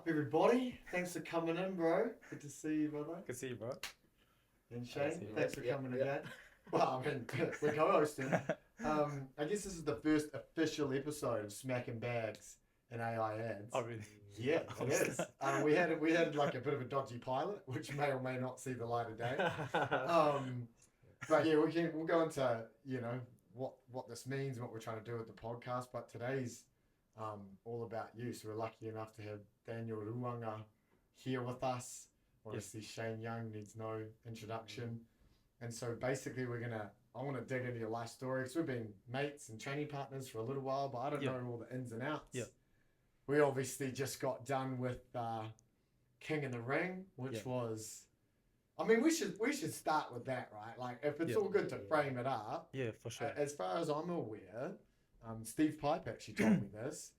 up, everybody? Thanks for coming in, bro. Good to see you, brother. Good to see you, bro. And Good to see Shane, you. thanks for coming again. Well, I mean, we're co-hosting. I guess this is the first official episode of Smackin Bags and AI Ads. Oh, really? Yeah, it is. We had like a bit of a dodgy pilot, which may or may not see the light of day. But yeah, we'll go into what this means, what we're trying to do with the podcast. But today's all about you. So we're lucky enough to have Daniel Ruwanga here with us. Obviously, Shane Young needs no introduction. And so basically, I want to dig into your life story because we've been mates and training partners for a little while, but I don't know all the ins and outs. Yeah. We obviously just got done with King in the Ring, which was, I mean, we should start with that, right? Like, if it's all good to frame it up. Yeah, for sure. As far as I'm aware, Steve Pipe actually told me this.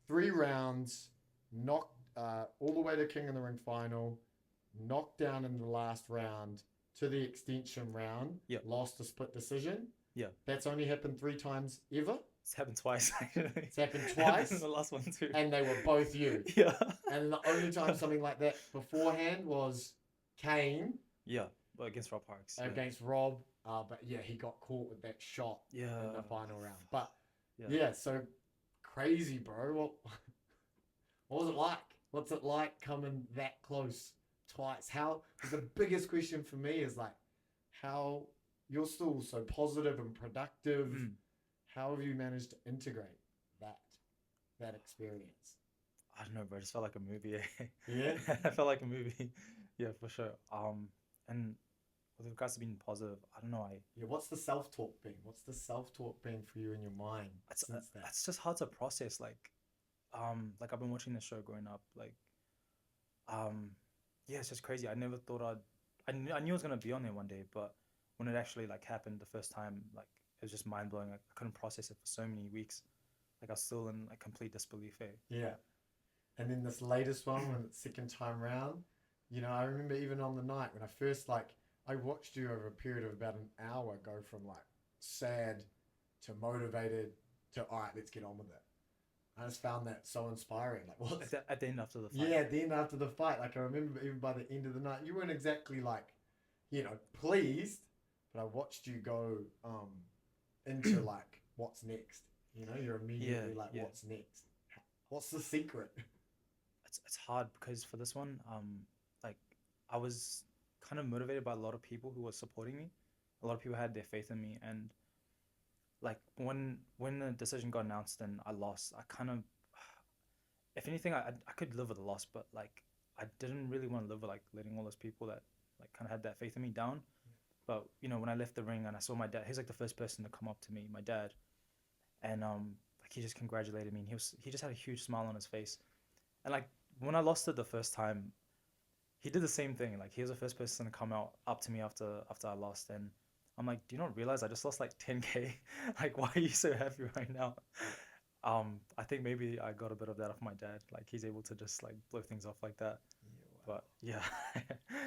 3 rounds, knocked all the way to King in the Ring final, knocked down in the last round to the extension round, lost a split decision. Yeah. That's only happened 3 times ever. It's happened twice, actually. It's happened twice. And the last one, too. And they were both you. Yeah. And the only time something like that beforehand was Kane. Yeah, but against Rob Parks. Against Rob. But yeah, he got caught with that shot in the final round. But so crazy, bro. What was it like? What's it like coming that close twice? The biggest question for me is like, how you're still so positive and productive. How have you managed to integrate that experience? I don't know, bro. It just felt like a movie. Yeah? It felt like a movie. Yeah, for sure. And with regards to being positive, I don't know. What's the self-talk been? What's the self-talk been for you in your mind since that? It's just hard to process. Like I've been watching the show growing up. It's just crazy. I never thought I knew it was gonna be on there one day, but when it actually happened the first time, it was just mind blowing. I couldn't process it for so many weeks. I was still in complete disbelief. Yeah. And then this latest one, when it's second time round, I remember even on the night when I first I watched you over a period of about an hour go from sad to motivated to all right, let's get on with it. I just found that so inspiring. At the end after the fight. Yeah, at the end after the fight. I remember even by the end of the night, you weren't exactly pleased, but I watched you go into what's next. You're immediately what's next? What's the secret? It's hard because for this one, I was kind of motivated by a lot of people who were supporting me. A lot of people had their faith in me, and when the decision got announced and I lost, I kind of, if anything, I could live with the loss, but I didn't really want to live with letting all those people that kind of had that faith in me down. But when I left the ring and I saw my dad, he was the first person to come up to me, my dad, and he just congratulated me, and he just had a huge smile on his face, and when I lost it the first time, he did the same thing. He was the first person to come up to me after I lost, and I'm like, do you not realize I just lost 10K? Why are you so happy right now? I think maybe I got a bit of that off my dad. He's able to just blow things off like that. Yeah, wow. But yeah.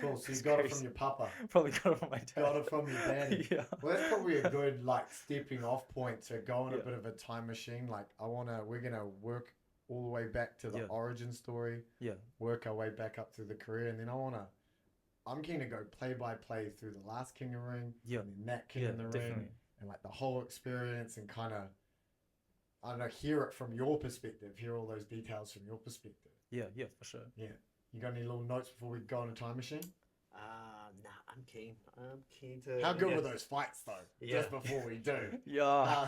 Cool. So you got it from your papa. Probably got it from my dad. Got it from your daddy. Yeah. Well, that's probably a good stepping off point to go on a bit of a time machine. We're gonna work all the way back to the origin story. Yeah. Work our way back up through the career, and then I'm keen to go play by play through the last King of the Ring, and then that King in the Ring, and the whole experience, and kind of, I don't know, hear it from your perspective, hear all those details from your perspective. Yeah, for sure. Yeah. You got any little notes before we go on a time machine? Nah, I'm keen. I'm keen to. How good were those fights though? Yeah. Just before we do. Yeah.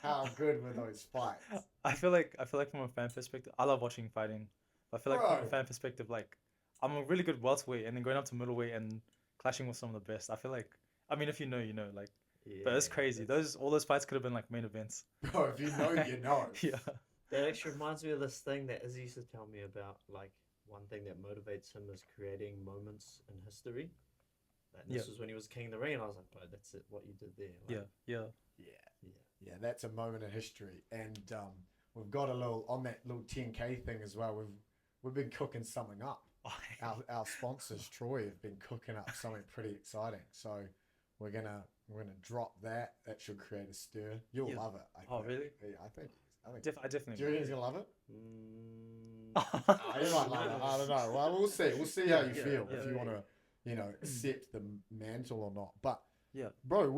How good were those fights? I feel like from a fan perspective, I love watching fighting. But I feel like from a fan perspective, I'm a really good welterweight, and then going up to middleweight and clashing with some of the best. I feel if you know, you know. But it's crazy. All those fights could have been main events. Bro, if you know, you know. Yeah. That actually reminds me of this thing that Izzy used to tell me about. One thing that motivates him is creating moments in history. This was when he was King of the Ring, and I was like, bro, that's it. What you did there. Yeah. That's a moment in history, and we've got on that little 10K thing as well. We've been cooking something up. Our sponsors, Troy, have been cooking up something pretty exciting. So we're gonna drop that. That should create a stir. You'll love it. I think. Really? Yeah, I think. I definitely. Do you think he's gonna love it? You might like it. I don't know. Well, we'll see. We'll see how you Yeah, feel yeah. if you want to, accept the mantle or not. But Yeah. bro,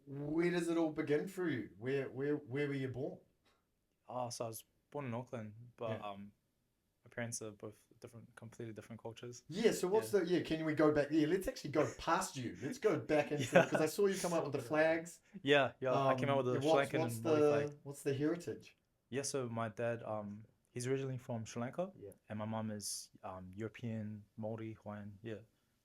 where does it all begin for you? Where were you born? So I was born in Auckland, but Yeah. my parents are both completely different cultures. Yeah. So what's can we go back? Yeah. Let's actually go past you. Let's go back into because I saw you come up with the flags. Yeah, I came out with the Sri Lankan and Māori flag. What's the heritage? Yeah, so my dad, he's originally from Sri Lanka, Yeah. and my mom is European, Māori, Hawaiian. Yeah,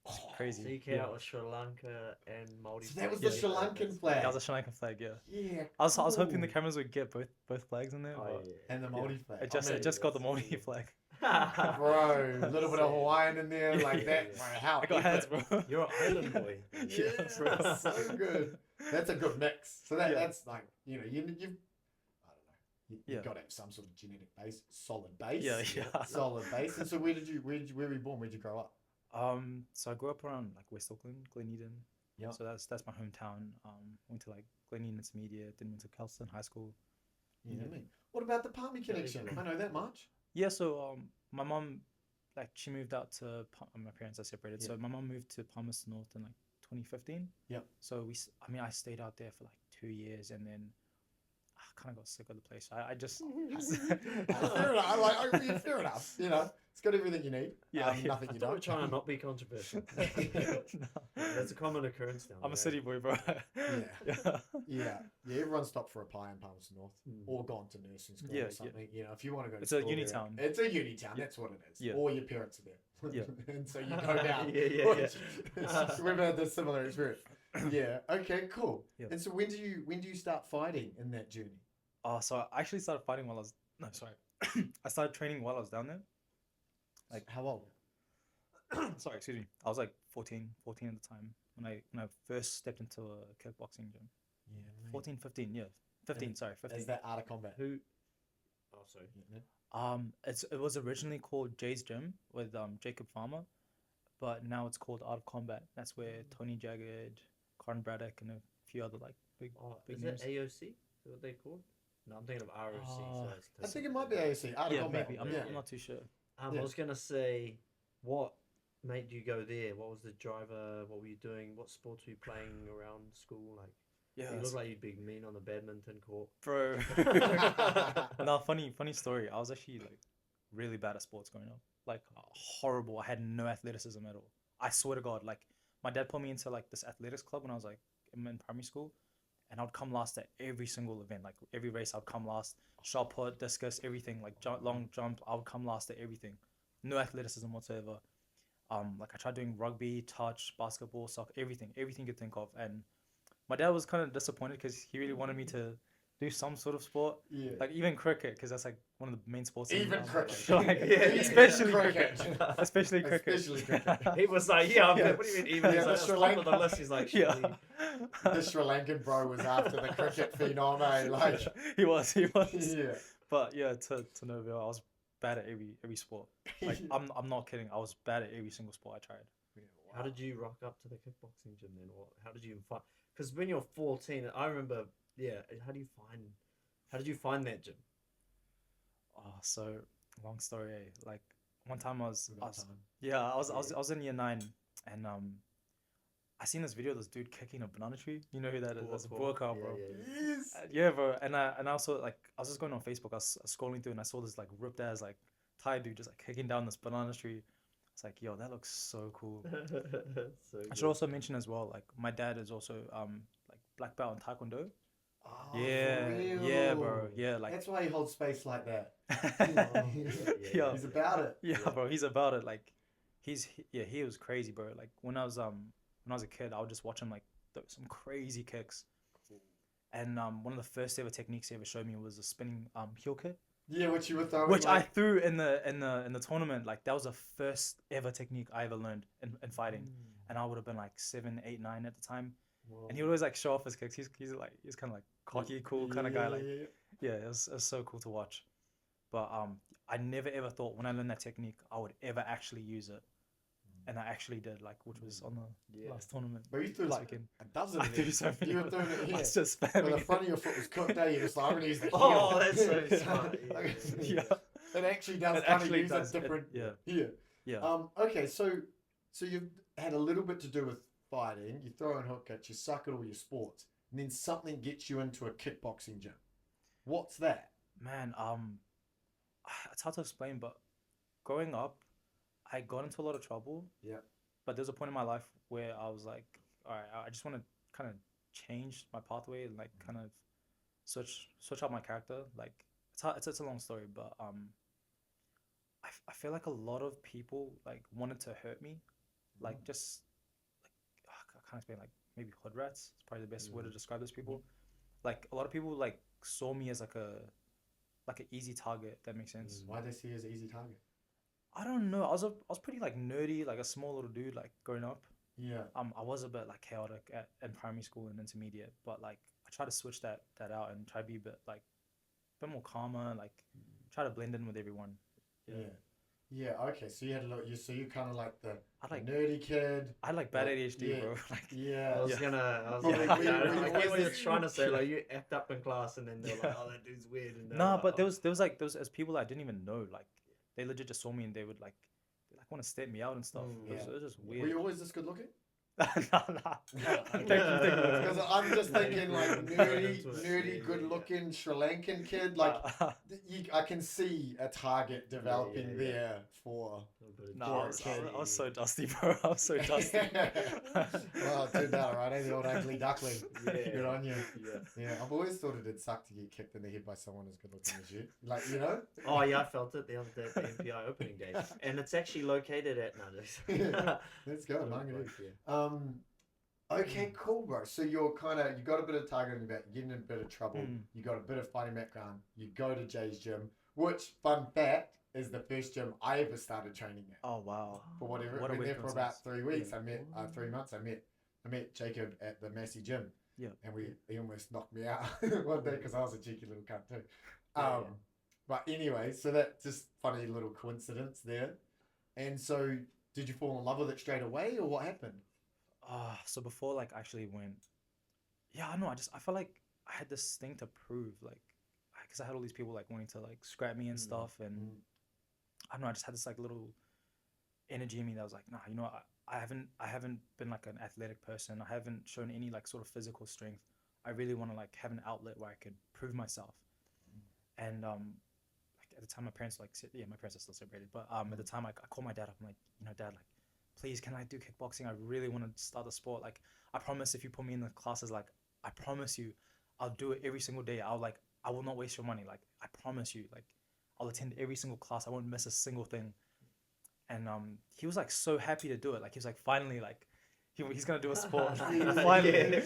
it's crazy. So you came out with Sri Lanka and Māori. So that was the Sri Lankan flag. That was a Sri Lankan flag. Yeah. Yeah. I was hoping the cool. cameras would get both flags in there, Oh, but yeah. And the Māori flag. it just got the Māori flag. Bro, a little bit of Hawaiian in there, like that. Yeah. Bro, how I got hands, epic. bro. You're an island boy. Yeah, bro. so good. That's a good mix. So that's like you've I don't know. You've Yeah. got to have some sort of genetic base, solid base. Yeah. Solid base. And so where were you born? Where'd you grow up? So I grew up around like West Auckland, Gleneden. Yeah. So that's my hometown. Went to like Gleneden Intermediate, then went to Kelston High School. You know me. What about the Palmy connection? I know that much. Yeah, so my mom, like she moved out to my parents are separated. So my mom moved to Palmerston North in like 2015. Yep. So I stayed out there for like 2 years, and then I kind of got sick of the place. I just Fair enough. Fair enough. It's got everything you need. Yeah, Nothing I you thought we were don't. trying to not be controversial. No. That's a common occurrence now. I'm a city boy, bro. Yeah. Everyone stopped for a pie in Palmerston North, Mm. or gone to nursing school Yeah, or something. If you want to go to It's a school uni there, town. It's a uni town. Yeah. That's what it is. Yeah. Or your parents are there. Yeah. And so you go down. Yeah. We've had this similar experience. Yeah. Okay. Cool. Yeah. And so when do you start fighting in that journey? So I actually started fighting while I was I started training while I was down there. Like How old? sorry, excuse me. I was like 14 at the time when I first stepped into a kickboxing gym. Yeah. 14, 15, yeah. 15, sorry, 15. Is that Art of Combat? Who? Oh, sorry. It was originally called Jay's Gym with Jacob Farmer, but now it's called Art of Combat. That's where Tony Jagged, Karan Braddock, and a few other like big Is names. it AOC? Is that what they called? No, I'm thinking of ROC. So I think it might be AOC. Art of Yeah, Combat. maybe. I'm not too sure. Yeah. I was gonna say, what made you go there? What was the driver? What were you doing? What sports were you playing around school? Like, Yeah, you look like you'd be mean on the badminton court. bro. No, funny story. I was actually like really bad at sports growing up. Like horrible. I had no athleticism at all. I swear to God. Like my dad put me into like this athletics club when I was like in primary school, and I would come last at every single event. Like every race, I'd come last. Shot put, discus, everything. Like long jump, I would come last at everything. No athleticism whatsoever. Like I tried doing rugby, touch, basketball, soccer, everything you could think of. And my dad was kind of disappointed because he really wanted me to do some sort of sport, Yeah. like even cricket, because that's like one of the main sports. Even cricket. Like, Yeah, especially even cricket. Especially cricket. Especially cricket. He was like, yeah, Yeah. what do you mean even? Yeah, He's the like, Sri top of the list. He's like, Yeah. surely- The Sri Lankan bro was after the cricket phenom, eh? Like, he was. yeah. But yeah, to Noville, I was bad at every sport. Like I'm not kidding. I was bad at every single sport I tried. How did you rock up to the kickboxing gym then? Or how did you find? Because when you're 14, I remember. Yeah, how did you find that gym? Oh, so long story. Like one time I was Time. I was in year 9, and I seen this video of this dude kicking a banana tree. You know who that is? That's a Burka, bro. Yes. Yeah, bro. And I also like I was just going on Facebook. I was scrolling through and I saw this like ripped ass like Thai dude just like kicking down this banana tree. It's like, yo, that looks so cool. So I should also mention as well, like my dad is also like black belt in Taekwondo. Oh, Yeah, for real? yeah, bro. Yeah, like That's why he holds space like that. yeah, He's about it. yeah, bro. He's about it. Like he was crazy, bro. Like when I was a kid, I would just watch him like throw some crazy kicks. And one of the first ever techniques he ever showed me was a spinning heel kick, Yeah, which you were throwing. which I like, threw in the tournament. Like that was the first ever technique I ever learned in fighting, and I would have been like 7, 8, 9 at the time. And he would always like show off his kicks. He's kind of like cocky, cool kind of guy. Like yeah, it was so cool to watch. But I never ever thought when I learned that technique I would ever actually use it, and I actually did. Like which was on the last tournament. But you threw this like weekend. a dozen. I of threw these. so many. You were throwing it I here. was just But spamming the it. front of your foot was cooked, eh? You're just like, I'm gonna use the heel. Oh, that's so smart. Yeah. It actually does It kind of actually use does. a different. Yeah. Yeah. Okay, so you've had a little bit to do with fighting. You throw in hook kicks, you suck at all your sports, and then something gets you into a kickboxing gym. What's that? Man, it's hard to explain, but growing up, I got into a lot of trouble. Yeah. But there's a point in my life where I was like, all right, I just want to kind of change my pathway and like kind of switch out my character. Like it's a long story, but I feel like a lot of people like wanted to hurt me, like just like I can't explain, like maybe hood rats. It's probably the best way to describe those people. Like a lot of people like saw me as like an easy target. If that makes sense. Why they see you as an easy target? I don't know. I was pretty like nerdy, like a small little dude, like growing up. Yeah. I was a bit like chaotic in primary school and intermediate, but like I try to switch that out and try to be a bit more calmer, like try to blend in with everyone. Yeah. Yeah. Okay. So you had a lot. So you kind of like the like nerdy kid. I had like bad Like, ADHD, yeah. bro. Like Yeah. I was Probably like, we- yeah, we I get always what you're just- trying to say. Like you act up in class, and then they're like, "Oh, that dude's weird." And they're nah, like, but there "Oh." was as people I didn't even know, like they legit just saw me and they would like want to step me out and stuff. It was just Were weird. you always this good looking? Nah. Thank you. Because I'm just thinking like nerdy, Yeah. good-looking Sri Lankan kid. Like I can see a target developing there for. Nah, Okay. I was so dusty, bro. I was so dusty. Well, it turned out alright. The old ugly duckling. Yeah. Good on you. Yeah. Yeah, I've always thought it'd suck to get kicked in the head by someone as good looking as you. Like, you know? Oh yeah, I felt it the other day at the MPI opening day, and it's actually located at Let's go, man. Okay, cool, bro. So you got a bit of target on your back, you're getting in a bit of trouble, you got a bit of fighting background, you go to Jay's gym, which, fun fact, is the first gym I ever started training at. Oh wow. For whatever, What a been weird there for about coincidence. 3 weeks. I met 3 months. I met Jacob at the Massey gym. Yeah. And he almost knocked me out one day because I was a cheeky little cunt too. But anyway, so that just funny little coincidence there. And so, did you fall in love with it straight away, or what happened? So before like I actually went, yeah, I don't know. I felt like I had this thing to prove, like, because I had all these people like wanting to like scrap me and stuff, and I don't know. I just had this like little energy in me that was like, nah, you know, I haven't been like an athletic person. I haven't shown any like sort of physical strength. I really want to like have an outlet where I could prove myself. And like at the time, my parents like said, yeah, my parents are still separated, but at the time I called my dad up. I'm like, you know, Dad, like, please, can I do kickboxing? I really want to start the sport. Like, I promise if you put me in the classes, like, I promise you, I'll do it every single day. I will not waste your money. Like, I promise you, like, I'll attend every single class. I won't miss a single thing. And he was like so happy to do it. Like, he was like, finally, like, he's gonna do a sport. Finally.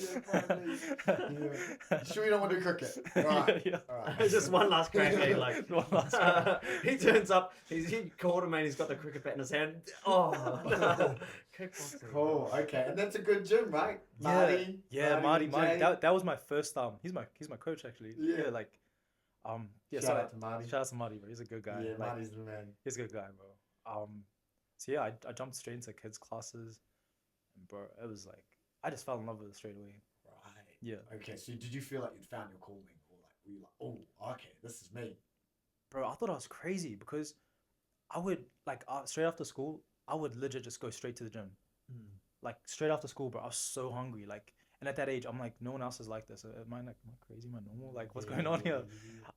Sure, you don't want to do cricket. All right. Yeah. All right. Just one last crack, eh? Like One last crack. he turns up. He called him and he's got the cricket bat in his hand. Oh, kickboxing. Cool. Okay, and that's a good gym, right? Marty. Marty. Jay. That was my first he's my coach actually. Yeah. Like yeah. Shout out to Marty. Shout out to Marty, bro. He's a good guy. Yeah, like, Marty's the man. he's a good guy, bro. So yeah, I jumped straight into kids classes, and bro, it was like I just fell in love with it straight away. Right. Yeah. Okay, so did you feel like you'd found your calling, or like were you like, oh, okay, this is me? Bro, I thought I was crazy because I would like straight after school, I would legit just go straight to the gym. Like straight after school, bro. I was so hungry, like. And at that age, I'm like, no one else is like this. Am I crazy? Am I normal? Like, what's going on here?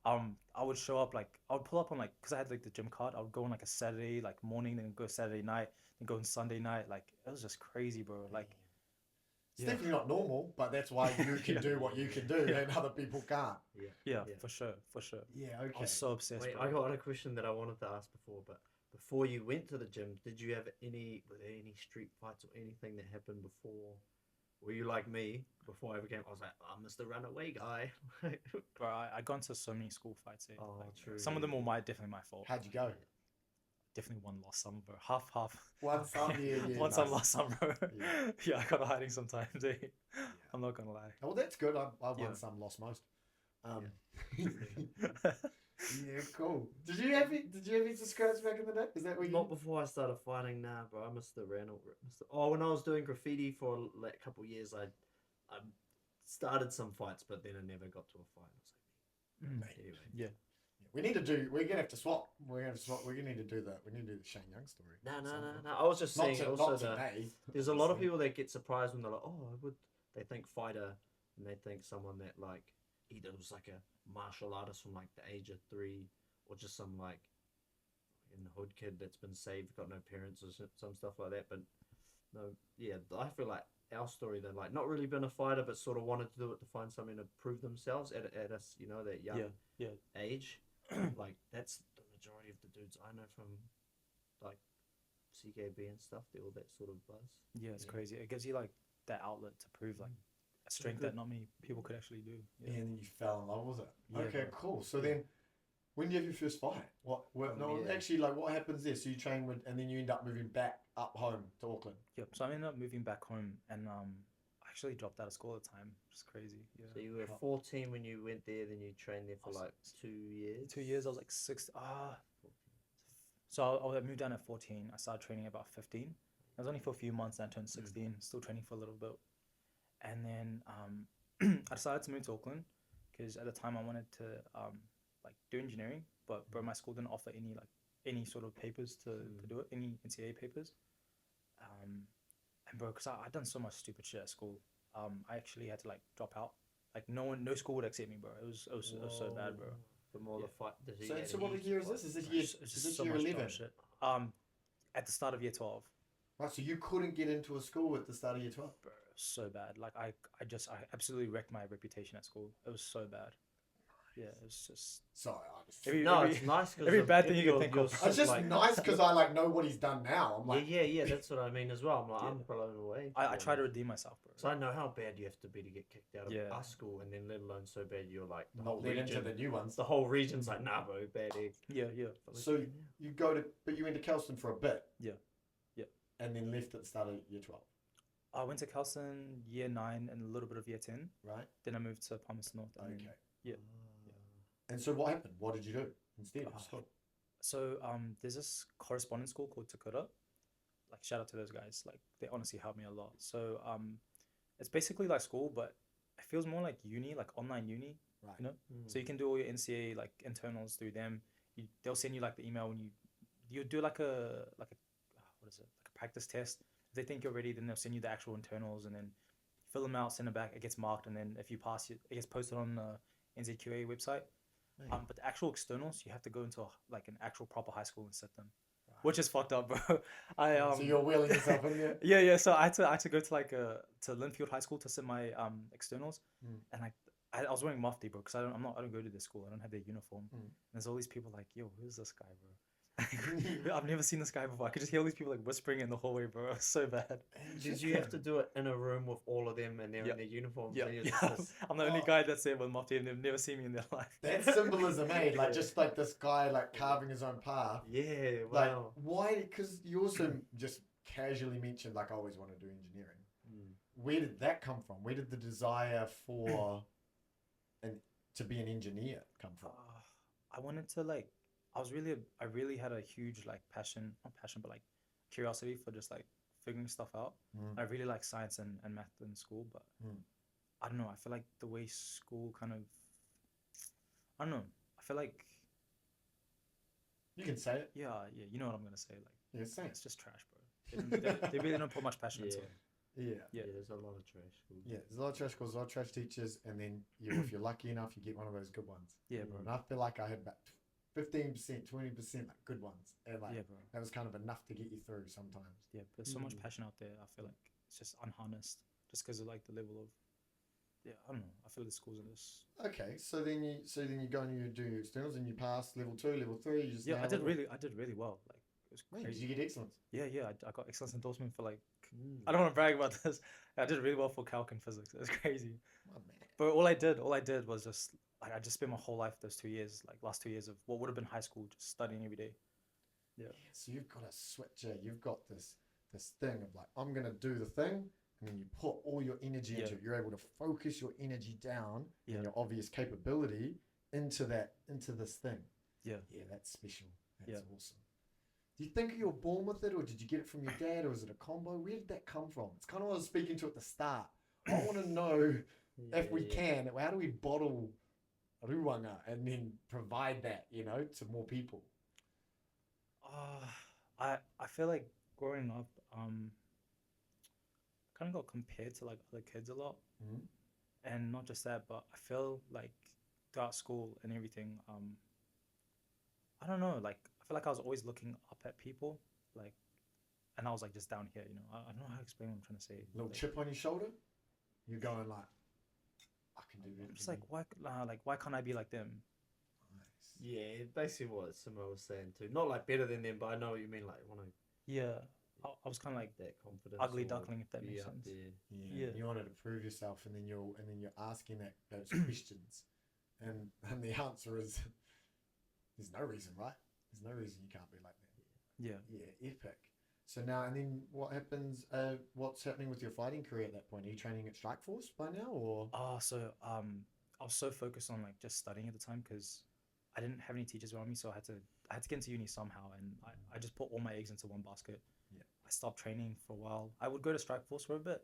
I would show up, like, I would pull up on, like, because I had, like, the gym card. I would go on, like, a Saturday, like, morning, then go Saturday night, then go on Sunday night. Like, it was just crazy, bro. Like, It's definitely not normal, but that's why you can do what you can do and other people can't. yeah, for sure. Yeah, okay. I was so obsessed, Wait, bro. I got a question that I wanted to ask before, but before you went to the gym, were there any street fights or anything that happened before? Were you like me? Before I became, I was like, I'm Mr. Runaway guy. Bro, I got into so many school fights. Oh, like, true. Some of them were definitely my fault. How'd you go? Definitely one lost some, bro. Half. One some, yeah. One some, lost some, bro. Yeah. Yeah, I got hiding sometimes, eh? I'm not gonna lie. Well, that's good. I won Yeah. some, lost most. Yeah, cool. Did you have any scraps back in the day? Is that what you? Not before I started fighting, nah, bro. I must have when I was doing graffiti for a couple years, I started some fights, but then I never got to a fight. I was like, anyway. Yeah. We need to do. We're gonna have to swap. We're gonna have to swap. We're gonna need to do the. We need to do the Shane Young story. No. Sometime. I was just saying also Not that today. there's a lot of obviously. people that get surprised when they're like, oh, they think fighter, and they think someone that like either was like a martial artist from like the age of 3, or just some like in the hood kid that's been saved, got no parents or some stuff like that. But no, yeah, I feel like our story, they're like not really been a fighter, but sort of wanted to do it to find something to prove themselves at us, that young age. Like that's the majority of the dudes I know from like CKB and stuff. They're all that sort of buzz. Yeah, it's crazy. It gives you like that outlet to prove like a strength that not many people could actually do. Yeah, and then you fell in love with it. Yeah, Okay, bro. cool. So then, when do you have your first fight? Actually, like what happens there? So you train with, and then you end up moving back up home to Auckland. Yep. So I ended up moving back home, and I actually dropped out of school at the time. It's crazy. Yeah. So you were 14 when you went there, then you trained there for like 2 years. 2 years. I was like 6. So I moved down at 14. I started training at about 15. It was only for a few months. Then I turned 16. Still training for a little bit, and then I decided to move to Auckland because at the time I wanted to like do engineering, but my school didn't offer any sort of papers to do it, any NCAA papers. And bro, because I'd done so much stupid shit at school, I actually had to like drop out. Like no school would accept me, bro. It was so bad, bro. The more the fight. So what year is this? Is this so year much 11? dumb shit. At the start of year 12. Right, so you couldn't get into a school at the start of year 12? Bro, so bad. Like I absolutely wrecked my reputation at school. It was so bad. Yeah, it was just. Sorry, I just. It's nice because every bad thing you can think of. It's just like, nice because I like know what he's done now. I'm like, yeah, that's what I mean as well. I'm like, I'm blown away. I try to redeem myself, bro. So I know how bad you have to be to get kicked out of our school, and then let alone so bad you're like the whole not let region. into the new ones. The whole region's like, nah, bro, bad egg. Yeah. So you but you went to Kelston for a bit. Yeah. And then left at the start of year 12. I went to Kelston year 9 and a little bit of year 10. Right. Then I moved to Palmerston North. And Okay. then, yeah. And so what happened? What did you do instead of school? So there's this correspondence school called Dakota. Like shout out to those guys. Like they honestly helped me a lot. So it's basically like school, but it feels more like uni, like online uni. Right. You know. So you can do all your NCA like internals through them. They'll send you like the email when you do like a what is it, like a practice test. If they think you're ready, then they'll send you the actual internals, and then fill them out, send them back. It gets marked, and then if you pass it gets posted on the NZQA website. But the actual externals, you have to go into like an actual proper high school and sit them, which is fucked up, bro. So you're wheeling yourself in there. Yeah. So I had to go to to Linfield High School to sit my externals, and like I was wearing mufti, bro, because I don't go to this school. I don't have their uniform. And there's all these people like, yo, who's this guy, bro? I've never seen this guy before. I could just hear all these people like whispering in the hallway, bro. It was so bad. Did you have to do it in a room with all of them and they're in their uniforms? Yeah. And you're just I'm the only guy that's there with mufti, and they've never seen me in their life. That symbolism, eh? Like just like this guy like carving his own path. Yeah, wow. Like why? Because you also just casually mentioned like I always want to do engineering. Where did that come from? Where did the desire for to be an engineer come from? I wanted to like. I really had a huge like passion, not passion, but like curiosity for just like figuring stuff out. I really like science and math in school, but I don't know. I feel like the way school kind of, I don't know. I feel like you can say it. Yeah. You know what I'm gonna say. Like, say it. It's just trash, bro. They really don't put much passion into it. Yeah, there's a lot of trash schools. Yeah, there's a lot of trash schools, a lot of trash teachers, and then if you're lucky enough, you get one of those good ones. Yeah, bro. And I feel like I had about 15%, 20% like good ones, and like bro. that was kind of enough to get you through sometimes. Yeah, but there's so much passion out there. I feel like it's just unharnessed, just because of like the level of. Yeah, I don't know. I feel the schools are just. Okay, so then you go and you do your externals and you pass level 2, level 3. You just I did really well. Like it was crazy. Did you get excellence? Yeah. I got excellence endorsement for like. I don't want to brag about this. I did really well for calc and physics. It was crazy. Oh man. But all I did was just like I just spent my whole life those 2 years, like last 2 years of what would have been high school, just studying every day. Yeah. So you've got a switcher. You've got this thing of like I'm gonna do the thing. And then you put all your energy into it. You're able to focus your energy down and your obvious capability into this thing. Yeah. Yeah, that's special. That's awesome. Do you think you were born with it, or did you get it from your dad, or was it a combo? Where did that come from? It's kind of what I was speaking to at the start. I want to know if we can. How do we bottle Ruwanga and then provide that, you know, to more people? I feel like growing up, kind of got compared to like other kids a lot, Mm-hmm. and not just that, but I feel like throughout school and everything, I don't know, like I feel like I was always looking up at people, like, and I was like just down here, you know. I don't know how to explain what I'm trying to say. Little Like, chip on your shoulder? You're going like, I can do I'm that. just like, why can't I be like them? Nice. Yeah, basically what Simo was saying too. Not like better than them, but I know what you mean. Like want to Yeah, I was kind of like that confidence. ugly or duckling, if that be makes up sense. there. Yeah. Yeah. You wanted to prove yourself, and then you're asking those questions, and the answer is there's no reason, right? There's no reason you can't be like that. Yeah. Yeah, epic. So now, and then what happens? What's happening with your fighting career at that point? Are you training at Strike Force by now, or? So I was so focused on like just studying at the time because I didn't have any teachers around me, so I had to get into uni somehow, and I just put all my eggs into one basket. Yeah. I stopped training for a while. I would go to Strike Force for a bit,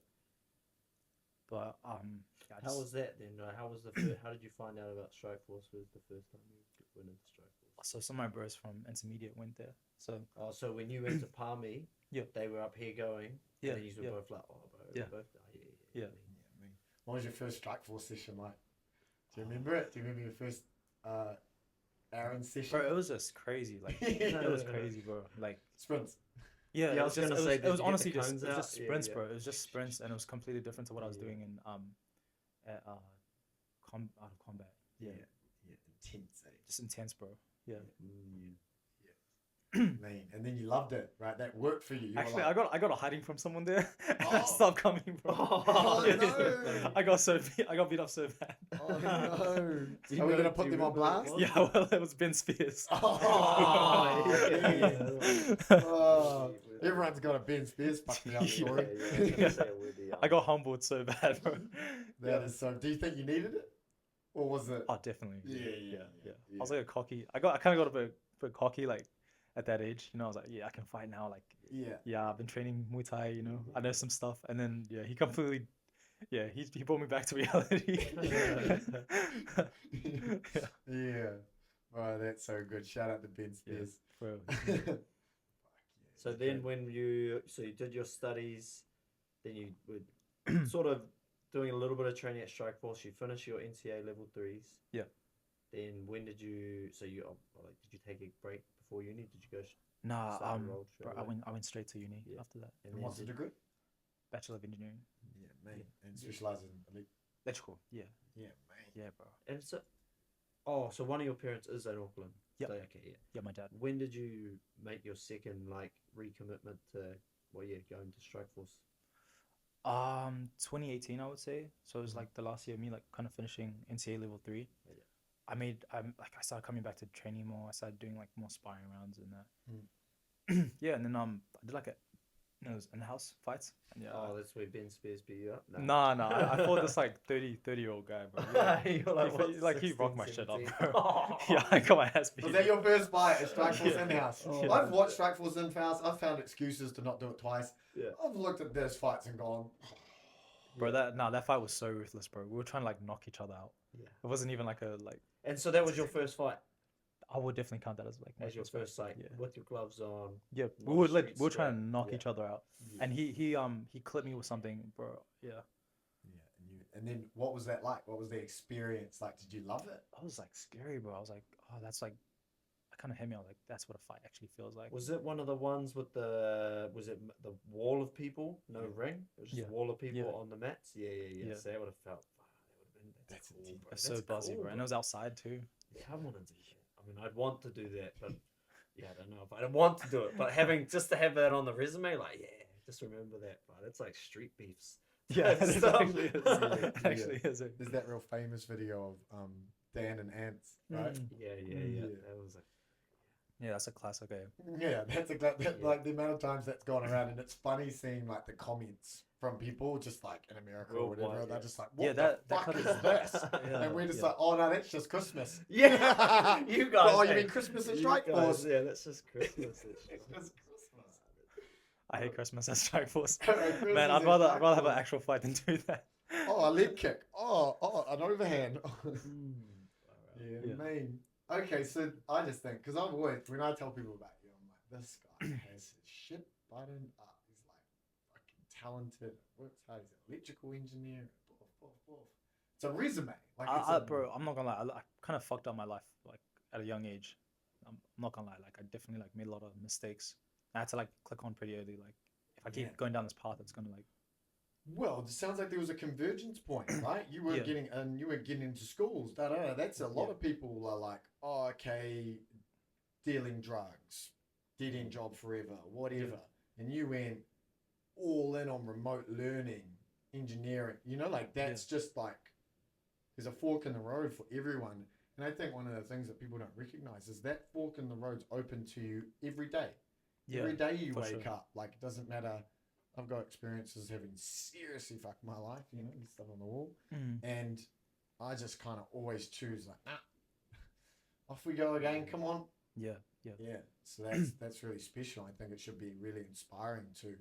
but yeah, How was that then? How was the first, how did you find out about Strike Force? Was the first time you went into Strike Force? so some of my bros from intermediate went there. So Oh, so when you went to Palmy, Yeah. they were up here going, Yeah, and then you were yeah. both like, oh, bro, Yeah. we're both, oh, yeah. Yeah. Yeah, I mean, what was your first Strike Force session like? Do you remember it? Do you remember your first Aaron session? bro, it was just crazy. Like it was crazy, bro. Like Sprints. yeah, Yeah, I it was was just, gonna it say, was, did it was you get the honestly just cones it was out? just Yeah, sprints, yeah. bro. It was just sprints, and it was completely different to what I was Yeah. doing in at out of combat. Yeah, yeah, intense. Eh? Just intense, bro. Yeah. Man, and then you loved it, right? That worked for you. You Actually, were like, I got a hiding from someone there, and I Oh. stopped coming, bro. Oh, Yeah. no. I got beat up so bad. oh no. Do you Are we know- gonna do put you them on remember what it blast? was? Yeah, well, it was Ben Spears. Oh, yeah, man. yeah. Oh, everyone's got a Ben Spears fuck me up Yeah, story. I was gonna say with the, I got humbled so bad, bro. That is so. Do you think you needed it, or was it? Oh, definitely. Yeah. I was like a cocky. I kind of got a bit cocky, like at that age. You know, I was like, yeah, I can fight now. Like, Yeah. yeah, I've been training Muay Thai. You know, I know some stuff. And then yeah, he completely, yeah, he brought me back to reality. Yeah. Yeah. Oh, that's so good. Shout out to Ben Spears. Bro. Fuck yeah, So it's then great. when you did your studies, then you were sort of doing a little bit of training at Strike Force. You finished your NCA level 3s. Yeah. Then when did you? So you like did you take a break before uni? Did you go? Nah, Start the roll straight bro, away? I went straight to uni Yeah. after that. And And then what's the did- degree? Bachelor of Engineering. Yeah, man. And specialize in elite. Electrical. Yeah. Yeah, man. Yeah, bro. And so, oh, so one of your parents is in Auckland. Yep. So, okay, yeah. Yeah, my dad. When did you make your second like recommitment to going to Strike Force? 2018, I would say. So it was like the last year of me like kind of finishing NCA level 3. Yeah. I started coming back to training more. I started doing like more sparring rounds and that. Yeah, and then I did like it was in-house fights. And yeah. Oh, that's where Ben Spears beat you up. Nah, I fought this like 30-year-old guy, bro. Yeah. You're like, he, what, like he 16, rocked my shit up, 17? bro. Yeah, I got my ass beat. Was that your first fight at Strike Force Yeah. in-house? Oh. I've watched Strike Force in-house. I've found excuses to not do it twice. Yeah. I've looked at those fights and gone, Bro, that fight was so ruthless, bro. We were trying to like knock each other out. Yeah. It wasn't even like a like. And so that was your first fight, I would definitely count that as like my as your fight. first like Yeah. with your gloves on. Yeah, not we were street we were trying to sweat. knock Yeah. each other out, and he clipped me with something, bro. Yeah, yeah. And then what was that like? What was the experience like? Did you love it? I was like scary, bro. I was like, oh, that's like, I kind of hit me. I was like, that's what a fight actually feels like. Was it one of the ones with the the wall of people, no Yeah. ring? It was just Yeah. a wall of people Yeah. on the mats. Yeah. Yeah. So that would have felt. Wow, that would have been. That's That's cool, intense. bro. It was so That's buzzy, cool, bro, and it was outside too. Yeah, I want to do that. I mean, I'd want to do that, but yeah, I don't know if I'd want to do it. But just to have that on the resume, like, yeah, just remember that. But it's like street beefs. Yeah, it Stuff. actually is. Yeah. It actually is. There's that real famous video of Dan and Ants, right? Yeah. Yeah. That was like, Yeah, that's a classic. Eh? Yeah, that's exactly Yeah. like the amount of times that's gone around, and it's funny seeing like the comments from people just like in America or Worldwide, whatever. They're yeah. just like, "What Yeah, the that fuck kind is of- this?" Yeah, And we're just yeah. like, "Oh no, that's just Christmas." yeah, you guys. Oh, you hey. mean Christmas at You Strike guys, Force? Yeah, that's just Christmas. It's just Christmas. I hate Christmas as Strike Force. Christmas Man, I'd at rather Strike have an Force. actual fight than do that. Oh, a leg kick. Oh, an overhand. Yeah, Yeah. man. Okay, so I just think, because I've always, when I tell people about you, I'm like, this guy has his shit buttoned up. He's like fucking talented, works hard, he's an electrical engineer, blah, blah, blah. It's a resume. Like, it's a, Bro, I'm not gonna lie. I kind of fucked up my life like at a young age. I'm not gonna lie. Like I definitely like made a lot of mistakes. I had to like click on pretty early. Like if I keep Yeah. going down this path, it's gonna like well, it sounds like there was a convergence point, right? You were Yeah. getting, and you were getting into schools. Da, da, da. That's a lot Yeah. of people are like, oh, okay, dealing drugs, dead end job forever, whatever. And you went all in on remote learning, engineering. You know, like that's just like there's a fork in the road for everyone. And I think one of the things that people don't recognize is that fork in the road's open to you every day. Yeah, every day you for wake sure. up. Like, it doesn't matter. I've got experiences having seriously fucked my life, you know, stuff on the wall. And I just kind of always choose, like, off we go again. Come on. Yeah. Yeah. So that's really special. I think it should be really inspiring to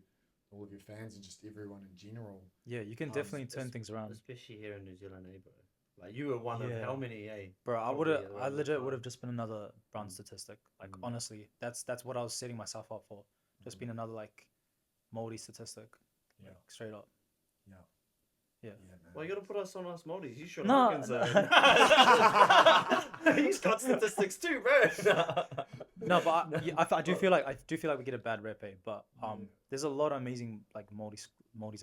all of your fans and just everyone in general. Yeah, you can definitely turn things around. Especially here in New Zealand, bro. Like you were one of how many, Bro, probably I around legit that would have time. just been another brown statistic. Like honestly, that's what I was setting myself up for. Just being another like moldy statistic. Yeah. Like, straight up. Yeah. Yeah. Man. Well, you gotta put us on us Maldives. You should. No, He's got statistics too, bro. No, but I do feel like we get a bad rep, but there's a lot of amazing like Maldies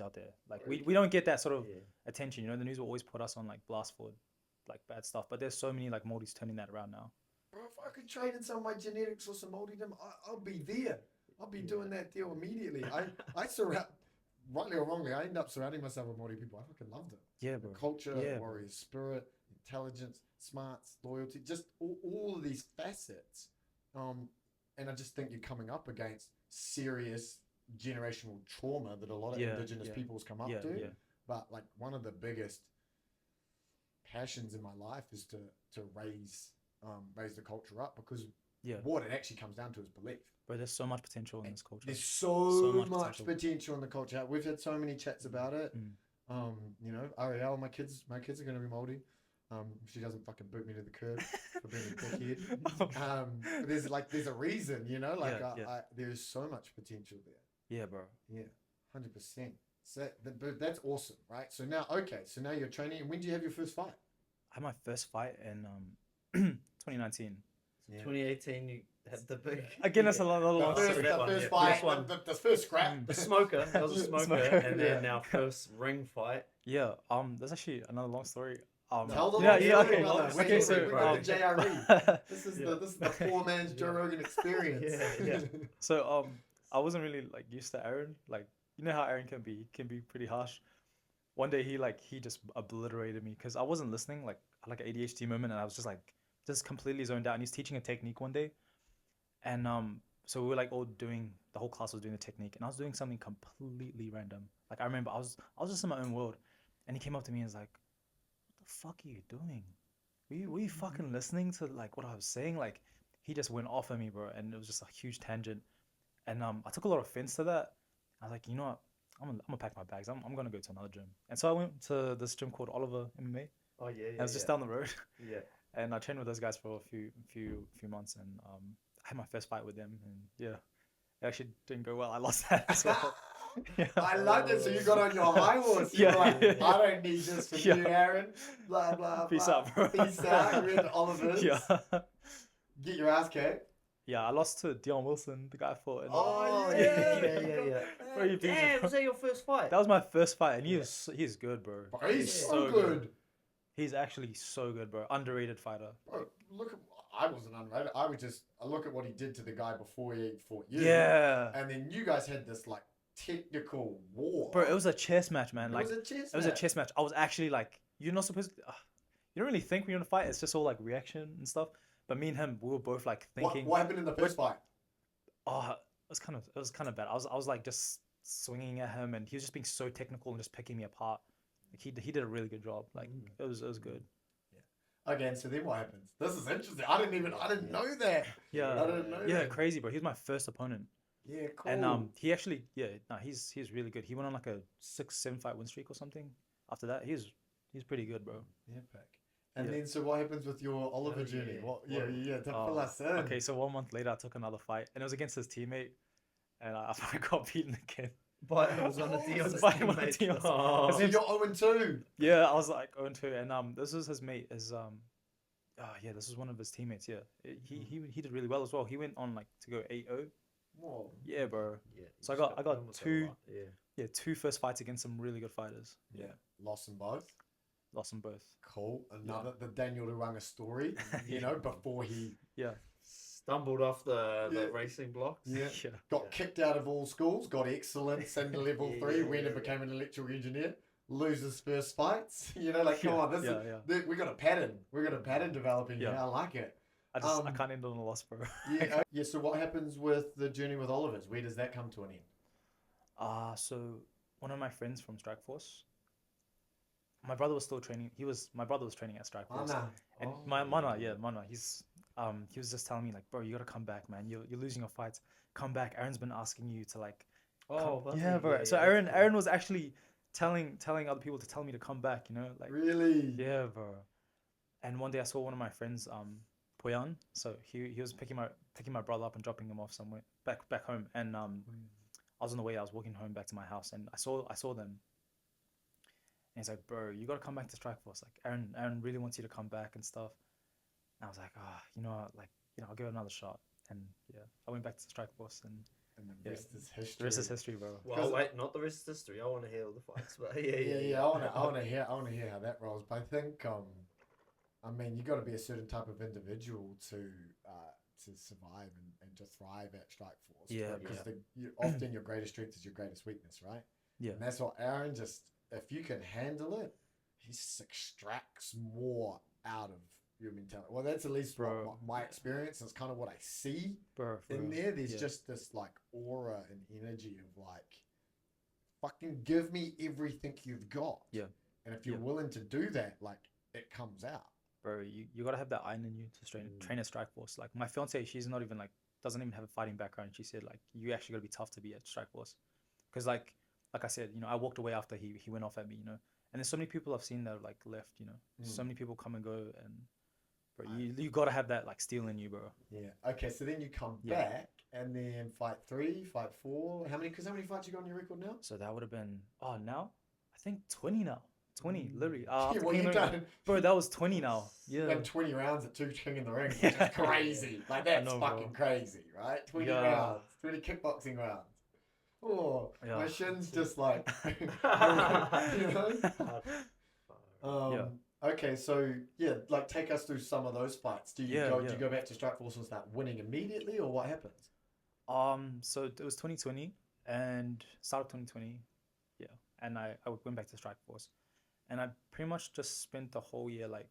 out there. Like we don't get that sort of attention. You know, the news will always put us on like blast for like bad stuff, but there's so many like Maldies turning that around now. Bro, if I could trade in some of my genetics or some Maldiedom, I'll be there. I'll be doing that deal immediately. I surround, rightly or wrongly, I end up surrounding myself with Māori people. I fucking loved it. Yeah, The bro. culture, Yeah, warrior spirit, intelligence, smarts, loyalty, just all of these facets. And I just think you're coming up against serious generational trauma that a lot of indigenous peoples come up to. Yeah. But like one of the biggest passions in my life is to raise the culture up, because what it actually comes down to is belief. But there's so much potential in this culture. There's so much potential in the culture. We've had so many chats about it. You know, Ariel, my kids are going to be Māori. If she doesn't fucking boot me to the curb for being a dickhead. There's a reason, you know, like there's so much potential there. Yeah, bro. Yeah, 100%. So but that's awesome, right? So now you're training. And when do you have your first fight? I had my first fight in 2019. Yeah. 2018, you had the big. Again, that's a lot. The first scrap. The smoker. That was a smoker, and then our first ring fight. Yeah. There's actually another long story. Tell them. Okay. So the JRE. This is the poor man's Joe Rogan experience. Yeah. So I wasn't really like used to Aaron. Like, you know how Aaron can be pretty harsh. One day he just obliterated me because I wasn't listening. Like I had like an ADHD moment, and I was just completely zoned out. And he's teaching a technique one day, and so we were like all doing, the whole class was doing the technique, and I was doing something completely random. Like I remember I was just in my own world, and he came up to me and was like, "What the fuck are you doing? Were you fucking listening to like what I was saying?" Like he just went off at me, bro, and it was just a huge tangent. And I took a lot of offense to that. I was like, you know what? I'm gonna pack my bags. I'm gonna go to another gym. And so I went to this gym called Oliver MMA. Oh yeah. And it was just down the road. Yeah. And I trained with those guys for a few months, and I had my first fight with them, and yeah, it actually didn't go well. I lost that as well. Yeah. I love it. So you got on your high horse. You're like, I don't need this from you, Aaron. Blah blah. Peace blah. out, bro. Peace out. We're at Oliver's. Yeah. Get your ass kicked. Yeah, I lost to Dion Wilson, the guy I fought. Yeah. Bro, you beat me, Damn, bro. was that your first fight? That was my first fight, and he's good, bro. Bro, he's so good. He's actually so good, bro. Underrated fighter. Bro, I wasn't underrated. I look at what he did to the guy before he fought you. Yeah. And then you guys had this like technical war. Bro, it was a chess match, man. It was a chess match. I was actually like, you're not supposed to, you don't really think when you're in a fight. It's just all like reaction and stuff. But me and him, we were both like thinking. What happened in the first fight? Oh, it was kind of bad. I was like just swinging at him, and he was just being so technical and just picking me apart. Like he did a really good job. Like it was good. Yeah. Okay, so then what happens? This is interesting. I didn't know that. Yeah. I didn't know that. Crazy, bro. He was my first opponent. Yeah, cool. And he actually, he's really good. He went on like a 6-7 fight win streak or something. After that, he's pretty good, bro. Yeah, pack. And Yeah. then, so what happens with your Oliver Oh, journey? yeah. What? What- Yeah, to Oh, fill us in. okay, so 1 month later, I took another fight, and it was against his teammate, and I got beaten again. But it was on a Oh, Dion's so By one of teammate. Dion's- Oh. his So name's- you're 0-2. Yeah, I was like 0-2, and this was his mate. Yeah, this was one of his teammates. Yeah, he did really well as well. He went on like to go 8-0. Whoa. Yeah, bro. Yeah, So I you got- just I got you almost a two- lot, Yeah. Yeah, 2 first fights against some really good fighters. Yeah, Lost them both. lost them both. Cool. Another the Daniel Ruwanga story. You know, before he Yeah, Stumbled off the Yeah. racing blocks. yeah, yeah, got Yeah. kicked out of all schools, got excellence in level 3, went and Yeah. became an electrical engineer. Loses first fights. You know, like come on, this yeah, is yeah. we got a pattern. We got a pattern developing here. Yeah. I like it. I Um, can't end on a loss, bro. Yeah. Yeah. So what happens with the journey with Oliver's? Where does that come to an end? So one of my friends from Strike Force, my brother was still training. My brother was training at Strike Force. Anna. And Oh. my mana, he was just telling me like, bro, you gotta come back, man. You're losing your fights. Come back. Aaron's been asking you to like, Oh, come. Yeah, bro. So yeah, Aaron that's cool. Aaron was actually telling other people to tell me to come back. You know, like, Really? yeah, bro. And one day I saw one of my friends, Poyan. So he was picking my brother up and dropping him off somewhere back home. And I was on the way. I was walking home back to my house, and I saw them. And he's like, bro, you gotta come back to Strike Force. Like Aaron really wants you to come back and stuff. And I was like, you know what, like, I'll give it another shot. And yeah, I went back to Strike Force, and And the Yeah. rest is history. the rest is history, bro. Well, wait, not the rest of the history. I want to hear all the fights, but Yeah. I want to hear how that rolls. But I think, I mean, you got to be a certain type of individual to survive and to thrive at Strike Force. Yeah, Because yeah. often your greatest strength is your greatest weakness, right? Yeah. And that's what Aaron just, if you can handle it, he just extracts more out of your mentality. Well, that's at least Bro. my experience. It's kind of what I see Bro, for in real. there. There's Yeah. just this like aura and energy of like, fucking give me everything you've got. Yeah. And if you're Yeah. willing to do that, like it comes out. Bro, you gotta have that iron in you to train at Strike Force. Like my fiance, she's not even like doesn't even have a fighting background. She said like you actually gotta be tough to be at Strike Force, because like I said, I walked away after he went off at me, and there's so many people I've seen that have like left, so many people come and go, and bro, you gotta have that like steel in you, bro. Yeah. Okay. So then you come Yeah. back and then fight 3, fight 4. How many fights you got on your record now? So that would have been now I think 20 now. 20 literally. Yeah, After well, King you of the Ring. done. Bro, that was 20 now. You Yeah. had 20 rounds at 2 King in the Ring, which Yeah. is crazy. Like that's know, bro. fucking crazy, right? 20 Yeah. rounds, 20 kickboxing rounds. Oh, Yeah. my shin's just like, you know. Hard. Okay, so yeah, like take us through some of those fights. Do you Yeah, do yeah. you go back to Strike Force and start winning immediately, or what happens? So it was 2020 and start of 2020, yeah. And I went back to Strike Force, and I pretty much just spent the whole year like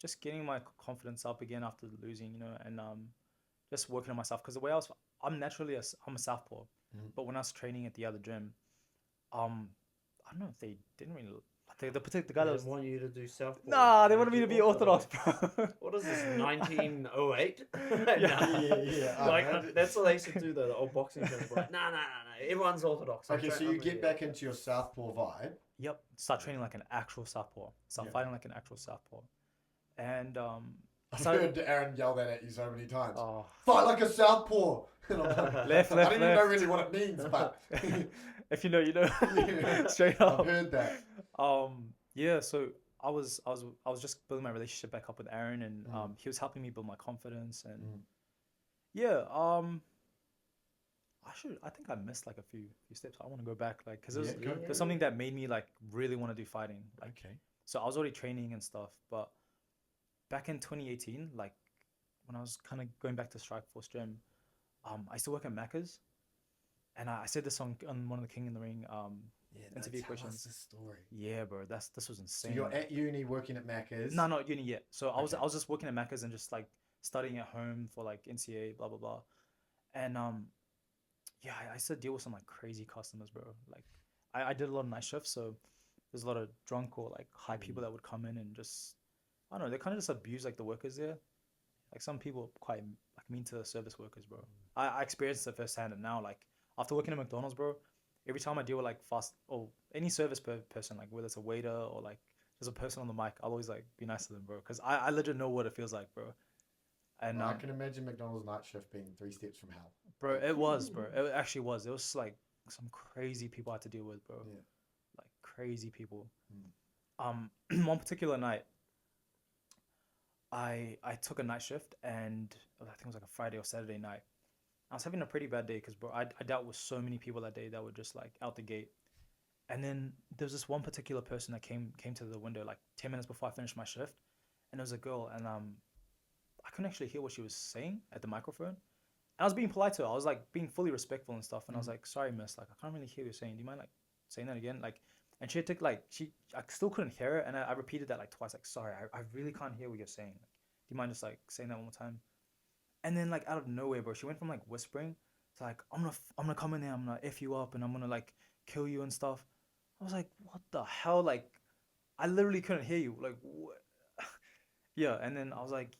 just getting my confidence up again after losing, and just working on myself. Because the way I'm naturally I'm a southpaw, but when I was training at the other gym, I don't know if they didn't really the guy that was. want you to do southpaw. Nah, they Make wanted me you to be orthodox, bro. What is this, 1908? Yeah. Like, that's what they used to do, though. The old boxing gyms were like, nah, everyone's orthodox. Okay, so you get back into your southpaw vibe. Yep. Start training like an actual southpaw. Start Yeah. fighting like an actual southpaw. And I've so heard Aaron yell that at you so many times. oh, Fight like a southpaw. And I'm like, left, I left, don't even know left. really what it means, but if you know, you know. Yeah. Straight I've up. heard that. Yeah. So I was just building my relationship back up with Aaron, and he was helping me build my confidence, and yeah. I think I missed like a few steps. I want to go back, like, because there's something that made me like really want to do fighting. Like, Okay. so I was already training and stuff, but back in 2018, like when I was kind of going back to Strike Force gym, I used to work at Macca's, and I said this on one of the King in the Ring interview tell questions. us the story. Yeah, bro, this was So insane. you're at uni working at Macca's. No, not uni yet. So I Okay. was just working at Macca's and just like studying at home for like NCA, blah blah blah, and yeah, I used to deal with some like crazy customers, bro. Like I did a lot of night shifts, so there's a lot of drunk or like high people that would come in and just, I don't know, they kind of just abuse like the workers there. Like some people are quite like mean to the service workers, bro. I experienced it firsthand, and now like after working at McDonald's, bro, every time I deal with like fast or any service person, like whether it's a waiter or like there's a person on the mic, I'll always like be nice to them, bro, because I legit know what it feels like, bro. And Well, I can imagine McDonald's night shift being 3 steps from hell. bro, it was, bro. It actually was. It was like some crazy people I had to deal with, bro. Yeah. Like crazy people. Mm. One particular night, I took a night shift, and I think it was like a Friday or Saturday night. I was having a pretty bad day because, bro, I dealt with so many people that day that were just like out the gate. And then there was this one particular person that came to the window like 10 minutes before I finished my shift, and it was a girl, and I couldn't actually hear what she was saying at the microphone. And I was being polite to her. I was like being fully respectful and stuff, and I was like, "Sorry, miss, like I can't really hear what you're saying. Do you mind like saying that again?" Like, and she took like I still couldn't hear it, and I repeated that like twice, like, "Sorry, I really can't hear what you're saying. Like, do you mind just like saying that one more time?" And then like out of nowhere, bro, she went from like whispering to like, I'm gonna come in there, I'm gonna f you up, and I'm gonna like kill you and stuff. I was like, what the hell? Like, I literally couldn't hear you. Like, what? Yeah. And then I was like,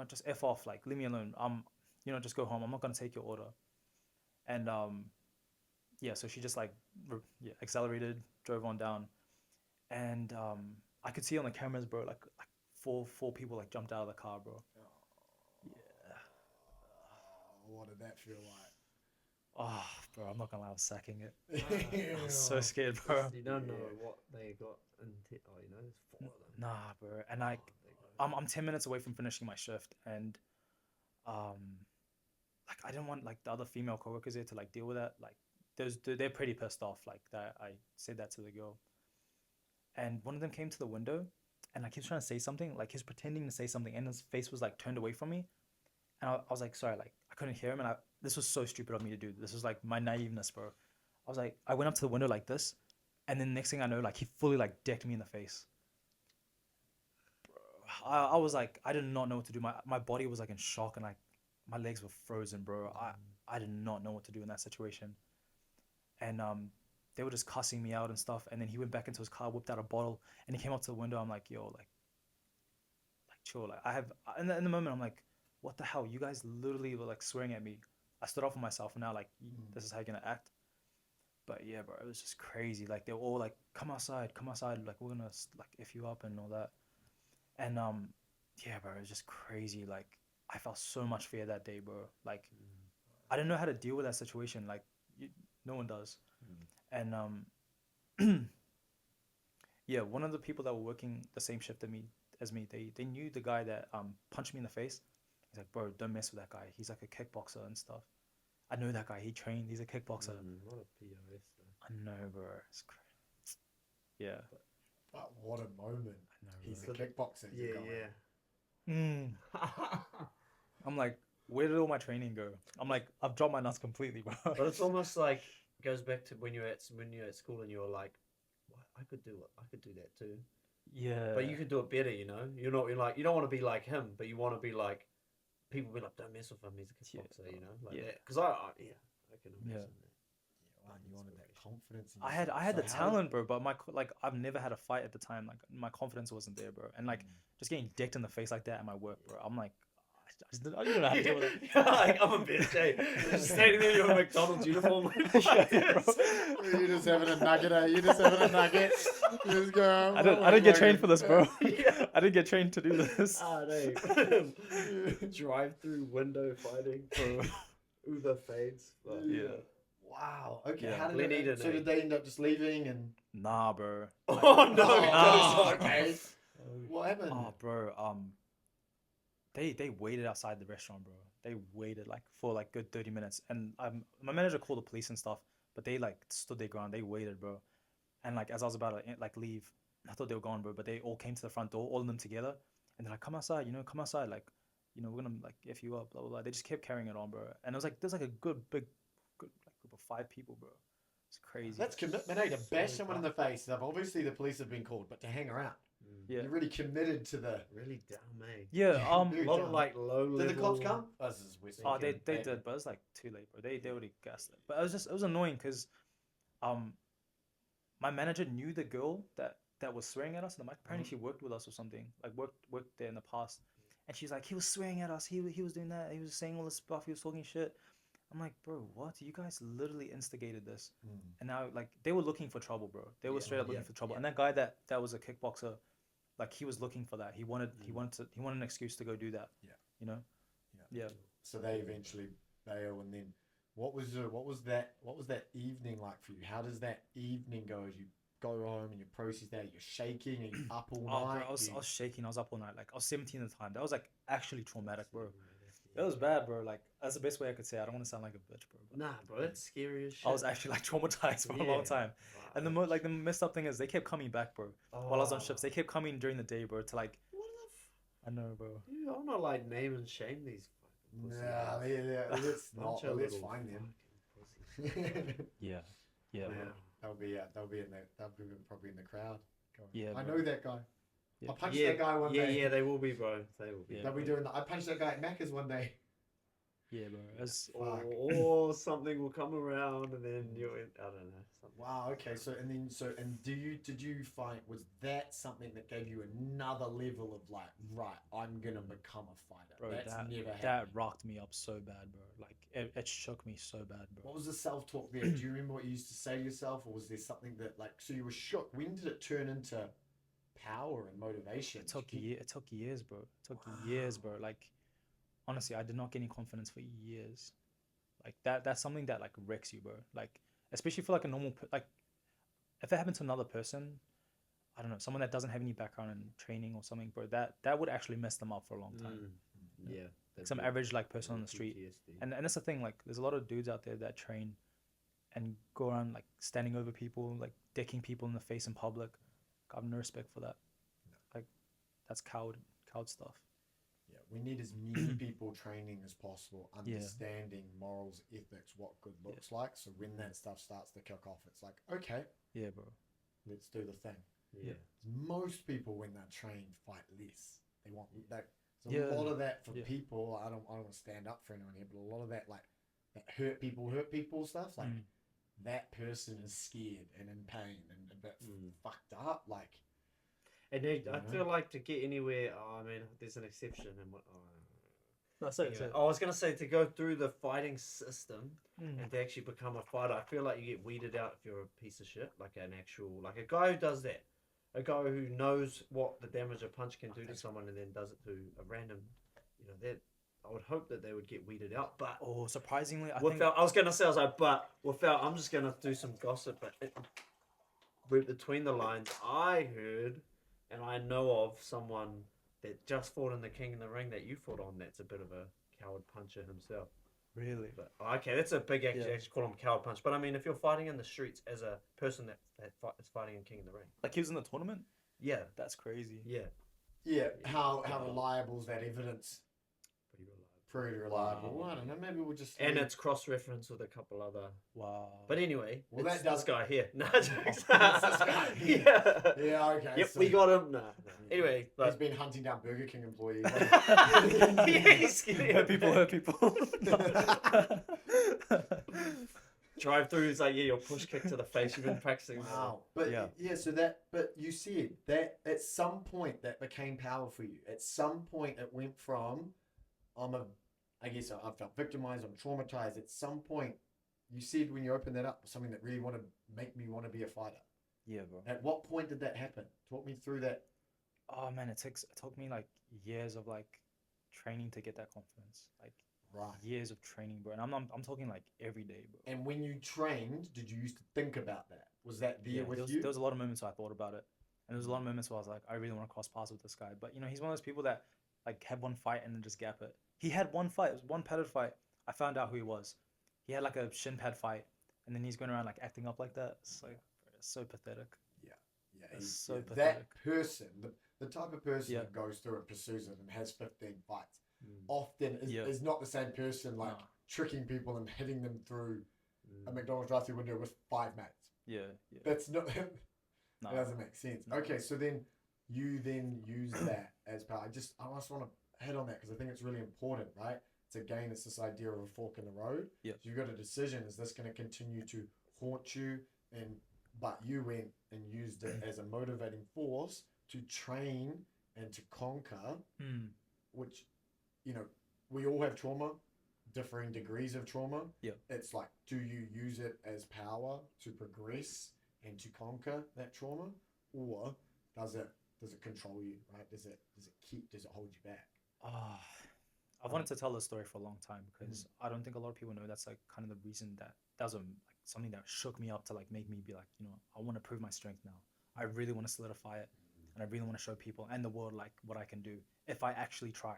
just f off. Like, leave me alone. Just go home. I'm not gonna take your order. And yeah. So she just like, accelerated, drove on down, and I could see on the cameras, bro, like four people like jumped out of the car, bro. What did that feel like? Oh, bro, I'm not gonna lie, I was sacking it. Yeah. I was so scared, bro. You don't know what they got into. Oh, there's 4 of them. Nah, bro. And like, I'm 10 minutes away from finishing my shift, and like I didn't want like the other female coworkers there to like deal with that. Like, they're pretty pissed off. Like that I said that to the girl, and one of them came to the window, and like he was trying to say something. Like he was pretending to say something, and his face was like turned away from me, and I was like, sorry, like I couldn't hear him, and this was so stupid of me to do. This was like my naiveness, bro. I was like, I went up to the window like this, and then next thing I know, like he fully like decked me in the face. Bro, I was like, I did not know what to do. My body was like in shock, and like my legs were frozen, bro. I did not know what to do in that situation, and they were just cussing me out and stuff. And then he went back into his car, whipped out a bottle, and he came up to the window. I'm like, yo, like chill. Like I have in the moment, I'm like, what the hell? You guys literally were like swearing at me. I stood up for myself, and now like this is how you're gonna act. But yeah, bro, it was just crazy. Like they were all like, come outside, like we're gonna like f you up and all that. And yeah, bro, it was just crazy. Like I felt so much fear that day, bro. Like I didn't know how to deal with that situation. Like no one does. And yeah, one of the people that were working the same shift as me, they knew the guy that punched me in the face. He's like, bro, don't mess with that guy. He's like a kickboxer and stuff. I know that guy. He trained. He's a kickboxer. What a POS though. I know, bro. It's crazy. Yeah. But what a moment. I know, He's bro. the kickboxer. Yeah, Going. I'm like, where did all my training go? I'm like, I've dropped my nuts completely, bro. But it's almost like goes back to when you're at school and you're like, well, I could do that too. Yeah. But you could do it better, you know. You're like you don't want to be like him, but you want to be like people be like, don't mess with him. He's a kickboxer, you know, like that. Because I can imagine that. Yeah, you wanted that confidence. In I had the so talent, bro, but I've never had a fight at the time. Like my confidence wasn't there, bro. And like just getting dicked in the face like that at my work, bro. I'm like, I don't know how to deal with it. Like I'm a bitch, hey. Just standing there in your McDonald's uniform. Like, You're just having a nugget, eh? You're just having a nugget. You just go. I didn't get trained for this, bro. I didn't get trained to do this. No. Drive through window fighting. Uber fades. But Yeah. Wow. Okay. Yeah. How did Glen it, Eden, so eh? did they end up just leaving and? Nah, bro. Oh no! Oh, okay. What happened? Oh, bro. They waited outside the restaurant, bro. They waited like for like good 30 minutes, and my manager called the police and stuff, but they like stood their ground. They waited, bro. And like as I was about to like leave, I thought they were gone, bro. But they all came to the front door, all of them together, and they're like, "Come outside, come outside, like, we're gonna like f you up, blah blah blah." They just kept carrying it on, bro. And it was like there's like a good like group of 5 people, bro. It's crazy. That's commitment, eh? To bash someone in the face. Obviously, the police have been called, but to hang around. Yeah. You're really committed to the. Really dumb, eh? Yeah. Very A lot dumb. of like low level. Did the cops come? Oh, this is West Oh, they Weekend. did, but it was like too late, bro. They already gassed it. But it was annoying because, my manager knew the girl that was swearing at us in the mic. Apparently, she worked with us or something. Like worked there in the past, and she's like, he was swearing at us. He was doing that. He was saying all this stuff. He was talking shit. I'm like, bro, what? You guys literally instigated this, Mm. and now like they were looking for trouble, bro. They were Yeah, straight up looking yeah, for trouble. yeah. And that guy that was a kickboxer, like he was looking for that. He wanted an excuse to go do that. Yeah. You know. Yeah. Yeah. So they eventually bail, and then what was that evening like for you? How does that evening go as you go home and you process that? You're shaking. Are you up all Oh, bro, night? I was shaking. I was up all night. Like I was 17 at the time. That was like actually traumatic, bro. It Yeah. was bad, bro. Like that's the best way I could say it. I don't want to sound like a bitch, bro. But Nah, bro, that's scary as shit. I was actually like traumatized for a long Yeah. time. And the like the messed up thing is they kept coming back, bro. While I was on ships, they kept coming during the day, bro. To like, What I know, bro. Dude, I'm not like name and shame these fucking pussy Nah, ass. yeah, let's not. Bunch of Let's little find them. fucking pussies. Yeah, yeah, bro. Yeah. They'll be probably in the crowd. Going, Yeah, I bro. know that guy. Yeah. I punched Yeah, that guy one yeah, day. yeah, they will be, bro. They will be. Yeah. They'll be doing that. I punched that guy at Macca's one day. Yeah, bro. It's, Or, Fuck. or something will come around and then you'll, I don't know. Something. Wow. Okay. Did you find, was that something that gave you another level of like, right, I'm gonna become a fighter? bro, That's never that happened. rocked me up so bad, bro. Like it shook me so bad, bro. What was the self-talk there? Do you remember what you used to say to yourself, or was there something that like, so you were shook? When did it turn into power and motivation? It took it took years, bro. It took years, bro. Like honestly, I did not get any confidence for years. Like that's something that like wrecks you, bro. Like especially for like a normal like if it happened to another person, I don't know, someone that doesn't have any background in training or something, bro, that would actually mess them up for a long time. Yeah. Like some average like person on the street. And that's the thing, like there's a lot of dudes out there that train and go around like standing over people, like decking people in the face in public. I have no respect for that. Like that's coward stuff. Yeah, we need as many people training as possible, understanding morals, ethics, what good looks like. So when that stuff starts to kick off, it's like, okay, Yeah, bro. let's do the thing. Yeah. Most people, when they're trained, fight less. They want that. So Yeah. a lot of that for Yeah. people. I don't want to stand up for anyone here, but a lot of that like that hurt people stuff. Like that person is scared and in pain and a bit fucked up. Like. And I feel like to get anywhere, I mean, there's an exception. And what? That's Anyway, I was gonna say to go through the fighting system and to actually become a fighter, I feel like you get weeded out if you're a piece of shit, like a guy who does that, a guy who knows what the damage a punch can do to someone and then does it to a random, that I would hope that they would get weeded out. But surprisingly, I was gonna say, but without, I'm just gonna do some gossip. But between the lines, I heard. And I know of someone that just fought in the King of the Ring that you fought on. That's a bit of a coward puncher himself. really. But okay, that's a big actually call him coward punch. But I mean, if you're fighting in the streets as a person that is fighting in King of the Ring, Like he was in the tournament? yeah, That's crazy. yeah, Yeah, how reliable is that evidence? pretty reliable. Pretty reliable. Well, I don't know. Maybe we'll just. And it's cross-referenced with a couple other. Wow. But anyway, Well, it's that does- this guy here. No, It's this guy here. yeah. Yeah. Okay. Yep, so we got him. No. Anyway, he's but been hunting down Burger King employees. Hurt people. drive through is like, yeah, your push kick to the face. You've been practicing. Wow. But Yeah. but you said that at some point that became power for you. At some point it went from, I guess I felt victimized, I'm traumatized. At some point, you said when you opened that up, something that really make me want to be a fighter. Yeah, bro. At what point did that happen? Talk me through that. Oh man, it took me like years of like training to get that confidence. Like Right. years of training, bro. And I'm talking like every day, bro. And when you trained, did you used to think about that? Was that there with there you? was a lot of moments where I thought about it, and there was a lot of moments where I was like, I really want to cross paths with this guy. But he's one of those people that like have one fight and then just gap it. He had one fight. It was one padded fight. I found out who he was. He had like a shin pad fight, and then he's going around like acting up like that. It's like it's so pathetic. Yeah, It's so that pathetic. person, the type of person Yeah. that goes through and pursues it and has 15 fights, often is not the same person like No. tricking people and hitting them through a McDonald's drive-through window with 5 mates. Yeah. That's not. No. It doesn't make sense. No. Okay, so then you use that as power. I just want to hit on that because I think it's really important, right? It's this idea of a fork in the road. Yeah. So you've got a decision: is this going to continue to haunt you? But you went and used it as a motivating force to train and to conquer, which we all have trauma. differing degrees of trauma. Yeah. It's like, do you use it as power to progress and to conquer that trauma, or does it control you, right? Does it hold you back? Ah, I've wanted to tell this story for a long time because I don't think a lot of people know that's like kind of the reason that was like something that shook me up to like make me be like, I want to prove my strength now. I really want to solidify it, and I really want to show people and the world like what I can do if I actually try.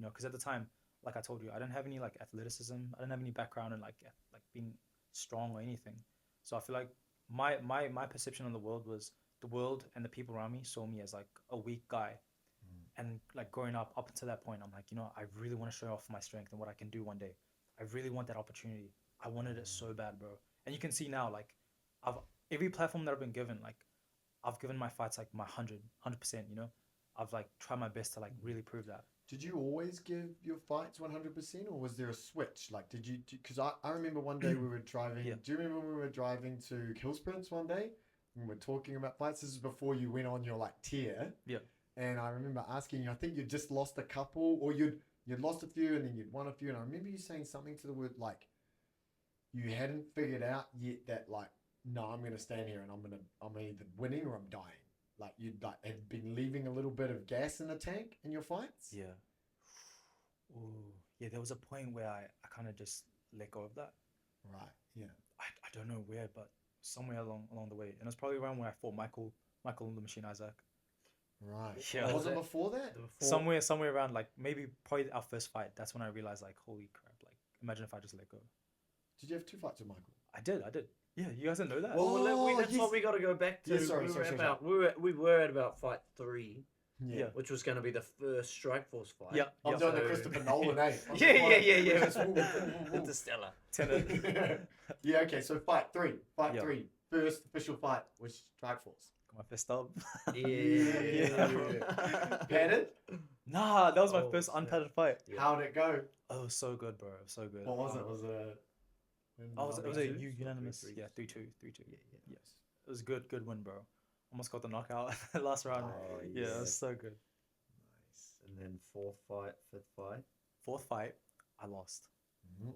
Because at the time, like I told you, I didn't have any like athleticism. I didn't have any background in like being strong or anything. So I feel like my perception of the world was the world and the people around me saw me as like a weak guy. And like growing up until that point, I'm like, I really want to show off my strength and what I can do one day. I really want that opportunity. I wanted it so bad, bro. And you can see now, like, I've every platform that I've been given, like, I've given my fights like my 100%. I've like tried my best to like really prove that. Did you always give your fights 100%, or was there a switch? Like, did you? Because I remember one day we were driving. Yeah. Do you remember when we were driving to Kills Prince one day? And we were talking about fights. This is before you went on your like tear. Yeah. And I remember asking you, I think you just lost a couple, or you'd lost a few and then you'd won a few. And I remember you saying something to the word like, you hadn't figured out yet that like, no, I'm gonna stand here and I'm either winning or I'm dying. Like you'd like had been leaving a little bit of gas in the tank in your fights. Yeah. Ooh. Yeah, there was a point where I kind of just let go of that. Right. Yeah. I don't know where, but somewhere along the way. And it was probably around where I fought Michael the Machine Isaac. Right. Yeah. Was it before that? Somewhere around like maybe probably our first fight. That's when I realized like, holy crap! Like, imagine if I just let go. Did you have 2 fights with Michael? I did. Yeah, you guys didn't know that. Well, that's what we got to go back to. Yeah, sorry. We were at about fight 3, Yeah. which was going to be the first Strike Force fight. Yeah. I'm doing the Christopher Nolan, eh? Yeah. Interstellar. Tenet. Yeah. Okay. So fight 3. Fight Yeah. 3. First official fight was Strike Force. Got my fist up. Yeah. Padded? Nah, that was my Oh, first shit. unpadded fight. Yeah. How'd it go? Oh, it was so good, bro. It was so good. What was it? Was it? It was a Three, unanimous. three. Yeah, 3-2. Yeah. Yes. It was good win, bro. Almost got the knockout last round. Oh, Yeah, it yes. was so good. Nice. And then 4th fight, 5th fight. Fourth fight, I lost. Mhm. Ooh,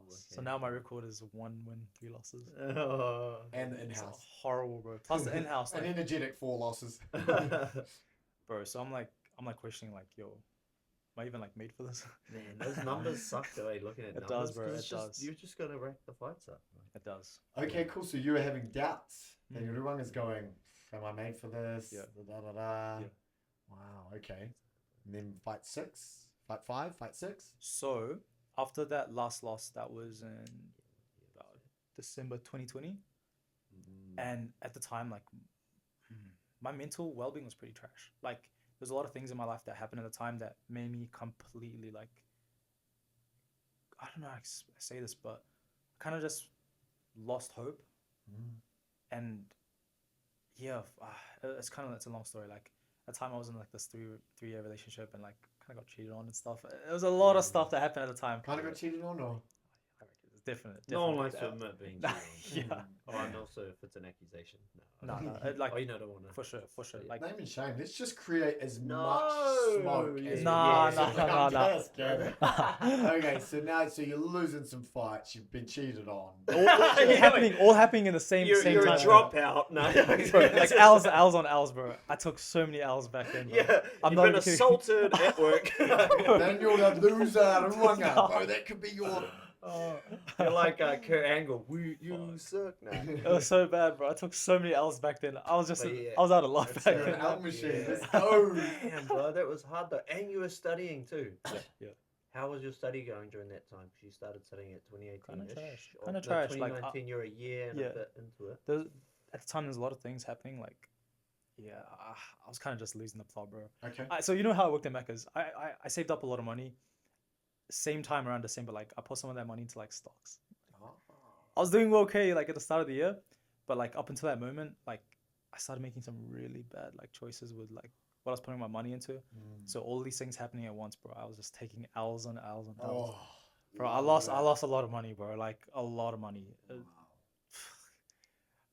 So now my record is 1 win, 3 losses. Oh. And the It's in-house. horrible, bro. Plus the in-house, An like, energetic 4 losses. bro. So I'm like questioning like, yo, am I even like made for this? Man, those numbers suck the way looking at It numbers. does, bro, 'cause it it's just, does. You just got to rack the fights up. It does. Okay, cool. So you were having doubts. And Mm. Ruwanga's going, am I made for this? Yeah. Da, da, da. Yeah. Wow, okay. And then fight 6, fight 5, fight 6. So after that last loss, that was in about December 2020, and at the time, like, my mental well-being was pretty trash. Like, there's a lot of things in my life that happened at the time that made me completely like, I don't know how to say this, but I kind of just lost hope. And yeah, it's a long story. Like, at the time I was in like this 3-year relationship and like kind of got cheated on and stuff. It was a lot of stuff that happened at the time. Kind of got cheated on, or? I reckon it's different. No one likes different. to admit being cheated on. Yeah. Oh, and also if it's an accusation. No, like, Oh, you know, don't want to. for sure. Like, Name and shame. Let's just create as No. much smoke as we Nah, can. nah. I'm just kidding. Okay, so you're losing some fights. You've been cheated on. all happening in the same You're time. a dropout. No. Bro, like L's on L's, bro. I took so many L's back then. Bro. Yeah, I'm you've not been even kidding. assaulted at work. Then you're the loser, Ruwanga. Bro, that could be your... You're like Kurt Angle. You suck now. It was so bad, bro. I took so many L's back then. I was just, But yeah, I was out of luck that's back You're then. an out machine. Yeah. Let's go. Damn, bro, that was hard though. And you were studying too. Yeah. How was your study going during that time? Because you started studying at 2018. Kinda trash. Or Kinda no, trash, like, 2019, you're a year and yeah. a bit into it. At the time, there's a lot of things happening. Like, yeah, I was kind of just losing the plot, bro. Okay. So you know how I worked at Macca's? I saved up a lot of money. Same time around December, like I put some of that money into like stocks. I was doing okay like at the start of the year, but like up until that moment, like I started making some really bad like choices with like what I was putting my money into. So all these things happening at once, bro. I was just taking L's on L's on L's. Oh, Bro, I lost a lot of money, bro. Like a lot of money.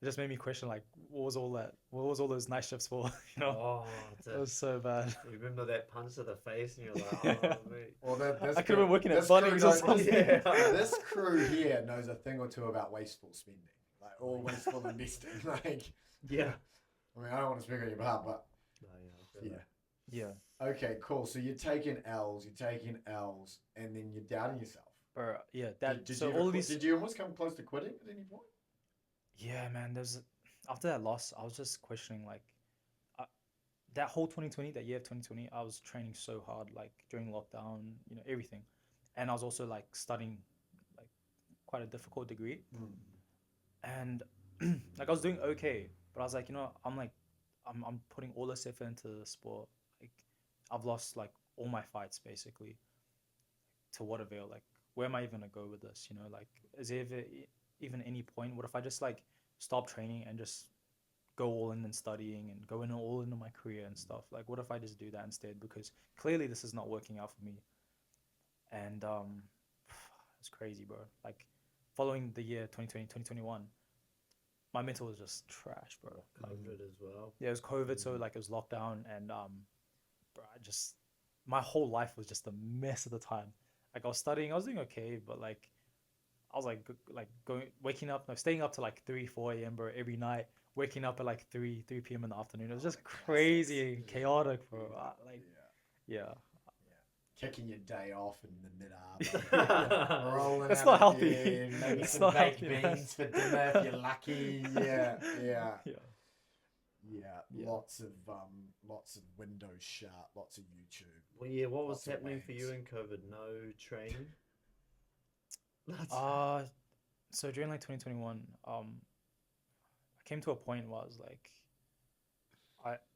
it just made me question like, what was all that? What was all those night shifts for? You know, Oh, it was so bad. remember that punch to the face, and you're like, Yeah. oh, mate. Well, this I could have been working at this crew Bunnings or knows- something. Yeah. This crew here knows a thing or two about wasteful spending, like or wasteful investing. Like, Yeah. I mean, I don't want to speak on your behalf, but No, yeah, I feel yeah. Yeah, Okay, cool. So you're taking L's, and then you're doubting yourself. bro. Yeah, that. Did So you all ever of these. did you almost come close to quitting at any point? Yeah, man. After that loss, I was just questioning like, that whole 2020, that year of 2020, I was training so hard, like during lockdown, everything, and I was also like studying, like quite a difficult degree, and like I was doing okay, but I was like, I'm putting all this effort into the sport. Like, I've lost like all my fights basically. To what avail? Like, where am I even gonna go with this? Like, is there even any point? What if I just like stop training and just go all in and studying and go in all into my career and stuff? Like, what if I just do that instead? Because clearly this is not working out for me. And it's crazy, bro. Like, following the year 2020, 2021, my mental was just trash, bro. COVID as well. Yeah, it was COVID, so like it was lockdown, and bro, my whole life was just a mess at the time. Like, I was studying, I was doing okay, but like I was like waking up, no, staying up to like 3, 4 a.m. bro, every night, waking up at like 3 p.m. in the afternoon. It was just crazy and chaotic, bro. Yeah. Kicking your day off in the mid-hour, rolling That's out not of healthy. bed, maybe That's some not baked healthy, man. beans for dinner if you're lucky. Yeah. Yeah. Lots of Windows shut, lots of YouTube. Well, yeah, what was Lots of happening for you wanks. in COVID? No training? So during like 2021, I came to a point where I was like,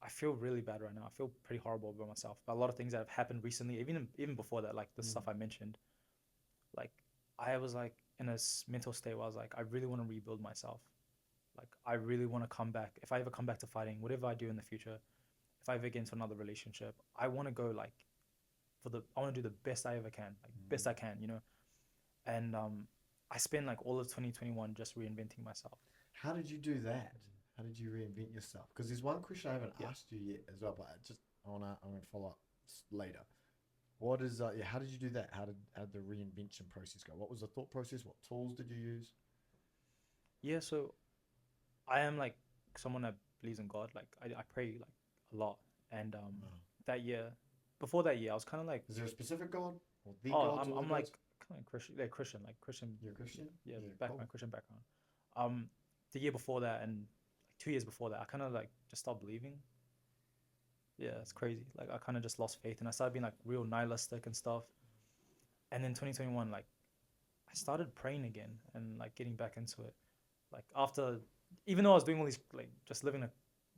I feel really bad right now. I feel pretty horrible about myself. But a lot of things that have happened recently, even before that, like the stuff I mentioned, like I was like in a mental state where I was like, I really want to rebuild myself. Like, I really want to come back. If I ever come back to fighting, whatever I do in the future, if I ever get into another relationship, I want to go like I want to do the best I ever can, like best I can, And I spent like all of 2021 just reinventing myself. How did you do that? How did you reinvent yourself? Because there's one question I haven't Yeah. asked you yet as well, but I'm gonna follow up later. What is how did you do that? How did the reinvention process go? What was the thought process? What tools did you use? Yeah, so I am like someone that believes in God. Like, I pray like a lot, and that year, before that year, I was kind of like, Is there a specific God or the oh, gods? I'm like kind of Christian, like Christian. You're a Christian? Yeah, Cool. my Christian background. The year before that and like 2 years before that, I kind of like just stopped believing. Yeah, it's crazy. Like, I kind of just lost faith, and I started being like real nihilistic and stuff. And then 2021, like I started praying again and like getting back into it. Like, after, even though I was doing all these like just living a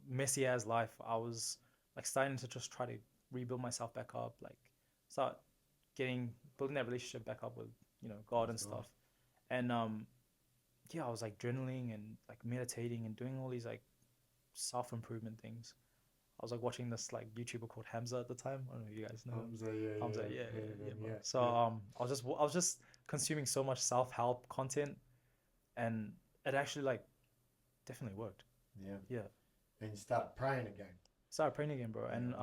messy ass life, I was like starting to just try to rebuild myself back up, like start building that relationship back up with God and stuff. And yeah, I was like journaling and like meditating and doing all these like self-improvement things. I was like watching this like YouTuber called Hamza at the time. I don't know if you guys know him. Hamza, yeah. So I was just consuming so much self-help content, and it actually like definitely worked. Yeah. And you started praying again. Started praying again, bro. And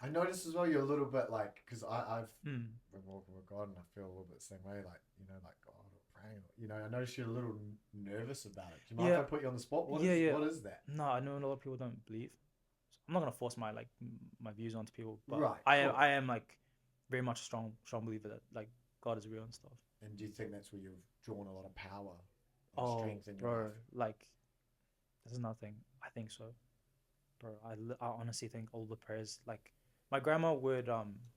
I noticed as well you're a little bit like, because I've mm, been walking with God and I feel a little bit the same way, like like God or praying. I noticed you're a little nervous about it. Do you mind if I put you on the spot? What is that? No, I know a lot of people don't believe. So I'm not gonna force my my views onto people, but Right, I cool. am like very much a strong believer that like God is real and stuff. And do you think that's where you've drawn a lot of power and Oh, strength in your bro, life? like this is nothing. I think so, bro. I honestly think all the prayers, like my grandma would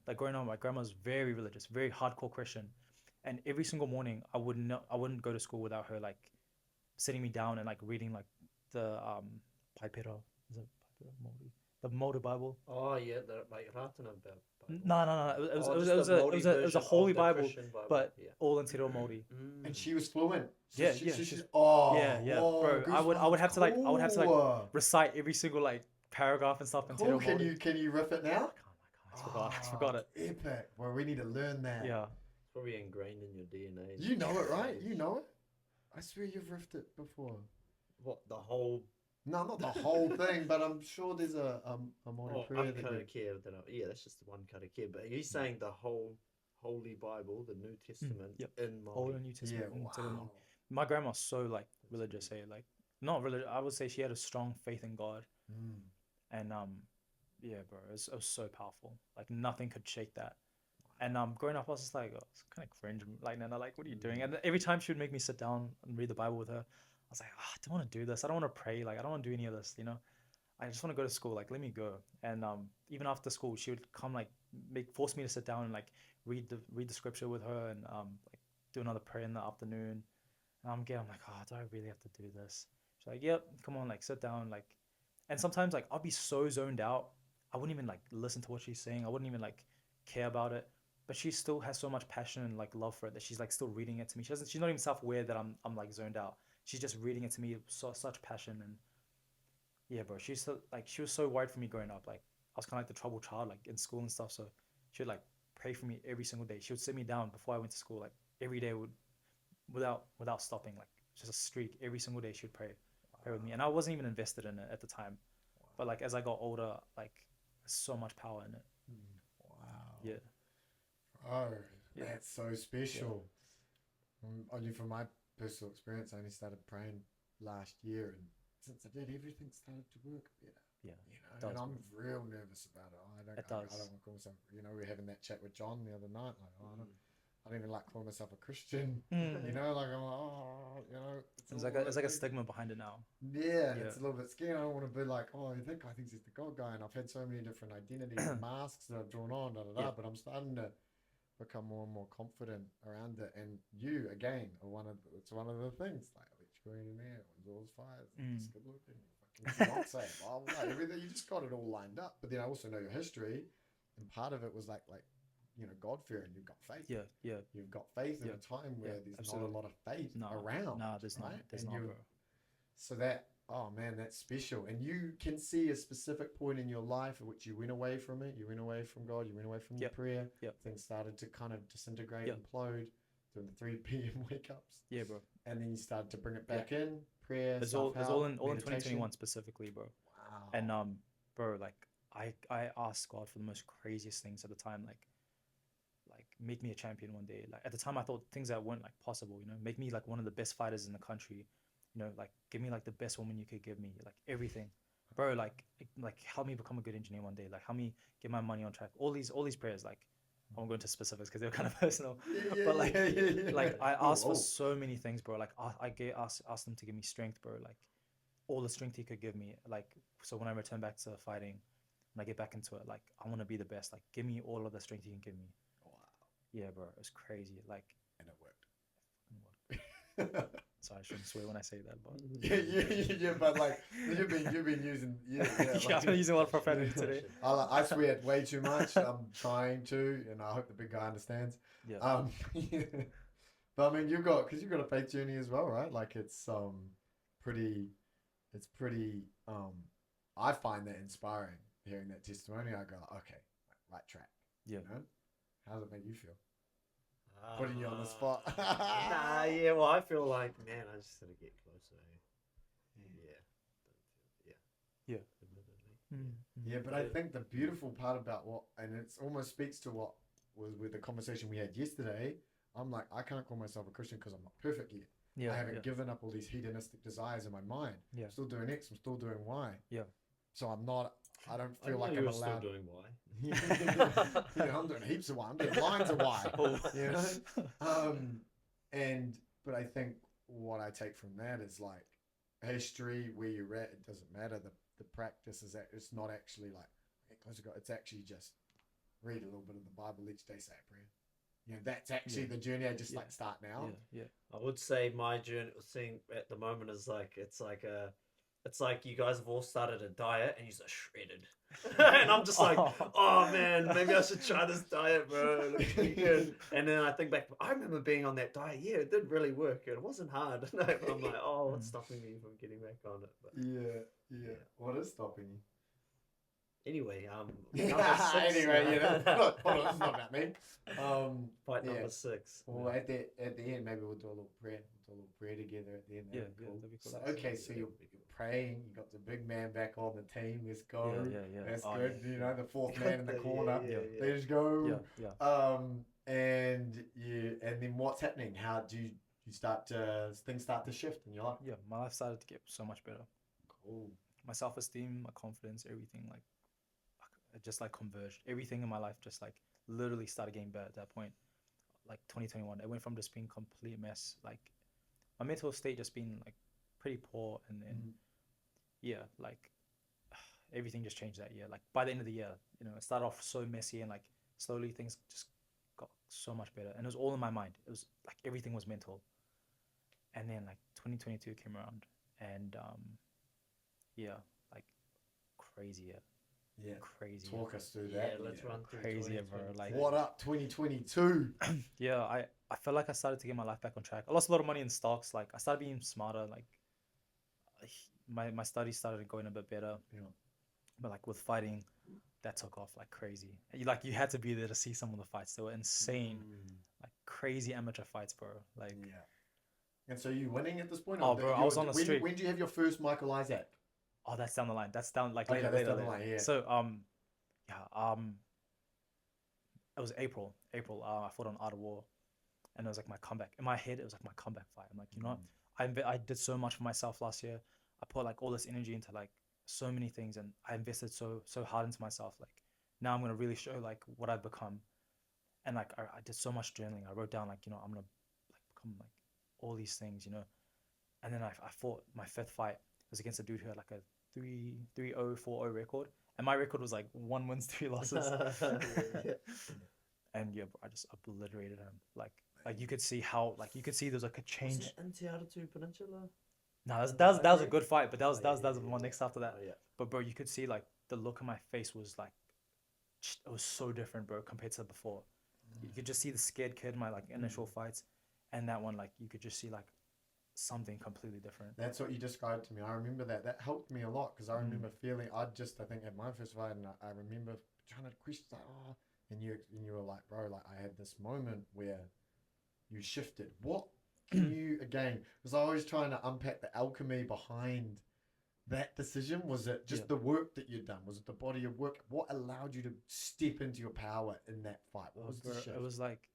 like growing up, my grandma's very religious, very hardcore Christian, and every single morning I wouldn't go to school without her like sitting me down and like reading like the Paipera, is it Paipera Māori? The Māori Bible. Oh, yeah, the like Ratana Bible. No. It was Oh, it was just it the was Māori a version holy of the Bible, Christian Bible, but yeah. all in Te Reo Māori. And she was fluent. So Yeah, she's Yeah, bro. I would have to like recite every single like paragraph and stuff in Te Reo Cool. Māori. Can you riff it now? I forgot it. Epic. Well, we need to learn that. Yeah. It's probably ingrained in your DNA. You know it, right? You know it. I swear you've riffed it before. What the whole? No, not the whole thing, but I'm sure there's a morning Oh, prayer that uncut you... of care. Yeah, that's just the one cut of care. But he's saying the whole Holy Bible, the New Testament, Yep. in Old Māori. and New Testament. Yeah, into the Māori. wow. My grandma's so like That's religious, cool. like not religious. I would say she had a strong faith in God, Mm. and yeah, bro, it was so powerful. Like nothing could shake that. And growing up, I was just like, oh, it's kind of cringe. Like, Nana, like, what are you doing? And every time she would make me sit down and read the Bible with her, I was like, oh, I don't want to do this. I don't want to pray. Like, I don't want to do any of this. I just want to go to school. Like, let me go. And even after school, she would come like force me to sit down and like read the scripture with her and like do another prayer in the afternoon. And I'm like, oh, do I really have to do this? She's like, yep, come on, like sit down, like. And sometimes like I'll be so zoned out, I wouldn't even like listen to what she's saying. I wouldn't even like care about it. But she still has so much passion and like love for it that she's like still reading it to me. She's not even self-aware that I'm like zoned out. She's just reading it to me with such passion. And yeah, bro, she was so worried for me growing up. Like I was kind of like the troubled child, like in school and stuff. So she would like pray for me every single day. She would sit me down before I went to school, like every day without stopping, like just a streak. Every single day she would pray with me, and I wasn't even invested in it at the time. But like as I got older, like there's so much power in it. Wow. Yeah. Oh, Yeah. that's so special. Only from my personal experience, I only started praying last year, and since I did, everything started to work better. Yeah. And I'm real nervous about it. It I don't does. want to call myself. We were having that chat with John the other night. Like, I don't even like calling myself a Christian. Mm. Like I'm like, It's like a stigma behind it now. Yeah, Yeah. it's a little bit scary. I don't want to be like, oh, that guy thinks he's the God guy, and I've had so many different identities and masks that I've drawn on, Yeah. but I'm starting to become more and more confident around it. And you, again, it's one of the things, like electrical engineer, Windows fires, just good looking, fucking fiance, blah, blah, blah, everything. You just got it all lined up. But then I also know your history, and part of it was like God fearing. You've got faith. Yeah. You've got faith in a time where there's absolutely. not a lot of faith around. No, there's not. right? There's And not, you- bro. So that, oh man, that's special. And you can see a specific point in your life at which you went away from it. You went away from God. You went away from the prayer. Yep. Things started to kind of disintegrate, Yep. implode, doing the 3 p.m. wake ups. Yeah, bro. And then you started to bring it back in. Prayer, It's all in meditation. 2021 specifically, bro. Wow. And bro, like I asked God for the most craziest things at the time, like make me a champion one day. Like at the time, I thought things that weren't like possible. Make me like one of the best fighters in the country. Like give me like the best woman you could give me, like everything, bro. Like help me become a good engineer one day. Like help me get my money on track. All these prayers. Like I won't go into specifics because they're kind of personal. But like I asked for so many things, bro. Like I asked them to give me strength, bro. Like all the strength he could give me. Like so when I return back to fighting, when I get back into it, like I want to be the best. Like give me all of the strength you can give me. Wow. Yeah, bro. It was crazy. Like And it worked. Sorry, I shouldn't swear when I say that, but yeah, but like you've been using I've been using a lot of profanity today. I swear way too much. I'm trying to, and I hope the big guy understands. Yeah. But I mean, you've got a faith journey as well, right? Like it's pretty. I find that inspiring. Hearing that testimony, I go, okay, right track. Yeah. How does it make you feel? Putting you on the spot. Nah, yeah. Well, I feel like, man, I just gotta get closer. Yeah. Admittedly. Yeah, but I think the beautiful part about and it almost speaks to what was with the conversation we had yesterday. I'm like, I can't call myself a Christian because I'm not perfect yet. Yeah. I haven't given up all these hedonistic desires in my mind. Yeah. I'm still doing X. I'm still doing Y. Yeah. So I'm not. I don't I feel like you I'm were allowed. still doing Y. Yeah, I'm doing heaps of Y. I'm doing lines of Y. But I think what I take from that is like history, where you're at. It doesn't matter. The practice is that it's not actually like close to God. It's actually just read a little bit of the Bible each day, say a prayer. That's actually the journey. I just like start now. Yeah. I would say my journey seeing at the moment is like it's like you guys have all started a diet and you're shredded. And I'm just like, oh man, maybe I should try this diet, bro. It looks pretty good. And then I think back, I remember being on that diet. Yeah, it did really work. It wasn't hard. I'm like, oh, what's stopping me from getting back on it? But Yeah. What is stopping you? anyway, Anyway, look, hold on, this is not about me. Fight number 6. Well, at the end, maybe we'll do a little prayer. a little prayer together at the end. Yeah, That'd be yeah, cool. that'd be cool. So, okay, so you're praying. You got the big man back on the team. Let's go. Yeah. That's Oh, good. yeah, You know, the fourth man in the Yeah, corner. yeah. Let's go. Yeah. And then what's happening? How do you start to things start to shift in your life? Yeah, my life started to get so much better. Cool. My self-esteem, my confidence, everything like it just like converged. Everything in my life just like literally started getting better at that point. Like 2021, it went from just being complete mess, like my mental state just being like pretty poor, and then yeah, like everything just changed that year. Like by the end of the year, you know, it started off so messy, and like slowly things just got so much better, and it was all in my mind. It was like everything was mental. And then like 2022 came around, and yeah, like crazy year. Yeah. Crazy. Talk us through Yeah, that. let's run through Crazy, bro. 2022. Like What up, 2022? yeah, I felt like I started to get my life back on track. I lost a lot of money in stocks. Like I started being smarter. Like my studies started going a bit better. Yeah. But like with fighting, that took off like crazy. You had to be there to see some of the fights. They were insane, like crazy amateur fights, bro. Like Yeah. And so you winning at this point? Oh, bro, I was on the street. When do you have your first Michael Isaac? oh, that's down the line. That's down like Okay, later, that's later, down the later. line, yeah. So yeah, it was April. I fought on Art of War, and it was like my comeback. In my head, it was like my comeback fight. I'm like, you know what? I did so much for myself last year. I put like all this energy into like so many things, and I invested so hard into myself. Like now I'm gonna really show like what I've become, and like I did so much journaling. I wrote down like, you know, I'm gonna like become like all these things, you know. And then I fought my fifth fight. It was against a dude who had like a 3-0 4-0 record, and my record was like 1 wins 3 losses. And yeah, bro, I just obliterated him. Like you could see how there's like a change. Was that in Te Aratu Peninsula? No, that was a good fight, but that was the one next after that. Oh, yeah. But bro, you could see like the look on my face was like, it was so different, bro, compared to before. You could just see the scared kid in my like initial fights, and that one like you could just see like something completely different. That's what you described to me. I remember that. That helped me a lot because I remember feeling. I think at my first fight, and I remember trying to question like, oh, and you were like, bro, like I had this moment where you shifted. What can you again? Because I was trying to unpack the alchemy behind that decision. Was it just the work that you'd done? Was it the body of work? What allowed you to step into your power in that fight? What was the shift? It was like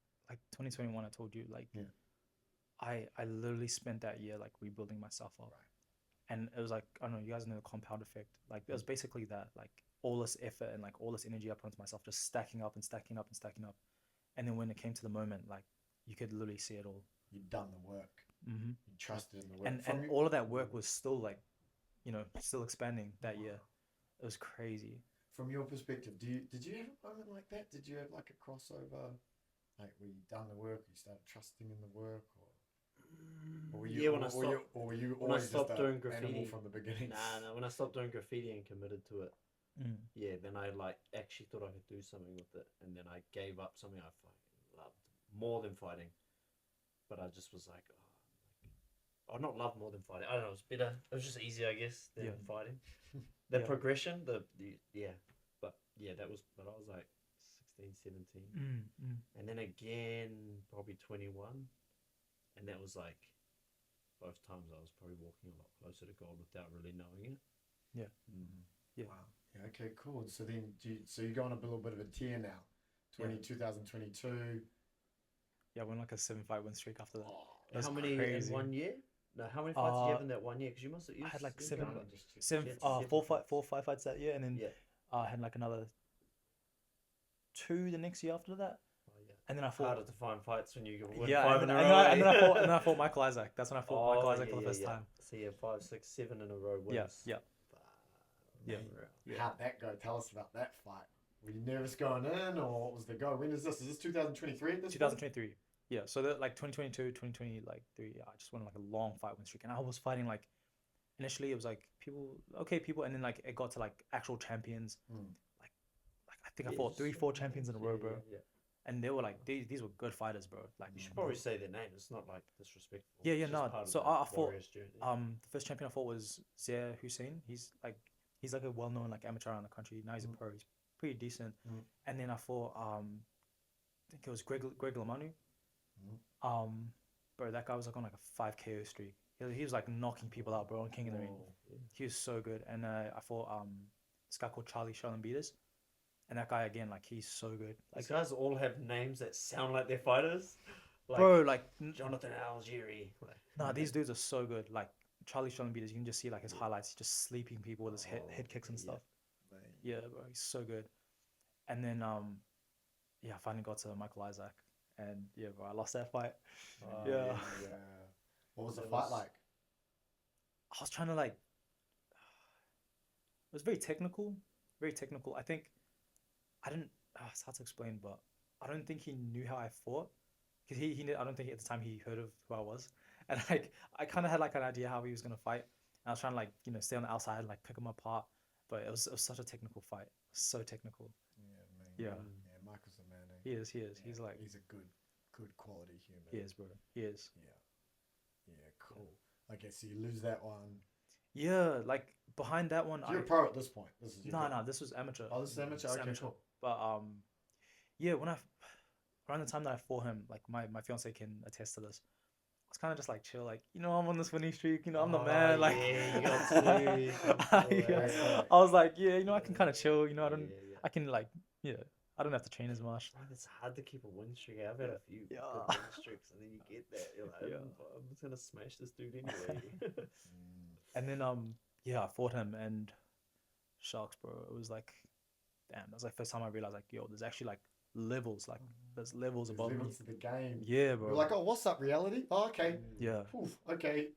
2021. I told you like. Yeah. I literally spent that year like rebuilding myself up, and it was like, I don't know, you guys know the compound effect. Like it was basically that, like all this effort and like all this energy I put into myself just stacking up and stacking up and stacking up, and then when it came to the moment, like you could literally see it all. You'd done the work. Mm-hmm. You trusted in the work, and all of that work was still like, you know, still expanding that year. It was crazy. From your perspective, did you have a moment like that? Did you have like a crossover, like where you done the work, you started trusting in the work, or were you, when I stopped doing graffiti animal from the beginning? Nah, when I stopped doing graffiti and committed to it, yeah, then I like actually thought I could do something with it, and then I gave up something I fucking loved more than fighting, but I just was like, not love more than fighting. I don't know, it was better. It was just easier, I guess, than fighting. The progression, but I was like 16, 17, and then again probably 21. And that was like, both times I was probably walking a lot closer to gold without really knowing it. Yeah. Yeah. Wow. Yeah. Okay. Cool. So then, you go on a little bit of a tear now. 2022. Yeah, I went like a 7-fight win streak after that. Oh, how many in 1 year? No, how many fights did you have in that 1 year? Because you must have. I had like four 5 fights that year, and then I had like another 2 the next year after that. And then I fought. Harder to find fights when you win 5 and in a row. and then I fought Michael Isaac. That's when I fought Michael Isaac for the first time. So 5, 6, 7 in a row wins. Yeah. How'd that go? Tell us about that fight. Were you nervous going in, or what was the go? When is this? Is this 2023 at this 2023. Point? Yeah. So like 2022, 2020, like 3. I just went on like a long fight win streak, and I was fighting like. Initially, it was like people, and then like it got to like actual champions. Like I think I fought 3-4 champions in a row, bro. Yeah. And they were like, these were good fighters, bro. Like you should probably say their name. It's not like disrespectful. Yeah, no. So I fought. Journey. The first champion I fought was Zia Hussein. He's like a well-known like amateur around the country. Now he's a pro. He's pretty decent. And then I fought I think it was Greg Lamanu. bro, that guy was like on like a 5 KO streak. He was like knocking people out, bro, on King of the Ring. Oh, yeah. He was so good. And I fought this guy called Charlie Beaters. And that guy again, like he's so good. Like These guys all have names that sound like they're fighters. Like bro, like Jonathan Algieri. Like, nah, these dudes are so good. Like Charlie Beaters, you can just see like his highlights, he's just sleeping people with his head kicks and stuff. Yeah, bro, he's so good. And then yeah, I finally got to Michael Isaac, and yeah, bro, I lost that fight. Yeah. What was the That fight was- like? I was trying to like, it was very technical, very technical. I think I didn't. It's hard to explain, but I don't think he knew how I fought, because I don't think at the time he heard of who I was, and like I kind of had like an idea how he was gonna fight, and I was trying to like stay on the outside and like pick him apart, but it was such a technical fight, so technical. Yeah, man. Yeah. Yeah, Michael's a man. Eh? He is. Yeah, He's like he's a good quality human. he is, bro. He is. Yeah. Yeah, cool. Okay, so you lose that one. Yeah, like behind that one, You're a pro at this point. This is your no, this was amateur. Oh, this is amateur. It's Okay, amateur. cool. But yeah, around the time that I fought him, like my fiance can attest to this. I was kind of just like chill, like I'm on this winning streak, I'm the Oh, man. Like, yeah, you got to. yeah. I was like, yeah, I can kind of chill. I don't, Yeah. I can like, I don't have to train as much. Man, it's hard to keep a win streak. I've had a few Yeah. good win streaks, and then you get that. You're like, Yeah. I'm just gonna smash this dude anyway. And then yeah, I fought him, and sharks, bro. It was like, damn, that was like first time I realized like, yo, there's actually like levels, like there's levels There's above me. limits to the game. Yeah, bro. You're like, oh, what's up, reality? Oh, okay. Yeah, Oof, okay.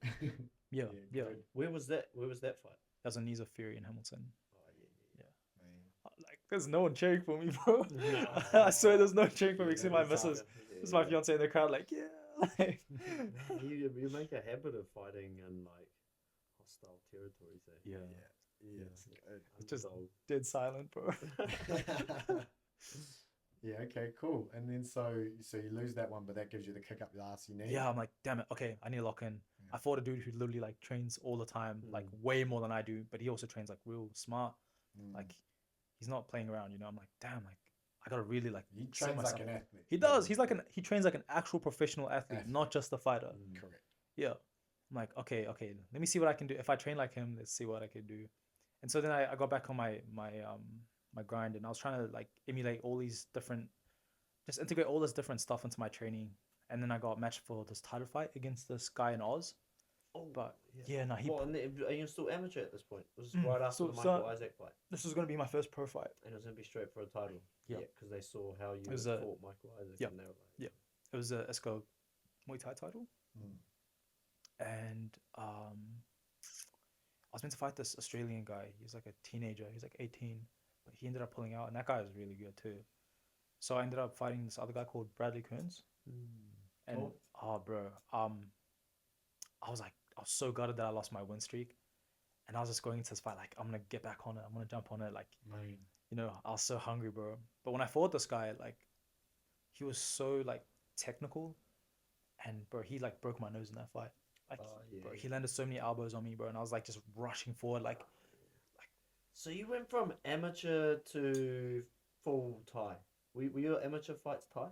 yeah. good. Where was that? Where was that fight? That was a Knees of Fury in Hamilton. Oh Man. Like, there's no one cheering for me, bro. Yeah. I swear, there's no one cheering for me Yeah, except my it's missus. hard. This is my fiance in the crowd, like, yeah. Like, You make a habit of fighting in like hostile territories. Eh? yeah. Yeah, it's good. It's just Underdog. dead silent, bro. Yeah, okay, cool. And then so you lose that one, but that gives you the kick up the ass you need. Yeah, I'm like, damn it. Okay, I need to lock in. Yeah. I fought a dude who literally like trains all the time, like way more than I do, but he also trains like real smart. Mm. Like, he's not playing around. I'm like, damn, like I gotta really like. He set trains like myself- an athlete. He does. He trains like an actual professional athlete, Athlete. not just a fighter. Correct. Yeah. I'm like, okay, let me see what I can do. If I train like him, let's see what I can do. And so then I got back on my grind, and I was trying to like emulate all these different, just integrate all this different stuff into my training. And then I got matched for this title fight against this guy in Oz. Oh, But yeah, no, Well, and are you still amateur at this point? This is Mm, right after so- the Michael so- Isaac fight, this was gonna be my first pro fight. and it was gonna be straight for a title. Yeah. because they saw how you was had a- fought Michael Isaac, yeah, and they were like, yeah. It was a ESCO Muay Thai title. Mm. And I was meant to fight this Australian guy. He was like a teenager. He was like 18, but he ended up pulling out, and that guy was really good too. So I ended up fighting this other guy called Bradley Kearns. And Oh. bro, I was so gutted that I lost my win streak, and I was just going into this fight like, I'm gonna get back on it. I'm gonna jump on it. Like, Man. I was so hungry, bro. But when I fought this guy, like, he was so like technical, and bro, he like broke my nose in that fight. Like, bro, he landed so many elbows on me, bro, and I was like just rushing forward, like. So you went from amateur to full Thai. Were your amateur fights Thai?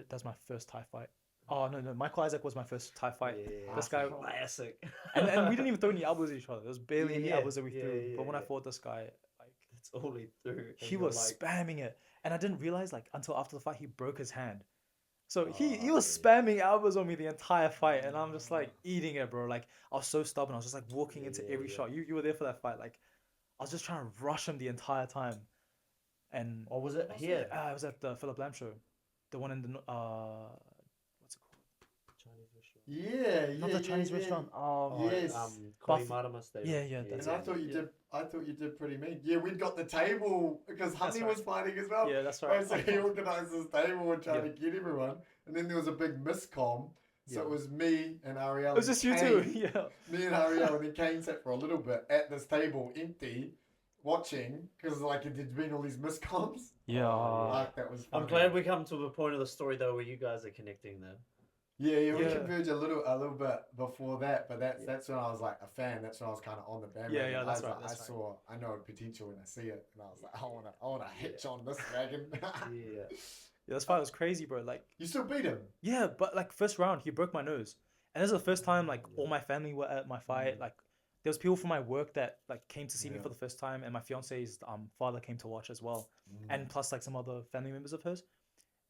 That's my first Thai fight. Oh no, Michael Isaac was my first Thai fight. Yeah, This guy- classic. And we didn't even throw any elbows at each other. There was barely any Yeah, elbows that we yeah, threw. yeah, But when I yeah. fought this guy, like, That's all he threw. and he you're was like, spamming it, and I didn't realize like until after the fight he broke his hand. So he Oh, was yeah. spamming elbows on me the entire fight, and I'm just like eating it, bro. Like, I was so stubborn. I was just like walking into Yeah, every yeah. shot. You were there for that fight. Like, I was just trying to rush him the entire time. And Or was it here? I was at the Philip Lam show, the one in the what's it called? Chinese restaurant. Yeah, Not the Chinese restaurant. Oh, Yes. Kohi Buff- Marama Stadium. Yeah, that's And I it. thought you Yeah. did. I thought you did pretty mean. Yeah, we got the table because Honey right. was fighting as well. Yeah, that's Oh, right. so he organised this table and tried Yeah. to get everyone, and then there was a big miscomm. So Yeah. it was me and Ariel. It was just you two. Yeah. Me and Ariel, and then Kane sat for a little bit at this table, empty, watching because like there'd been all these miscoms. Yeah. Like that was. I'm funny. glad we come to a point of the story though where you guys are connecting there. Yeah, we Yeah. converged a little bit before that, but that's when I was like a fan. That's when I was kind of on the bandwagon. Yeah, that's I was right, like, that's I know potential when I see it, and I was like, I wanna hitch on this wagon. Yeah. Yeah, this fight was crazy, bro. Like, You still beat him. yeah, but like first round, he broke my nose, and this is the first time like all Yeah. my family were at my fight. Like, there was people from my work that like came to see me Yeah. for the first time, and my fiance's father came to watch as well, Mm. and plus like some other family members of hers.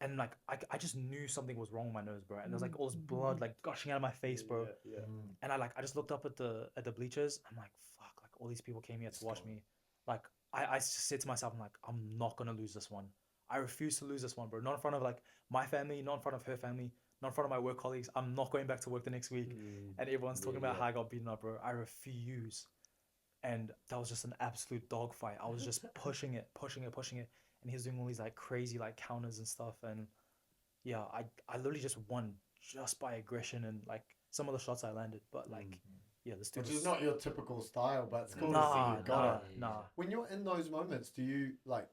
And like I just knew something was wrong with my nose, bro. And there was like all this blood like gushing out of my face, bro. Yeah. Mm. And I just looked up at the bleachers. I'm like, fuck, like all these people came here to watch me. Like I just said to myself, I'm like, I'm not gonna lose this one. I refuse to lose this one, bro. Not in front of like my family, not in front of her family, not in front of my work colleagues. I'm not going back to work the next week. And everyone's talking about how I got beaten up, bro. I refuse. And that was just an absolute dogfight. I was just pushing it. And he was doing all these like crazy like counters and stuff. And yeah, I literally just won just by aggression and like some of the shots I landed. But like, yeah, this dude Which was is not your typical style, but it's cool to see nah, you got it. nah. When you're in those moments, do you like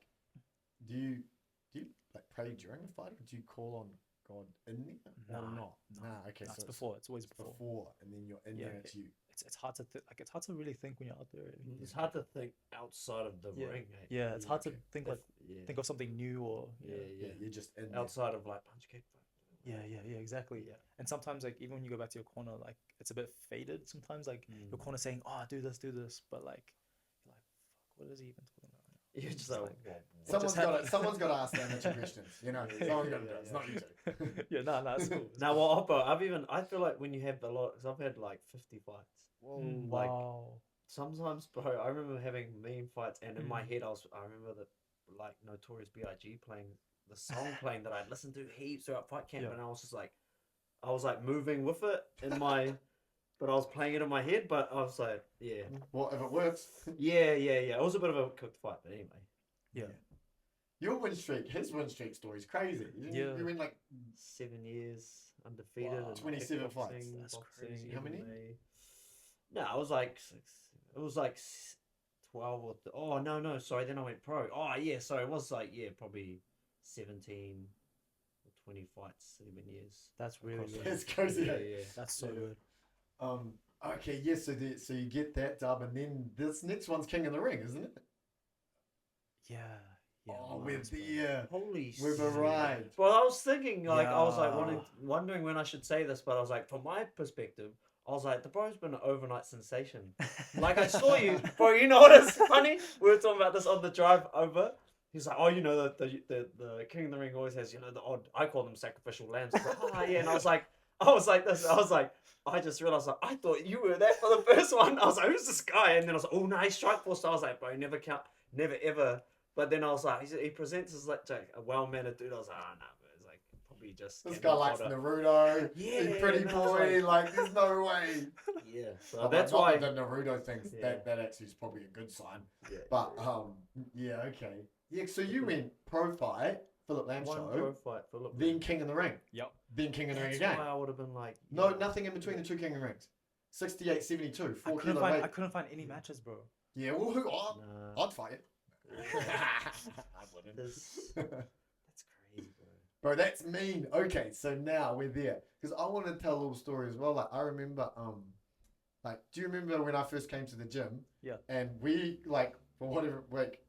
pray during a fight, or do you call on God in there or Nah, not? nah. Nah, okay, Nah, so it's before. It's always before. and then you're in Yeah, there. It's you. It's hard to like it's hard to really think when you're out there. It's hard to think outside of the Yeah. ring. Eh? Yeah, it's hard to okay. think like Yeah. think of something new or Yeah. You're just in there. Outside of like punch kick. yeah, exactly. Yeah. And sometimes like even when you go back to your corner, like it's a bit faded. Sometimes like your corner saying, "Oh, do this," but like you're like, "Fuck, what is he even talking about?" You're just It's like, like- Someone's got to ask that much questions. You know, Yeah, someone's yeah, got to do it. It's yeah. not you two. Yeah, nah, it's cool. now, well, Oppo, I feel like when you have a lot, because I've had like 50 fights. Like, Wow. sometimes, bro, I remember having mean fights, and in my Mm. head, I remember that, like, Notorious B.I.G. playing the song playing that I'd listened to heaps throughout fight camp, Yeah. and I was like moving with it in my, but I was playing it in my head, but I was like, yeah. Well, if it works. Yeah. It was a bit of a cooked fight, but anyway. Yeah. Your win streak, his win streak story is crazy. Yeah. You win like 7 years undefeated. Wow. in 27 fights. kickboxing, That's boxing, crazy. How many? MMA. No, I was like 6. It was like 12 or oh no, sorry. Then I went pro. Oh yeah, sorry. It was like probably 17 or 20 fights, 7 years. That's really across good. the- It's crazy. Yeah. That's so Yeah. good. Okay, yes. So you get that dub, and then this next one's King of the Ring, isn't it? Yeah. Oh, nice, with bro. Holy with a shit. ride. Well, I was thinking, like, I was like Yeah. wondering when I should say this, but I was like, from my perspective, I was like, the bro's been an overnight sensation. Like, I saw you, bro. You know what is funny? We were talking about this on the drive over. He's like, oh, you know, the King of the Ring always has, you know, the odd. I call them sacrificial lambs. I was like, yeah, and I was like this. I was like, I just realized, like, I thought you were there for the first one. I was like, who's this guy? And then I was like, oh, nice strike force. So I was like, bro, never ever. But then I was like, he presents as like a well-mannered dude. I was like, oh, no, but it's like probably just This Kevin guy likes Potter. Naruto. Yeah, He's pretty and I was boy. Like, there's no way. Yeah, so But that's not why. that the Naruto things. Yeah. That actually is probably a good sign. Yeah, But yeah, okay. Yeah, so you went pro fight, Philip Lamb one show, pro fight, Philip. then King of the Ring, Yep. then King of the Ring That's again. why I would have been like, No, yeah. nothing in between the two King of the Rings. 68, 72, I 4 couldn't kilo weight. I couldn't find any matches, bro. Yeah, well, Nah. I'd fight you. I wouldn't. That's crazy, bro. Bro, that's mean. Okay, so now we're there. Because I want to tell a little story as well. Like, I remember, like, do you remember when I first came to the gym? Yeah. And we, like, for whatever, like,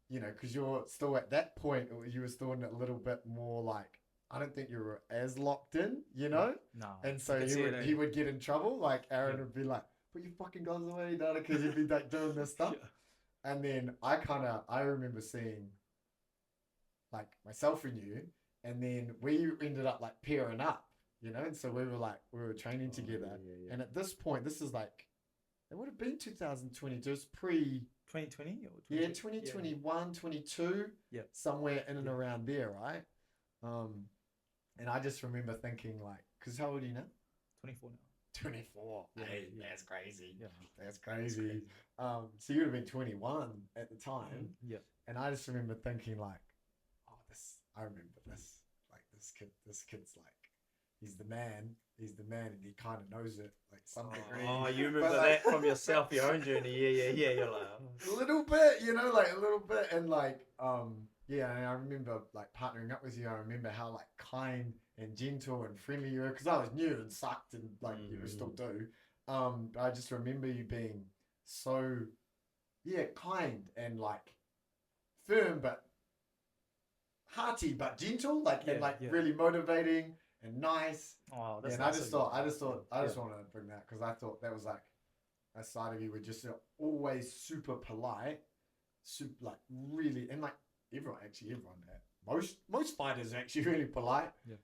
you know, because you're still at that point, you were still in a little bit more like, I don't think you were as locked in, you know? No. And so I can see it, he would get in trouble. Like, Aaron Yeah. would be like, put your fucking guns away, Dada, because you'd be like doing this stuff. Yeah. And then I remember seeing like myself and you, and then we ended up like pairing up, you know, and so we were training together. Yeah. And at this point, this is like, it would have been 2022, it's pre, 2020 or 20? yeah, 2021, 22, Yeah. somewhere in and Yeah. around there, right? And I just remember thinking like, because how old are you now? 24 now. 24. Yeah, Hey, yeah. that's crazy. Yeah. That's crazy. So you would have been 21 at the time. Yeah. And I just remember thinking like, oh, I remember this. Like this kid's like, he's the man, and he kind of knows it, like some degree. Oh, you remember But, like, that from yourself, your own journey. Yeah. You're like, a little bit, you know, like a little bit. And like, yeah, and I remember like partnering up with you. I remember how like kind and gentle and friendly you were, because I was new and sucked and like you still do. But I just remember you being so, yeah, kind and like firm but hearty but gentle, like and Yeah, like yeah. really motivating and nice. Oh, Yeah, that's and I nice just of you. thought, I just Yeah. wanted to bring that because I thought that was like a side of you were just always super polite, super like really, and like everyone most fighters are actually really polite. Yeah.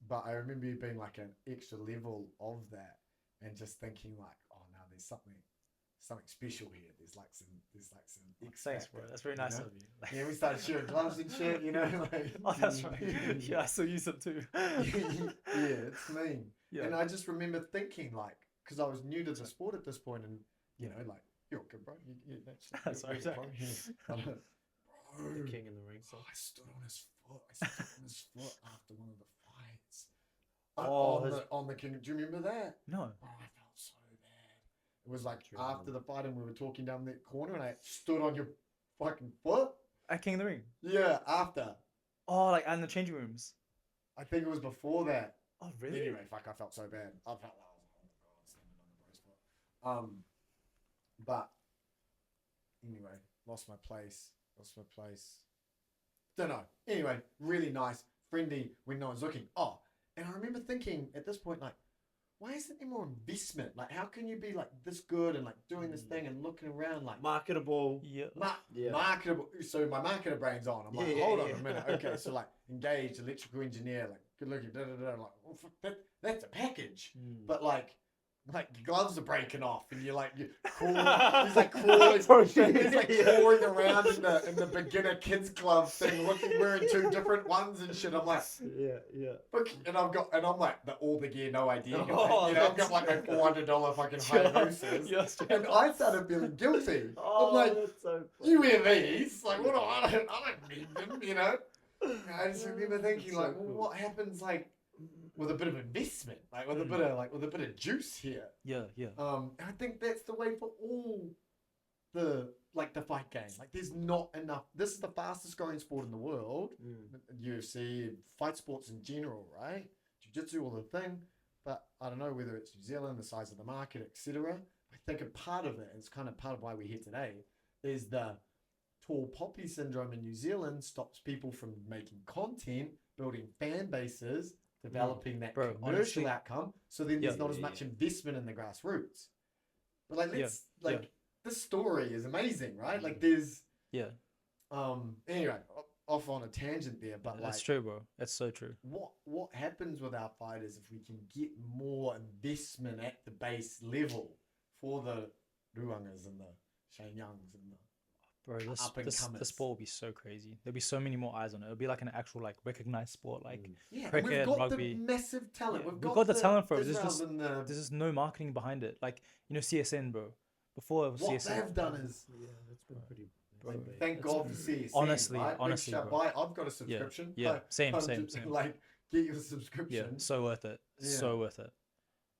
But I remember you being like an extra level of that, and just thinking like, oh no, there's something special here. There's like some X Thanks, factor, bro. That's very you nice know? of you. Yeah, we started sharing gloves and shit, you know. Like, Oh, that's right. Yeah, I still use them too. yeah, it's mean. Yeah. And I just remember thinking like, because I was new to the sport at this point, and you know, like you're good, bro. That's Sorry, you're sorry. good, bro. Yeah. Bro, The king in the ring oh, song. I stood on his foot. I stood on his foot after one of the fights. Oh, On the king. Do you remember that? No. Oh, I felt so bad. It was like Do you after remember? the fight, and we were talking down that corner, and I stood on your fucking foot. At King of the Ring. Yeah, after. Oh, like in the changing rooms. I think it was before that. Oh, really? Anyway, fuck, I felt so bad. I felt like I was, oh my god, standing on the bro's foot. But anyway, lost my place. Don't know. Anyway, really nice, friendly when no one's looking. Oh, and I remember thinking at this point, like, why isn't there more investment? Like, how can you be like this good and like doing this thing and looking around like Marketable. Yeah. marketable? So my marketer brain's on. I'm like, Yeah, hold on yeah. a minute. Okay, so like engaged electrical engineer, like good looking, da da da. Like, oh, fuck, that's a package. But like your gloves are breaking off, and you're crawling. He's like crawling. He's like crawling around in the beginner kids club thing, wearing two different ones and shit. I'm like, Yeah. and I'm like the all the gear, no idea guy. Oh, You know, I've that's got like a $400 fucking Sure. high nooses, Yes, and I started feeling guilty. Oh, I'm like, that's so funny. you wear these? Like, what? I don't need them. You know. And I just remember thinking, That's like, so well, cool. what happens, like, with a bit of investment, like with a bit of juice here. Yeah. And I think that's the way for all the fight game. Like, there's not enough. This is the fastest growing sport in the world. UFC, fight sports in general, right? Jiu-jitsu, all the thing. But I don't know whether it's New Zealand, the size of the market, etc. I think a part of it, and it's kind of part of why we're here today, is the tall poppy syndrome in New Zealand stops people from making content, building fan bases, developing that Bro, commercial honestly, outcome. So then there's Yeah. not as much investment in the grassroots. But like, let's Yeah. this story is amazing, right? Like, there's Yeah. anyway, off on a tangent there, but like, That's true, bro. That's so true. what happens with our fighters if we can get more investment at the base level for the Ruwangas and the Shane Youngs and the Bro, up and this comers. sport will be so crazy. There'll be so many more eyes on it. It'll be like an actual like recognized sport. Like yeah, and cricket, we've got rugby. the massive talent. Yeah, We've we've got the talent for it. Israel's and the, There's just no marketing behind it. Like, you know, CSN, bro. Before it was what CSN. they've done is Yeah, that's been pretty. Bro, big. thank God for CSN. Honestly, right? Big honestly, shout- bro. I've got a subscription. Yeah, same. Like, get your Yeah, subscription. so worth it. Yeah. So worth it.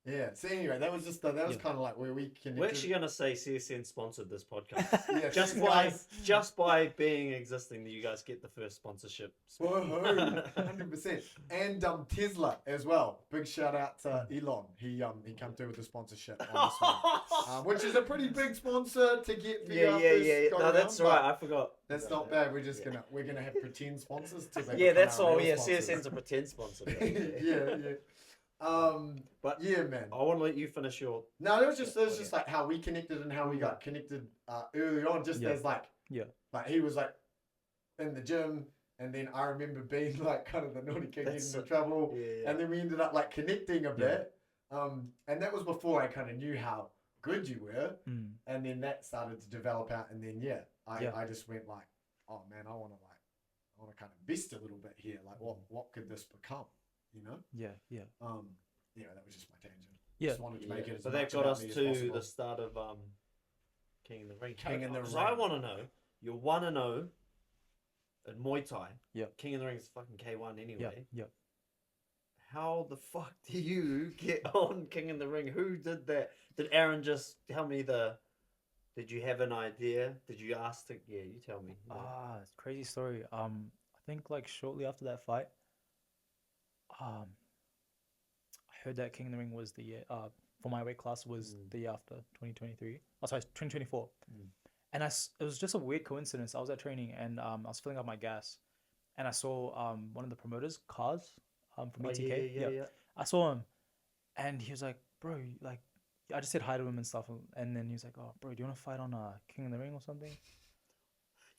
Yeah. So anyway, that was just that was Yeah. kind of like where we connected. We're actually gonna say CSN sponsored this podcast. yeah, just thanks, by guys. just by being existing, you guys get the first sponsorship. Woohoo, 100%. And Tesla as well. Big shout out to Elon. He came through with the sponsorship on this one, which is a pretty big sponsor to get. For Yeah. go No, around, that's but right. I forgot. That's not bad. We're just we're gonna have pretend sponsors to. Yeah, that's all. Yeah, sponsors. CSN's a pretend sponsor. yeah. But yeah, man. I want to let you finish your. No, it was just like how we connected and how we got connected early on. Just as like he was like in the gym, and then I remember being like kind of the naughty kid getting into trouble, and then we ended up like connecting a bit. And that was before I kind of knew how good you were, and then that started to develop out, and then I just went like, oh man, I want to kind of invest a little bit here. Like, what could this become? You know? Yeah. That was just my tangent. Yeah. Just wanted to make it as So that much got about us me as to possible. the start of King in the Ring. King in the So I Ring. want to know, you're 1-0 in Muay Thai. Yeah. King in the Ring is fucking K1 anyway. Yeah. How the fuck do you get on King in the Ring? Who did that? Did Aaron just tell me did you have an idea? Did you ask to? Yeah, you tell me. It's a crazy story. I think like shortly after that fight, I heard that King of the Ring was the year, for my weight class was the year after 2023. Oh, sorry, 2024. And it was just a weird coincidence. I was at training and I was filling up my gas, and I saw one of the promoters, Cars, from Oh, ETK. yeah. I saw him, and he was like, "Bro, like," I just said hi to him and stuff, and then he was like, "Oh, bro, do you want to fight on King of the Ring or something?"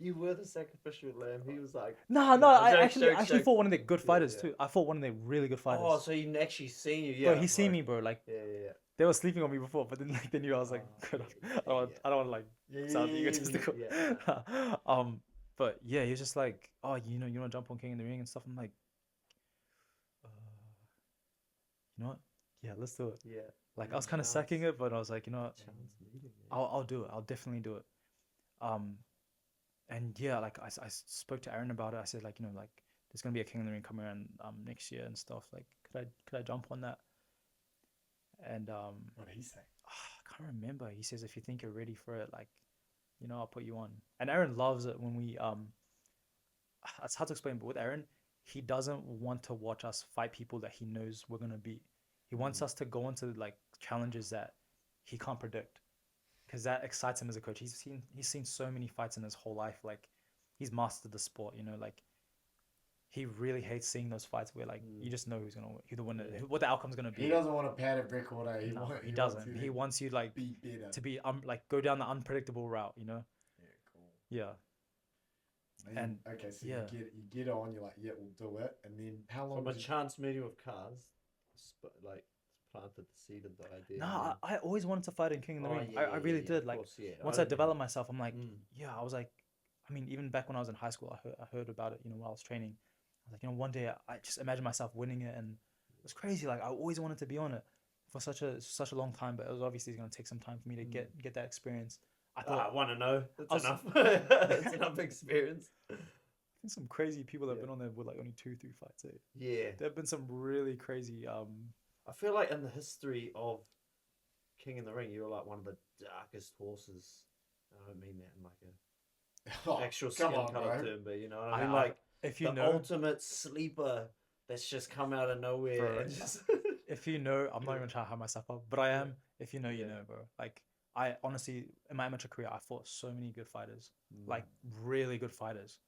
You were the sacrificial lamb. He was like, No, no, I jokes, actually jokes, actually jokes. fought one of their good Yeah, fighters yeah. too. I fought one of their really good fighters. Oh, so he actually seen you? Yeah, Bro, he seen me, bro. Like Yeah. they were sleeping on me before, but then like they knew I was like, Oh, I don't want to like sound egotistical. Yeah. But yeah, he was just like, "Oh, you know, you want to jump on King of the Ring and stuff." I'm like, uh, you know what? Yeah, let's do it. Yeah. Like I was kind of sucking it, but I was like, you know what? Chance meeting, man. I'll do it. I'll definitely do it. And yeah, like I spoke to Aaron about it. I said like, you know, like there's gonna be a King of the Ring coming around next year and stuff. Like, could I jump on that? And What did he say? I can't remember. He says if you think you're ready for it, like, you know, I'll put you on. And Aaron loves it when we it's hard to explain, but with Aaron, he doesn't want to watch us fight people that he knows we're gonna beat. He wants us to go into like challenges that he can't predict, because that excites him as a coach. He's seen so many fights in his whole life. Like he's mastered the sport. You know, like he really hates seeing those fights where like you just know who the winner, what the outcome's gonna be. He doesn't want a padded record. Eh? No, he wants doesn't. you He to wants you like be better. to be like go down the unpredictable route. You know. Yeah, cool. Yeah. And okay, so yeah. you get on. You're like, yeah, we'll do it. And then how long? From a chance meeting with Cars, like planted the seed of the idea. No, I always wanted to fight in King of the Ring. I really did. Like course, once I developed myself, I'm like, yeah, I was like, I mean, even back when I was in high school, I heard about it. You know, while I was training, I was like, you know, one day I just imagined myself winning it, and it was crazy. Like I always wanted to be on it for such a long time, but it was obviously going to take some time for me to get that experience. I want to know. That's enough. That's enough experience. I think some crazy people that have been on there with like only 2-3 fights. Eh? Yeah. There have been some really crazy. I feel like in the history of King in the Ring, you're like one of the darkest horses. I don't mean that in like a actual skin color term, but you know what I mean? Like if you the know, ultimate sleeper that's just come out of nowhere. Bro, And just if you know, I'm not even trying to hype myself up, but I am. If you know, you know, bro. Like I honestly, in my amateur career, I fought so many good fighters, like really good fighters.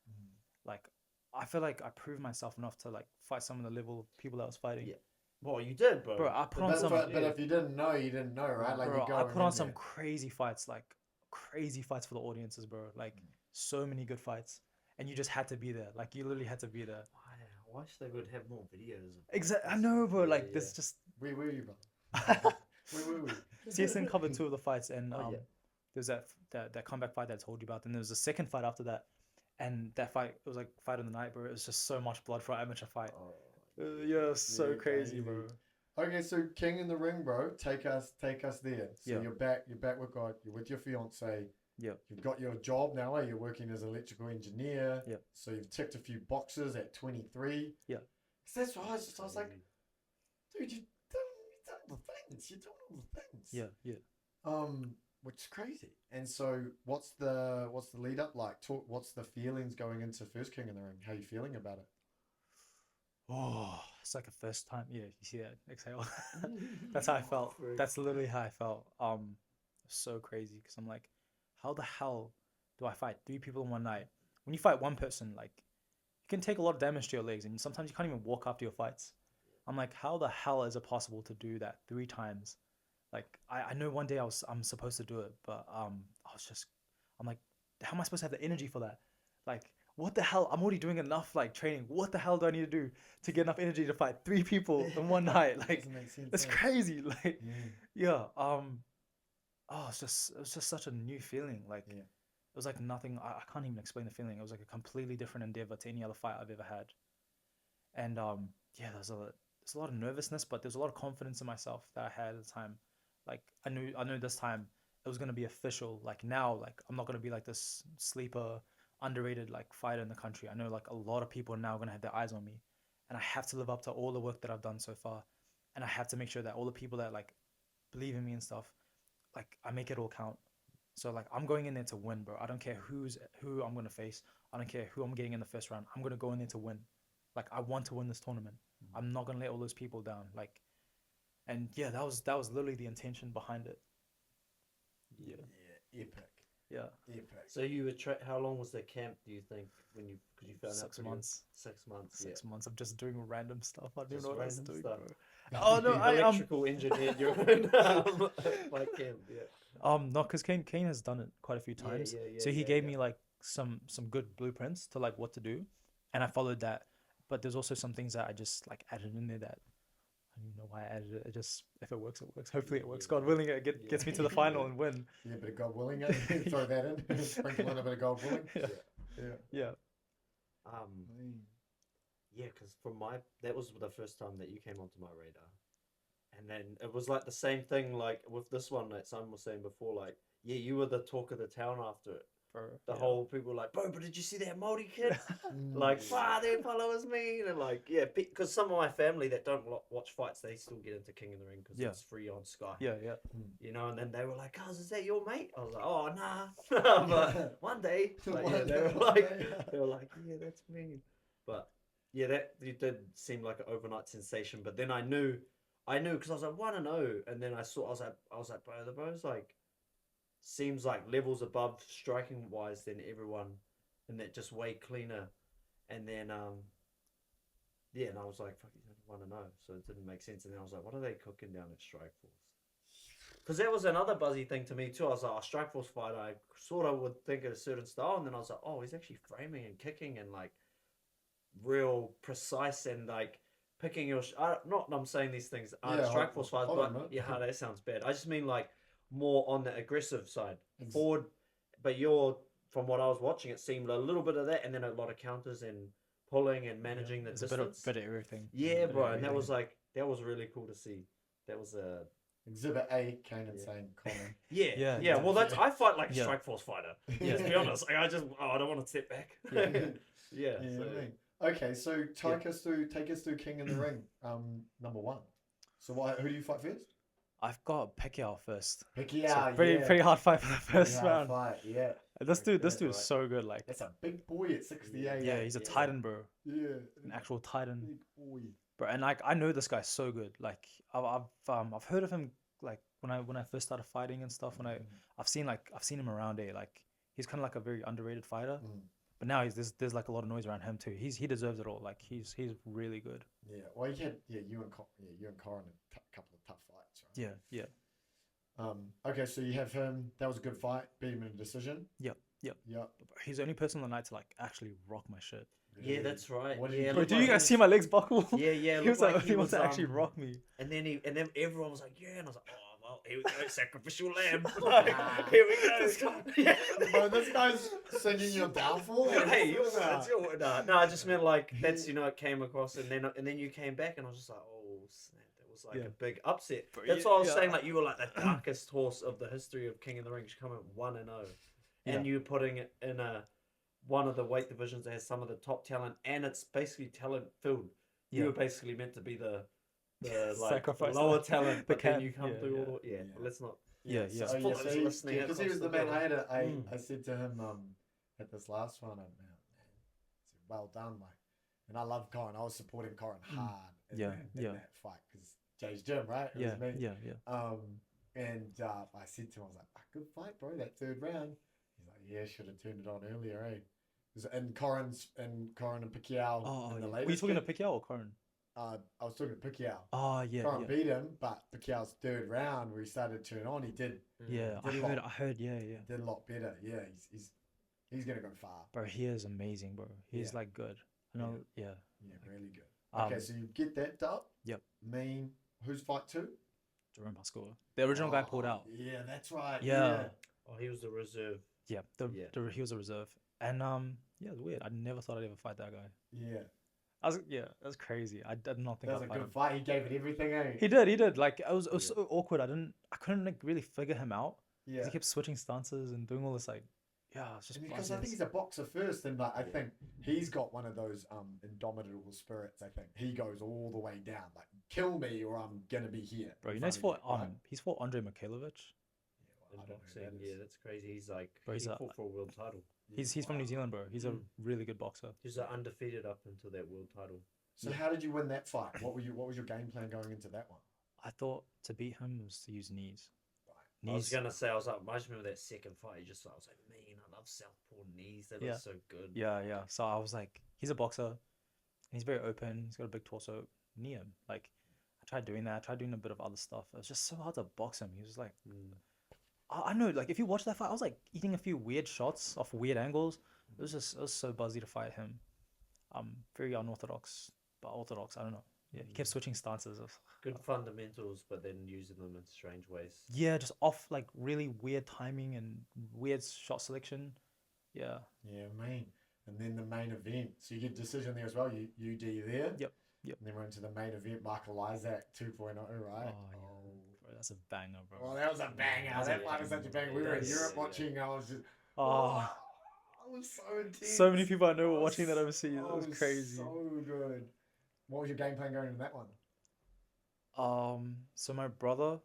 Like I feel like I proved myself enough to like fight some of the level of people that I was fighting. Yeah. Well, you did, bro. Bro, I put on but, some. but if you didn't know, you didn't know, right? Like Bro, you I put on some crazy fights, like crazy fights for the audiences, bro. Like so many good fights, and you just had to be there. Like you literally had to be there. I wish they would have more videos. Exactly. I know, bro. Like this just. Where were you, bro? Where were we? CSN covered 2 of the fights, and there's that comeback fight that I told you about. Then there was a second fight after that, and that fight, it was like fight of the night, bro. It was just so much blood for an amateur fight. So crazy, bro. Okay, so King in the Ring, bro. Take us there. So you're back with God. You're with your fiance. Yep. You've got your job now. You're working as an electrical engineer. Yep. So you've ticked a few boxes at 23. Yeah. That's why I was like, dude, you've done all the things. You've done all the things. Yeah. Which is crazy. And so, what's the lead up like? What's the feelings going into first King in the Ring? How are you feeling about it? Oh, it's like a first time. Yeah, you see that exhale. That's how I felt. That's literally how I felt. So crazy because I'm like, how the hell do I fight 3 people in one night? When you fight one person, like, you can take a lot of damage to your legs, and sometimes you can't even walk after your fights. I'm like, how the hell is it possible to do that 3 times? Like, I know one day I'm supposed to do it, but I'm like, how am I supposed to have the energy for that? Like, what the hell? I'm already doing enough like training. What the hell do I need to do to get enough energy to fight 3 people in one night? Like, that's crazy. Like, oh, it was just such a new feeling. Like, it was like nothing. I can't even explain the feeling. It was like a completely different endeavor to any other fight I've ever had. And there's a lot of nervousness, but there's a lot of confidence in myself that I had at the time. Like, I knew this time it was gonna be official. Like now, like I'm not gonna be like this sleeper, underrated like fighter in the country. I know like a lot of people are now gonna have their eyes on me, and I have to live up to all the work that I've done so far, and I have to make sure that all the people that like believe in me and stuff, like I make it all count. So like I'm going in there to win, bro. I don't care who I'm gonna face. I don't care who I'm getting in the first round. I'm gonna go in there to win. Like I want to win this tournament. I'm not gonna let all those people down. Like, and that was literally the intention behind it. Epic. Epic. So you were how long was that camp? Do you think when you because you found out 6 pretty- months. 6 months. 6 months of just doing random stuff. I don't even Just know what I was random doing, stuff. bro. Oh no, I electrical engineered your own bike camp. Yeah. no, because Kane has done it quite a few times. So he gave me like some good blueprints to like what to do, and I followed that. But there's also some things that I just like added in there that I don't even know why I added it. It just, if it works, it works. Hopefully it works. God willing, it gets me to the final and win. Yeah, a bit of God willing, eh? Throw that in. Sprinkle in a bit of God willing. Yeah. Yeah, because that was the first time that you came onto my radar, and then it was like the same thing like with this one that someone was saying before, like you were the talk of the town after it. Bro, The whole people were like, bro, but did you see that Māori kid? Like, their followers me, and like, because some of my family that don't watch fights, they still get into King of the Ring because it's free on Sky. Yeah. You know, and then they were like, "Cuz, is that your mate?" I was like, "Oh, nah." But one day, like, they were like, "Yeah, that's me." But yeah, that it did seem like an overnight sensation. But then I knew because I was like 1-0, and then I was like, bro, the bro's like seems like levels above striking wise than everyone, and that just way cleaner. And then and I was like, fuck, he's only 1-0, so it didn't make sense. And then I was like, what are they cooking down at Strikeforce? Because that was another buzzy thing to me too. I was like, oh, Strikeforce fighter, I sort of would think of a certain style, and then I was like, oh, he's actually framing and kicking and like real precise and like picking your. Not I'm saying these things aren't Strikeforce fighters, but that sounds bad. I just mean like more on the aggressive side, forward. But from what I was watching, it seemed a little bit of that, and then a lot of counters and pulling and managing the distance. A bit of everything. Yeah, bro, and that was really cool to see. That was a Exhibit A, Kane and saying Conan. Yeah. Well, I fight like a Strikeforce fighter. To be honest, like, I don't want to step back. Okay, so take us through King in the Ring, number 1. So who do you fight first? I've got Pacquiao first. Pacquiao, pretty hard fight for the first round. This dude is so good. Like, that's a big boy at 68. Yeah, he's a titan, bro. Yeah, an actual titan. Big boy. Bro, and like I know this guy so good. Like I've heard of him like when I first started fighting and stuff. I've seen him around here. Like he's kind of like a very underrated fighter. But now there's like a lot of noise around him too. He deserves it all. Like he's really good. Yeah. Well, you had you and Corin a couple of tough fights, right? Yeah. Okay, so you have him. That was a good fight. Beat him in a decision. Yep. He's the only person on the night to like actually rock my shit. Yeah, that's right. Bro, do you guys see my legs buckle? Yeah. He was like he wants to actually rock me. And then everyone was like, yeah, and I was like, oh well, here we go, sacrificial lamb. Here we go. Yeah. Bro, this guy's singing your downfall. Hey, that's your no. I just meant like that's it came across, and then you came back, and I was just like, oh snap, that was like a big upset. That's why I was saying like you were like the darkest horse of the history of King of the Ring, coming 1-0, and you're putting it in one of the weight divisions that has some of the top talent, and it's basically talent filled. You were basically meant to be the like lower talent, but then you come through. Let's not. Because he was the man. I said to him at this last one, man, well done, like, and I love Corin. I was supporting Corin hard in that fight because Jay's gym, right? It was me. And I said to him, I was like, good fight, bro. That third round. He's like, yeah, should have turned it on earlier, eh? And Corin and Pacquiao in the latest. Were you talking to Pacquiao or Corin? I was talking to Pacquiao. Oh yeah. Corin beat him, but Pacquiao's third round where he started to turn on, he did. Yeah, I heard. Yeah. Did a lot better. Yeah, he's gonna go far. Bro, he is amazing, bro. He's like good. I know. Yeah. Yeah, really good. Okay, so you get that dub. Yep. Who's fight 2? Jerome Pascoe. The original guy pulled out. Yeah, that's right. Yeah. Oh, he was the reserve. Yeah. He was a reserve, and it was weird. I never thought I'd ever fight that guy. Yeah. That's crazy. I did not think that was a good fight. He gave it everything, eh? He did. Like it was so awkward. I couldn't like really figure him out. Yeah. He kept switching stances and doing all this like, it's just because I think he's a boxer first, and like I think he's got one of those indomitable spirits. I think he goes all the way down, like kill me or I'm gonna be here. Bro, he's fought Andre Mikhailovich. In boxing, that's crazy. He's like he fought for a world title. He's from New Zealand, bro. He's a really good boxer. He's undefeated up until that world title. So how did you win that fight? What was your game plan going into that one? I thought to beat him was to use knees. I was Knees. gonna say, I just remember that second fight. I was like, man, I love southpaw knees. They Yeah. look so good. Yeah. So I was like, he's a boxer. And he's very open. He's got a big torso. Knee him. Like, I tried doing that. I tried doing a bit of other stuff. It was just so hard to box him. He was like, I know. Like, if you watch that fight, I was like eating a few weird shots off weird angles. It was so buzzy to fight him. Very unorthodox, but orthodox. I don't know. Yeah, he kept switching stances. Good fundamentals, but then using them in strange ways. Yeah, just off like really weird timing and weird shot selection. Yeah. Yeah, man. And then the main event. So you get decision there as well. You do there. Yep. And then we're into the main event. Michael Isaac 2.0, right? Oh, yeah. Bro, that's a banger, bro. Well, that was a banger. That fight was such a banger. We were in Europe watching. I was just. Oh, it was so intense. so many people I know were watching that overseas. Oh, It was crazy. So good. What was your game plan going into that one? So my brother,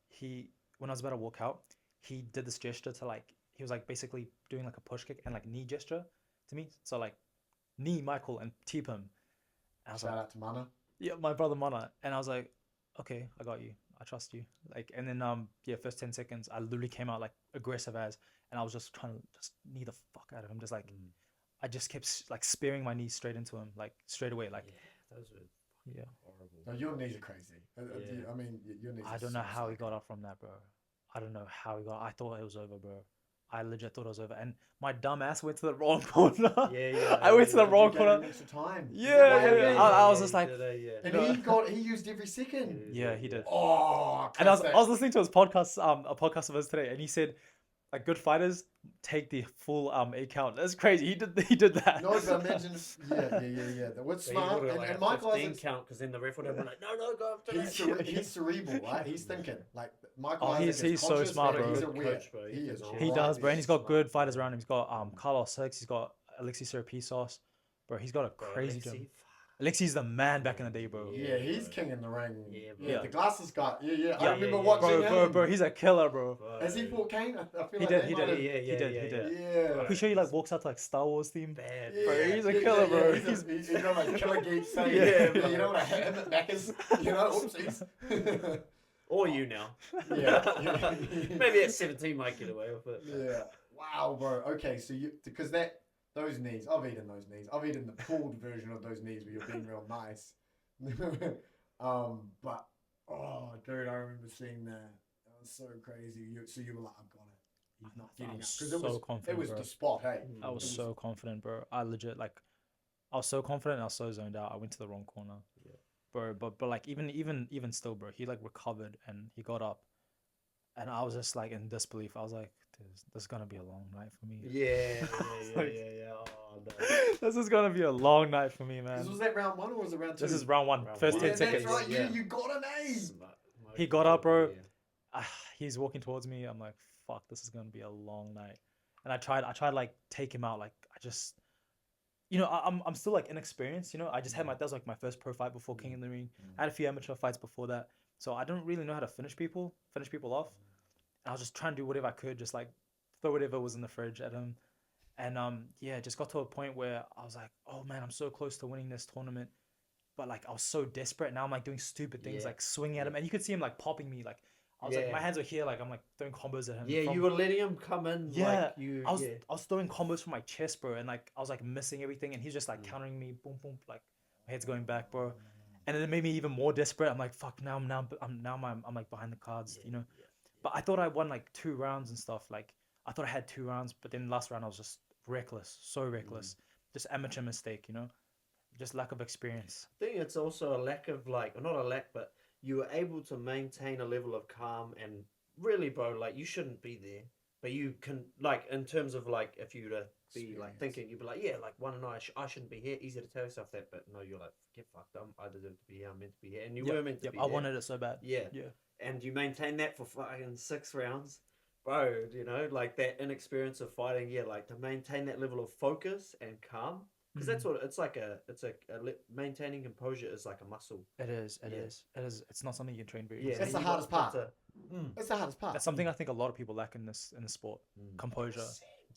he when I was about to walk out, he did this gesture to like he was like basically doing like a push kick and like knee gesture to me. So like knee Michael and teep him. And I was Shout like, out to Mana. yeah, my brother Mana. And I was like, okay, I got you. I trust you. Like, and then yeah, first 10 seconds, I literally came out like aggressive as, and I was just trying to just knee the fuck out of him. Just like, I just kept like spearing my knees straight into him, like straight away. Like, Yeah, those were yeah. horrible. No, your knees are crazy. Yeah. I mean, your knees. I are don't know so how he sick. got up from that, bro. I don't know how he got. I thought it was over, bro. I legit thought it was over, and my dumb ass went to the wrong corner. Yeah. I went to the Did wrong you get corner. an extra time? Is Yeah, that what yeah, happened? I was just like, And he used every second. yeah, he did. Oh, And I was classic. listening to his podcast, a podcast of his today, and he said, like, good fighters take the full A count. That's crazy. He did that. No, but imagine. Yeah. That was smart. And Michael Isaac's count because then the ref would have been like, no, go up to he's cerebral, right? He's thinking like Michael. Oh, Isaac he's is so conscious, smart, but bro. He's Good aware. coach, bro. He is. He right does, bro. And he's got there. good fighters around him. He's got Carlos Hicks. He's got Alexis Serapisos. Bro, he's got a Bro, crazy Alexi, gym. Alexis the man back in the day, bro. Yeah, he's king in the ring. Yeah, bro. Yeah, the glasses guy. Yeah. I Yeah, remember yeah, watching him. Bro, he's a killer, bro. Bro. Has he fought Kane? I feel He like did, they he might did. have- He did. Yeah. Pretty sure he like walks out to like Star Wars theme. Bad. Yeah, Bro, he's a killer, bro. He's got like killer geek saying, Yeah, you know what I have at Macca's? You know, oopsies. Or you now. Yeah. Maybe at 17 might get away with it. Yeah. Wow, bro. Okay, so because those knees, I've eaten those knees. I've eaten the pulled version of those knees where you're being real nice. But dude, I remember seeing that. That was so crazy. So you were like, I've got it. He's not I getting was up because so confident, it was bro. the spot. Hey, I was so confident, bro. I legit like, I was so confident. And I was so zoned out. I went to the wrong corner, bro. But like even still, bro, he like recovered and he got up, and I was just like in disbelief. I was like, this is gonna be a long night for me. Yeah. Oh, no. This is gonna be a long night for me, man. Was that round one or was it round two? This is round one. Round First one. 10 Yeah, seconds. that's right. Yeah. You got an A. He got up, bro. He's walking towards me. I'm like, fuck, this is gonna be a long night. And I tried like take him out. Like I just, I'm still like inexperienced. I just had that was like my first pro fight before King in the Ring. I had a few amateur fights before that, so I don't really know how to finish people off. And I was just trying to do whatever I could, just like throw whatever was in the fridge at him. And it just got to a point where I was like, oh man, I'm so close to winning this tournament. But like I was so desperate. Now I'm like doing stupid things, like swinging at him, and you could see him like popping me. Like I was like, my hands were here, like I'm like throwing combos at him. Yeah, you were letting him come in. Yeah, like I was throwing combos from my chest, bro, and like I was like missing everything, and he's just like countering me, boom, boom, like my head's going back, bro. And then it made me even more desperate. I'm like, fuck, I'm like behind the cards, But I thought I won like 2 rounds and stuff. Like I thought I had 2 rounds, but then last round I was just reckless, so reckless, just amateur mistake, just lack of experience. I think it's also a lack of like, not a lack, but you were able to maintain a level of calm and really, bro, like you shouldn't be there, but you can, like, in terms of like, if you were to be like thinking, you'd be like, yeah, like I shouldn't be here. Easy to tell yourself that, but no, you're like, get fucked. I deserve to be here. I'm meant to be here, and you were meant to be. I wanted it so bad. Yeah, and you maintain that for fucking 6 rounds. Bro, like that inexperience of fighting, like to maintain that level of focus and calm, because that's what it's like. Maintaining composure is like a muscle. It is. It's not something you can train very Yeah, easily. That's the hardest part. That's the hardest part. That's something I think a lot of people lack in the sport. Composure.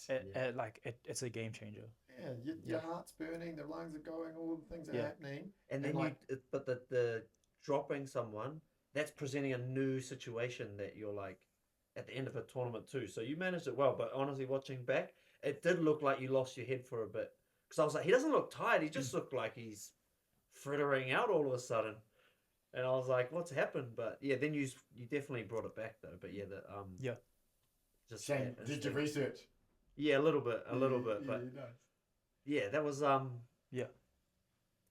It's a game changer. Yeah, your heart's burning, the lungs are going, all the things are happening. And then but the dropping someone, that's presenting a new situation that you're like, at the end of a tournament too. So you managed it well. But honestly, watching back, it did look like you lost your head for a bit. Because I was like, he doesn't look tired. He just looked like he's frittering out all of a sudden. And I was like, what's happened? But yeah, then you definitely brought it back though. But yeah, Yeah. just Shane, did you research? Yeah, a little bit, but nice. yeah, that was Yeah.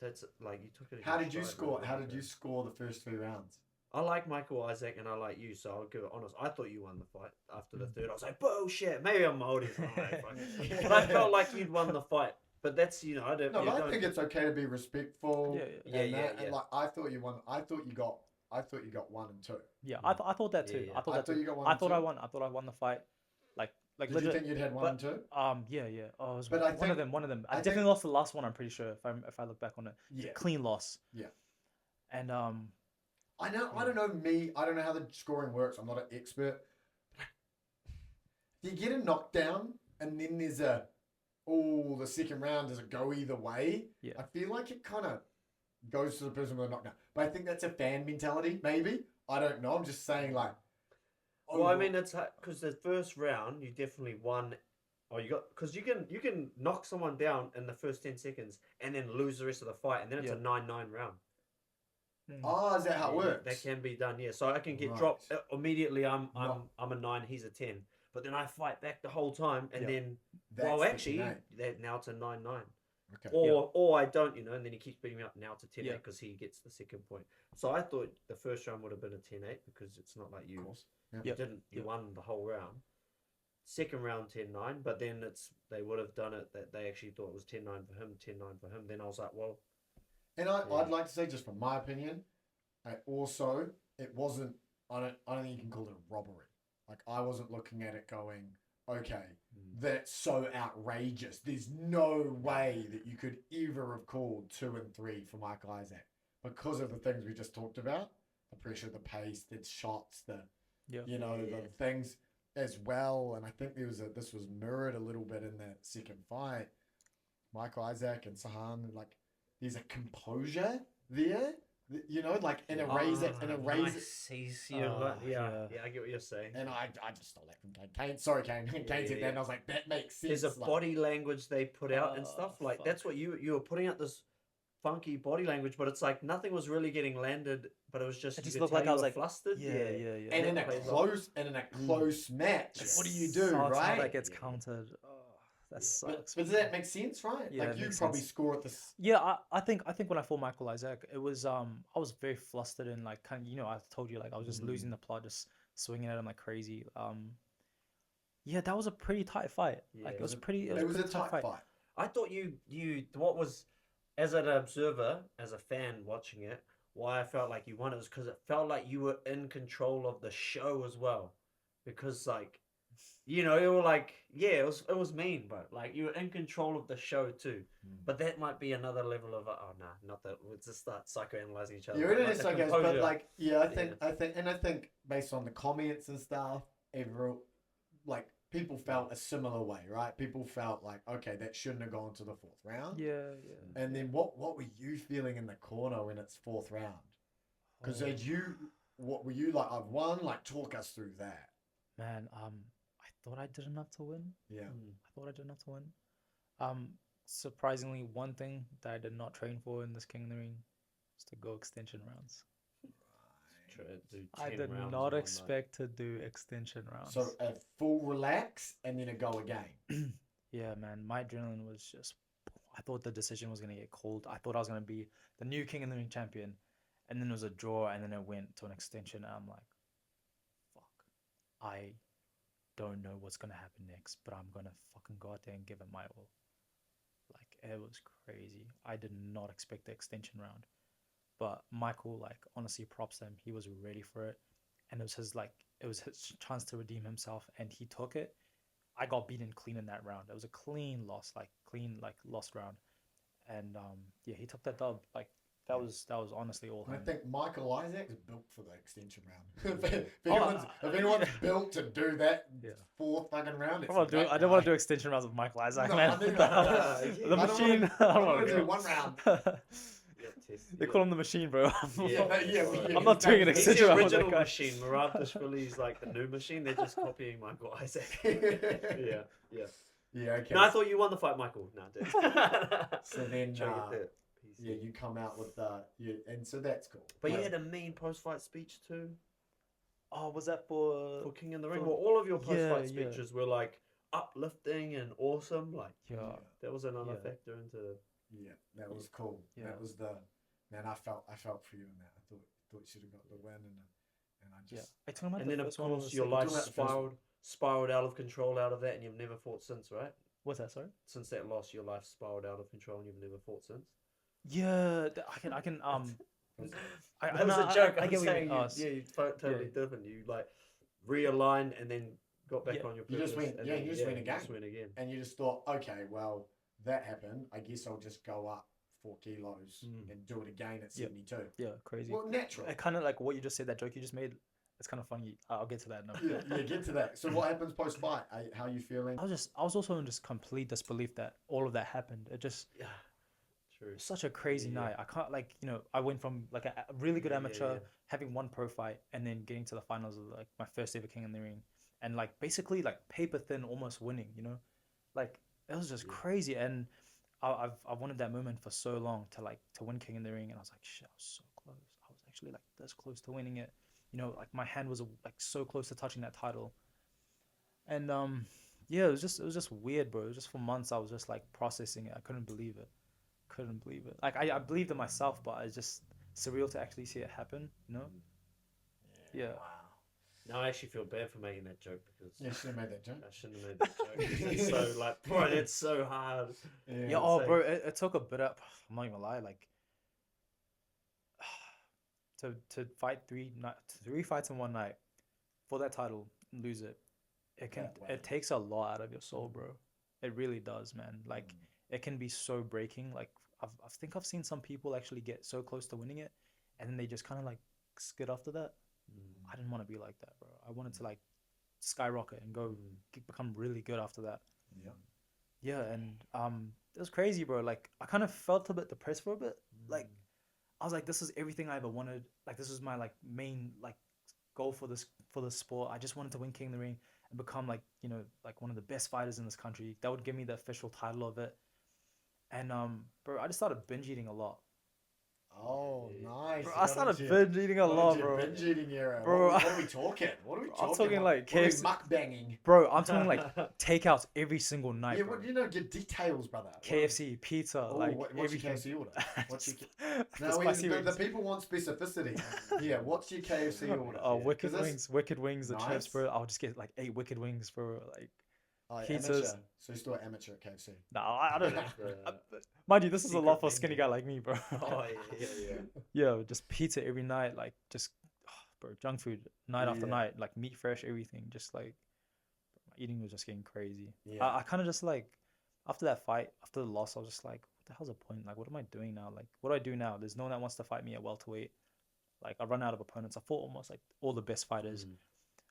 That's like you took it. How did you stride, score? really, How did you score the first 3 rounds? I like Michael Isaac and I like you, so I'll give it honest. I thought you won the fight after the third. I was like, bullshit. Maybe I'm old. But I felt like you'd won the fight. But that's I don't. No, you but I don't- think it's okay to be respectful. Yeah, And like I thought you won. I thought you got 1 and 2. Yeah, I thought that too. Yeah. I thought I that thought too. you got 1 I and thought 2. I won. I thought I won the fight. Like Did legit. you think you'd had 1 and 2? Yeah. Oh, it was But I one of think- them. I I definitely think- lost the last one. I'm pretty sure if I look back on it. It's a Yeah. clean loss. Yeah. And I don't know me. I don't know how the scoring works. I'm not an expert. You get a knockdown, and then there's the second round does it go either way? Yeah. I feel like it kind of goes to the person with a knockdown. But I think that's a fan mentality, maybe. I don't know. I'm just saying, like. Well, I mean, it's because the first round you definitely won. Oh, because you can knock someone down in the first 10 seconds and then lose the rest of the fight, and then it's a 9-9 round. Oh, is that how it works? That can be done, yeah. So I can get Right. dropped immediately. I'm Right. a 9, he's a 10, but then I fight back the whole time, and then That's the actually game. now it's a 9-9. Okay. Or I don't, and then he keeps beating me up. Now it's a 10-8 Yeah. because he gets the second point. So I thought the first round would have been a 10-8 because it's not like Of you course. you didn't you won the whole round. Second round 10-9, but then they would have done it that they actually thought it was 10-9 for him, 10-9 for him. Then I was like, well, And I'd like to say, just from my opinion, it wasn't. I don't think you can call it a robbery. Like I wasn't looking at it going, okay, that's so outrageous. There's no way that you could ever have called 2 and 3 for Michael Isaac because of the things we just talked about, the pressure, the pace, the shots, the things as well. And I think this was mirrored a little bit in that second fight. Michael Isaac and Sahan, like there's a composure there. Like in a razor. nice. Yeah, I get what you're saying. And I just stole that from Kane. Kane said that, and I was like, that makes sense. There's a body language they put out and stuff like that's what you were putting out, this funky body language, but it's like nothing was really getting landed, but it was just It you just could looked tell like you I was were like flustered. Yeah. And in a close match, what do you do, Sucks how right? that gets countered. Oh, that sucks. But does that make sense, right? Yeah, like it you makes probably sense. score at this. Yeah, I think when I fought Michael Isaac, it was I was very flustered and like kind of I told you like I was just losing the plot, just swinging at him like crazy. Yeah, that was a pretty tight fight. Yeah, Like it it was a pretty tight fight. I thought you what was, as an observer, as a fan watching it, why I felt like you won it was because it felt like you were in control of the show as well, because like, you were like, yeah, it was mean, but like you were in control of the show too. But that might be another level of not that we'll just start psychoanalyzing each other. Yeah, but it like is the so good, but composure. like, I think based on the comments and stuff, people felt a similar way, right? People felt like, okay, that shouldn't have gone to the 4th round. Yeah. And then what were you feeling in the corner when it's 4th round? Because what were you like? I've won. Like, talk us through that. Man, I thought I did enough to win. Yeah. I thought I did enough to win. Surprisingly, one thing that I did not train for in this King of the Ring was to go extension rounds. I did not expect to do extension rounds. So a full relax and then a go again. Yeah, man, my adrenaline was just. I thought the decision was gonna get cold. I thought I was gonna be the new King of the Ring champion, and then it was a draw, and then it went to an extension. And I'm like, fuck, I don't know what's gonna happen next, but I'm gonna fucking go out there and give it my all. Like it was crazy. I did not expect the extension round. But Michael, like, honestly, props to him. He was ready for it. And it was his chance to redeem himself. And he took it. I got beaten clean in that round. It was a clean loss, lost round. And, yeah, he took that dub. Like, that was honestly all And I him. think Michael Isaac is built for the extension round. if anyone's built to do that 4th fucking round, it's I don't want to do extension rounds with Michael Isaac, No, man. I neither. The machine. I don't want to do 1 round. test. They call him the machine, bro. I'm not doing an He's extension the on that original guy. machine. Murad Dashvili's like the new machine. They're just copying Michael Isaac. Yeah. Yeah, okay. No, I thought you won the fight, Michael. No, I didn't. So then, Try to get the yeah, PC. you come out with the, and so that's cool. But you Like, had a mean post-fight speech too Oh, was that for? for King in the Ring. for- Well, all of your post-fight yeah. speeches were like uplifting and awesome. Like Yeah. that was another Yeah. factor into. yeah, that was cool. Yeah. That was the, man, I felt for you in that. I thought you should have got the win, and I Yeah. just, I told him about And the then of first one or course the your second life Talking about the first one. spiraled out of control out of that, and you've never fought since, right? What's that? Sorry. Since that loss, your life spiraled out of control, and you've never fought since. Yeah, I can That was a joke. I I'm get what you saying mean. Oh, you felt totally different. You like realigned and then got back Yeah. on your You purpose. just went- and yeah, then, you just went again. Just went again. and you just thought, okay, well, that happened. I guess I'll just go up 4 kilos and do it again at Yeah. 72. yeah, crazy. Well, natural. I kind of like what you just said. That joke you just made. It's kind of funny. I'll get to that. No. Yeah, get to that. So what happens post fight? How are you feeling? I was also in just complete disbelief that all of that happened. It just Yeah, true. such a crazy Yeah. night. I can't like I went from like a really good Yeah, amateur yeah. having one pro fight and then getting to the finals of like my first ever King in the Ring and like basically like paper thin almost winning. Like it was just Yeah. crazy and I wanted that moment for so long to win King in the Ring and I was like shit I was so close. I was actually like this close to winning it. Like my hand was like so close to touching that title. And yeah, it was just weird, bro. It was just for months I was just like processing it. I couldn't believe it. Like I believed in myself, but it's just surreal to actually see it happen, Yeah. Wow. Now I actually feel bad for making that joke because Yeah, should have made that joke. I shouldn't have made that joke. 'Cause it's so like, bro, it's so hard. Yeah, oh bro, it took a bit up. I'm not even gonna lie, like to fight three fights in one night for that title and lose it. It takes a lot out of your soul, bro. It really does, man. Like it can be so breaking. Like I think I've seen some people actually get so close to winning it, and then they just kind of like skid after that. I didn't want to be like that, bro. I wanted to like skyrocket and go become really good after that. Yeah. Yeah, and it was crazy, bro. Like I kind of felt a bit depressed for a bit. Like I was like, this is everything I ever wanted. Like this was my like main like goal for this sport. I just wanted to win King of the Ring and become like like one of the best fighters in this country. That would give me the official title of it. And bro, I just started binge eating a lot. Oh, nice. Bro, You I got started into- binge eating a got lot, into bro. Binge eating era. Bro, What are we talking? What are we talking? I'm talking like What are we KFC. mukbanging. Bro, I'm talking like takeouts every single night, Yeah, bro. get details, brother. What- KFC, pizza, Oh, like what's everything. your KFC order? What's your The No, spicy the wings. people want specificity. Yeah, what's your KFC order? Oh, Yeah. wicked 'Cause that's- wings, the Nice. chips, bro. I'll just get like 8 wicked wings for like. Oh, pizzas. amateur. So you're still an amateur at KFC. No, I don't know. Uh, Mind you, this is a lot secret for a skinny menu. guy like me, bro. oh yeah. Yeah, just pizza every night, like just, bro, junk food night after Yeah. night, like meat fresh, everything. Just like, my eating was just getting crazy. Yeah. I kind of just like, after that fight, after the loss, I was just like, what the hell's the point? Like, what am I doing now? Like, what do I do now? There's no one that wants to fight me at welterweight. Like, I run out of opponents. I fought almost like all the best fighters.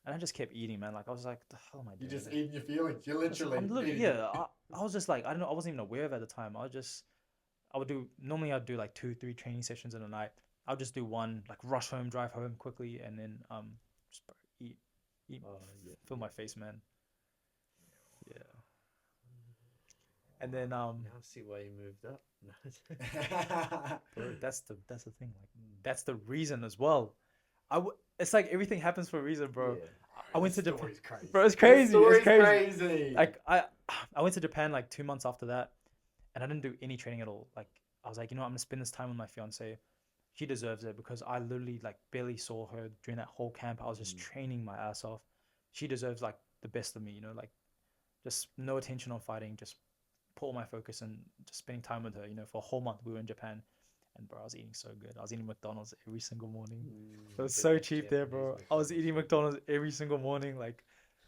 And I just kept eating, man. Like, I was like, the hell am I doing? You're just eating your feelings. You're literally. eating. Yeah, I was just like, I don't know, I wasn't even aware of it at the time. Normally I'd do like 2-3 training sessions in a night. I'll just do one, like rush home, drive home quickly, and then just eat, fill my face, man. Yeah. And then Now I see why you moved up. bro, that's the thing. Like that's the reason as well. It's like everything happens for a reason, bro. Yeah. I went to The Japan. story's crazy. Bro, it's crazy. The It's story's crazy. crazy. Like I went to Japan like 2 months after that, and I didn't do any training at all. Like I was like, I'm gonna spend this time with my fiance. She deserves it because I literally like barely saw her during that whole camp. I was just training my ass off. She deserves like the best of me, like just no attention on fighting, just put all my focus and just spending time with her. For a whole month we were in Japan, and bro, I was eating so good. I was eating McDonald's every single morning. It was so cheap there, bro. I was eating McDonald's every single morning. Like,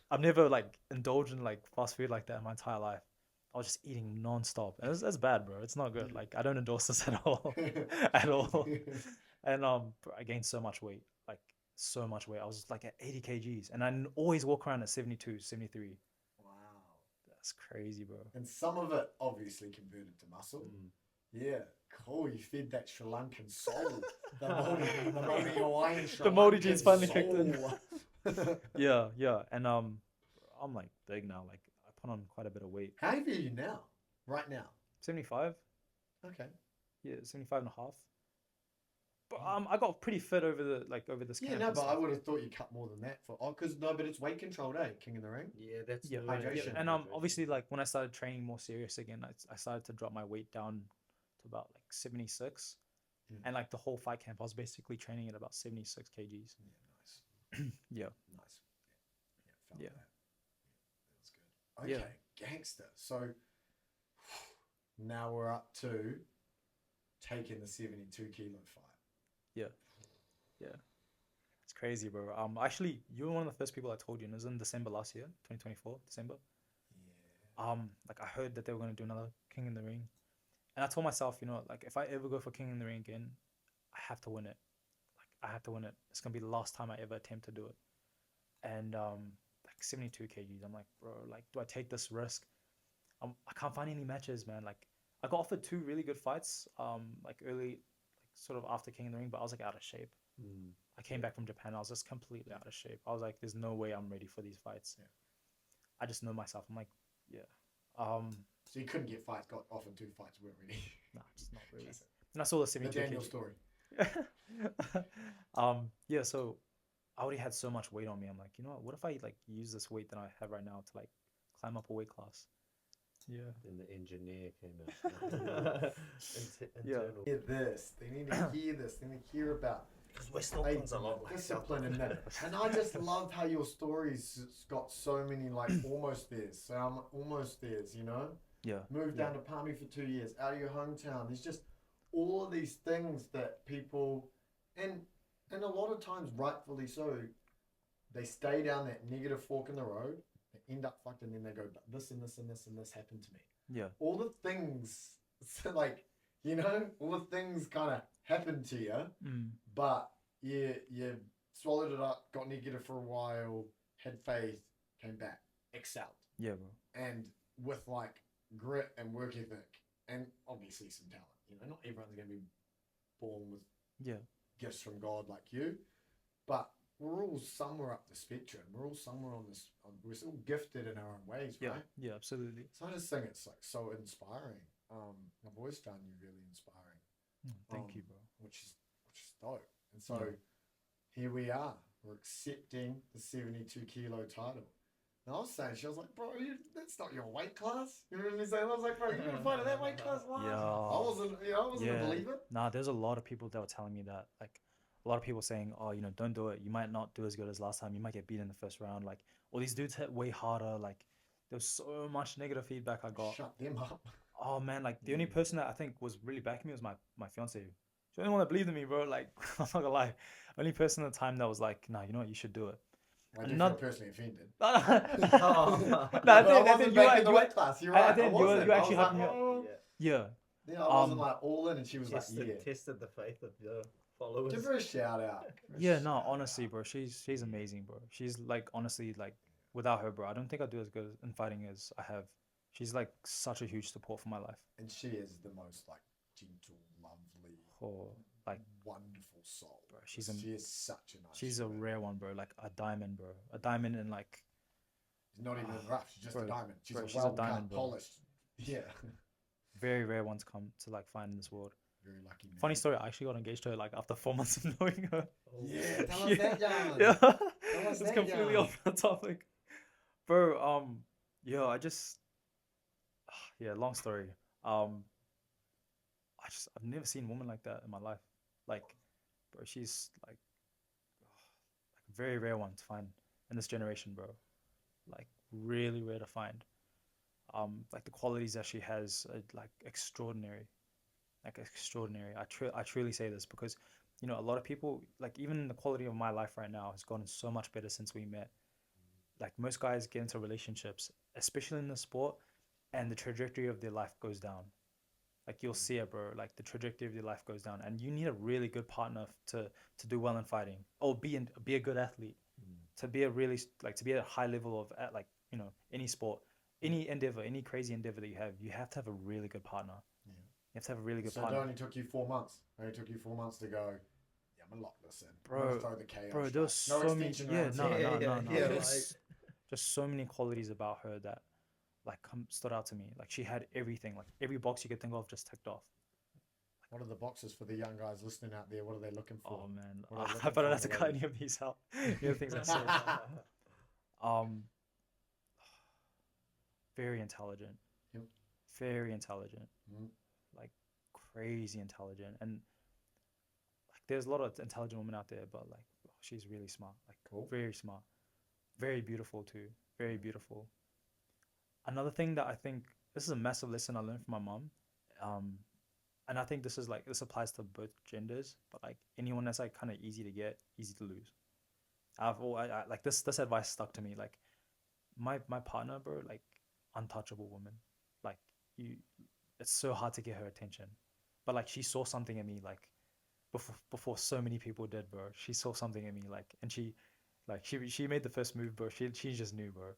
I've never like indulged in like fast food like that in my entire life. I was just eating non-stop, and that's bad, bro. It's not good. Like, I don't endorse this at all, at all. And bro, I gained so much weight, like so much weight. I was like at 80 kgs, and I always walk around at 72, 73. Wow. That's crazy, bro. And some of it obviously converted to muscle. Yeah, cool. You fed that Sri Lankan soul. The Māori Hawaiian Sri The Māori Lankan genes finally kicked in. soul. Yeah, and I'm like big now. Like I put on quite a bit of weight. How heavy are you now? Right now? 75. Okay. Yeah, 75 and a half. But I got pretty fit over this Yeah, camp no, and but I stuff. would have thought you cut more than that for because no, but it's weight controlled, eh? King of the Ring. Yeah, that's Yeah, the hydration. and obviously like when I started training more serious again, I started to drop my weight down to about like 76, Mm. and like the whole fight camp, I was basically training at about 76 kgs. Yeah, nice. Yeah, Nice. Yeah. Yeah. That's good. Okay, gangster. So now we're up to taking the 72 kilo fight. yeah. It's crazy, bro. Actually, you were one of the first people I told you, and it was in December last year, 2024, December. Yeah. Like I heard that they were gonna do another King in the Ring, and I told myself, you know, like if I ever go for King in the Ring again, I have to win it. Like I have to win it. It's gonna be the last time I ever attempt to do it. And like 72 kgs, I'm like, bro, like do I take this risk? I can't find any matches, man. Like I got offered two really good fights, like early, like sort of after King in the Ring, but I was like out of shape. I came back from Japan. I was just completely out of shape. I was like, there's no way I'm ready for these fights. Yeah. I just know myself. I'm like, yeah. So you couldn't get fights, got offered 2 fights, weren't ready. Nah, just not really. And I saw the The 72 Daniel kg. story. Yeah, so I already had so much weight on me. I'm like, you know what if I like use this weight that I have right now to like climb up a weight class? Yeah. Then the engineer came out. Internal. Hear this. They need to hear this. They need to hear about Because West Auckland's a lot like discipline in that. And I just love how your story's got so many like almost there's. So I'm almost there's, you know? Yeah. Moved down to Palmy for 2 years, out of your hometown. There's just all of these things that people and a lot of times rightfully so, they stay down that negative fork in the road, they end up fucked, and then they go, this and this and this and this happened to me. Yeah. All the things so like, you know, all the things kinda happened to you, but you swallowed it up, got negative for a while, had faith, came back, excelled. Yeah, bro. And with like grit and work ethic and obviously some talent. You know, not everyone's gonna be born with gifts from God like you, but we're all somewhere up the spectrum. We're all somewhere on this. We're still gifted in our own ways, right? Yeah, absolutely. So I just think it's like so inspiring. I've always found you really inspiring. Thank you, bro. Which is dope. And so here we are. We're accepting the 72 kilo title. And I was saying, she was like, bro, that's not your weight class. You know what I'm saying? I was like, bro, you're gonna fight at that weight class? What? Yeah. I wasn't a believer. Nah, there's a lot of people that were telling me that. Like a lot of people saying, oh, you know, don't do it. You might not do as good as last time. You might get beat in the first round. Like all these dudes hit way harder. Like there was so much negative feedback I got. Shut them up. Oh man, like the only person that I think was really backing me was my fiance. She's the only one that believed in me, bro. Like I'm not gonna lie. Only person at the time that was like, nah, you know what, you should do it. I do feel personally offended. No, I wasn't back in the weight class. You're right. You actually like, had me. Yeah. Yeah, I wasn't like all in, and she was tested the faith of your followers. Give her a shout out. Yeah, no, honestly, bro, she's amazing, bro. She's like honestly like without her, bro, I don't think I'd do as good in fighting as I have. She's like such a huge support for my life. And she is the most like gentle, lovely, like wonderful soul. Bro, she is such a nice. She's a rare one, bro. Like a diamond, bro. A diamond in like. She's not even rough. She's just a diamond. She's a diamond, bro. Polished. Yeah. Very rare one to come to like find in this world. Very lucky. Man. Funny story. I actually got engaged to her like after 4 months of knowing her. Yeah. Tell us that, John. Yeah. Tell us It's that, completely John. off the topic, bro. Yeah. I just. Yeah. Long story. I've never seen a woman like that in my life. Like, bro, she's like a very rare one to find in this generation, bro. Like really rare to find. Like the qualities that she has are like extraordinary. Like extraordinary. I truly say this because, you know, a lot of people, like even the quality of my life right now has gotten so much better since we met. Like most guys get into relationships, especially in the sport, and the trajectory of their life goes down. Like you'll see it, bro. Like the trajectory of your life goes down, and you need a really good partner to do well in fighting, or be a good athlete, to be to be at a high level of like, you know, any sport, any endeavor, any crazy endeavor that you have to have a really good partner. You have to have a really good So partner. it only took you 4 months. It only took you 4 months to go, yeah, I'm going to lock this in. I'm Bro, going to throw the KO bro, shot. there's No so many. extension Yeah, rounds no, here. no, Yeah, no, no. yeah, There's just so many qualities about her that like stood out to me. Like she had everything, like every box you could think of, just ticked off. What are the boxes for the young guys listening out there? What are they looking for? Oh man, What are they I looking better for not in to the cut ladies? any of these out. Any of the things I said. Um, very intelligent. Yep. Very intelligent. Mm. Like crazy intelligent, and like there's a lot of intelligent women out there, but like she's really smart. Like Cool. very smart. Very beautiful too. Very beautiful. Another thing that I think this is a massive lesson I learned from my mom, um, and I think this applies to both genders, but like anyone that's like kind of easy to get, easy to lose. Like this advice stuck to me. Like my partner, bro, like untouchable woman. Like you, it's so hard to get her attention, but like she saw something in me, like before so many people did, bro. She saw something in me, like, and she made the first move, bro. She just knew, bro.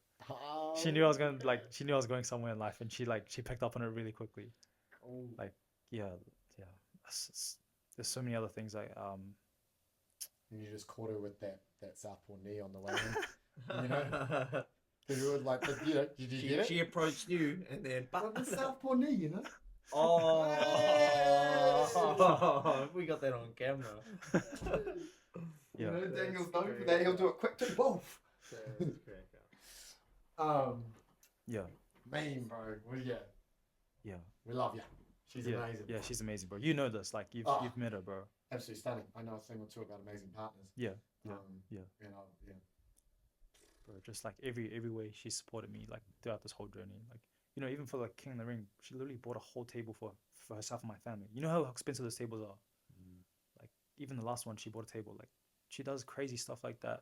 She knew I was going like she knew I was going somewhere in life, and she picked up on it really quickly. Cool. Like yeah, yeah. There's so many other things like And you just caught her with that southpaw knee on the way in. You know? You were like, but, you know, did you get it? She approached you and then Well, the southpaw knee, you know? oh, we got that on camera. You Yeah. know, Daniel's known for That's that. He'll great. do it quick too. Both. That's great. yeah, Mean, bro. Well, yeah. yeah, We love you. She's yeah, amazing. yeah. She's amazing, bro. You know this, like you've met her, bro. Absolutely stunning. I know a thing or two about amazing partners. Yeah, yeah, yeah. You know, yeah. Bro. Just like every way she supported me, like throughout this whole journey, like you know, even for like King of the Ring, she literally bought a whole table for herself and my family. You know how expensive those tables are. Like even the last one, she bought a table. Like she does crazy stuff like that.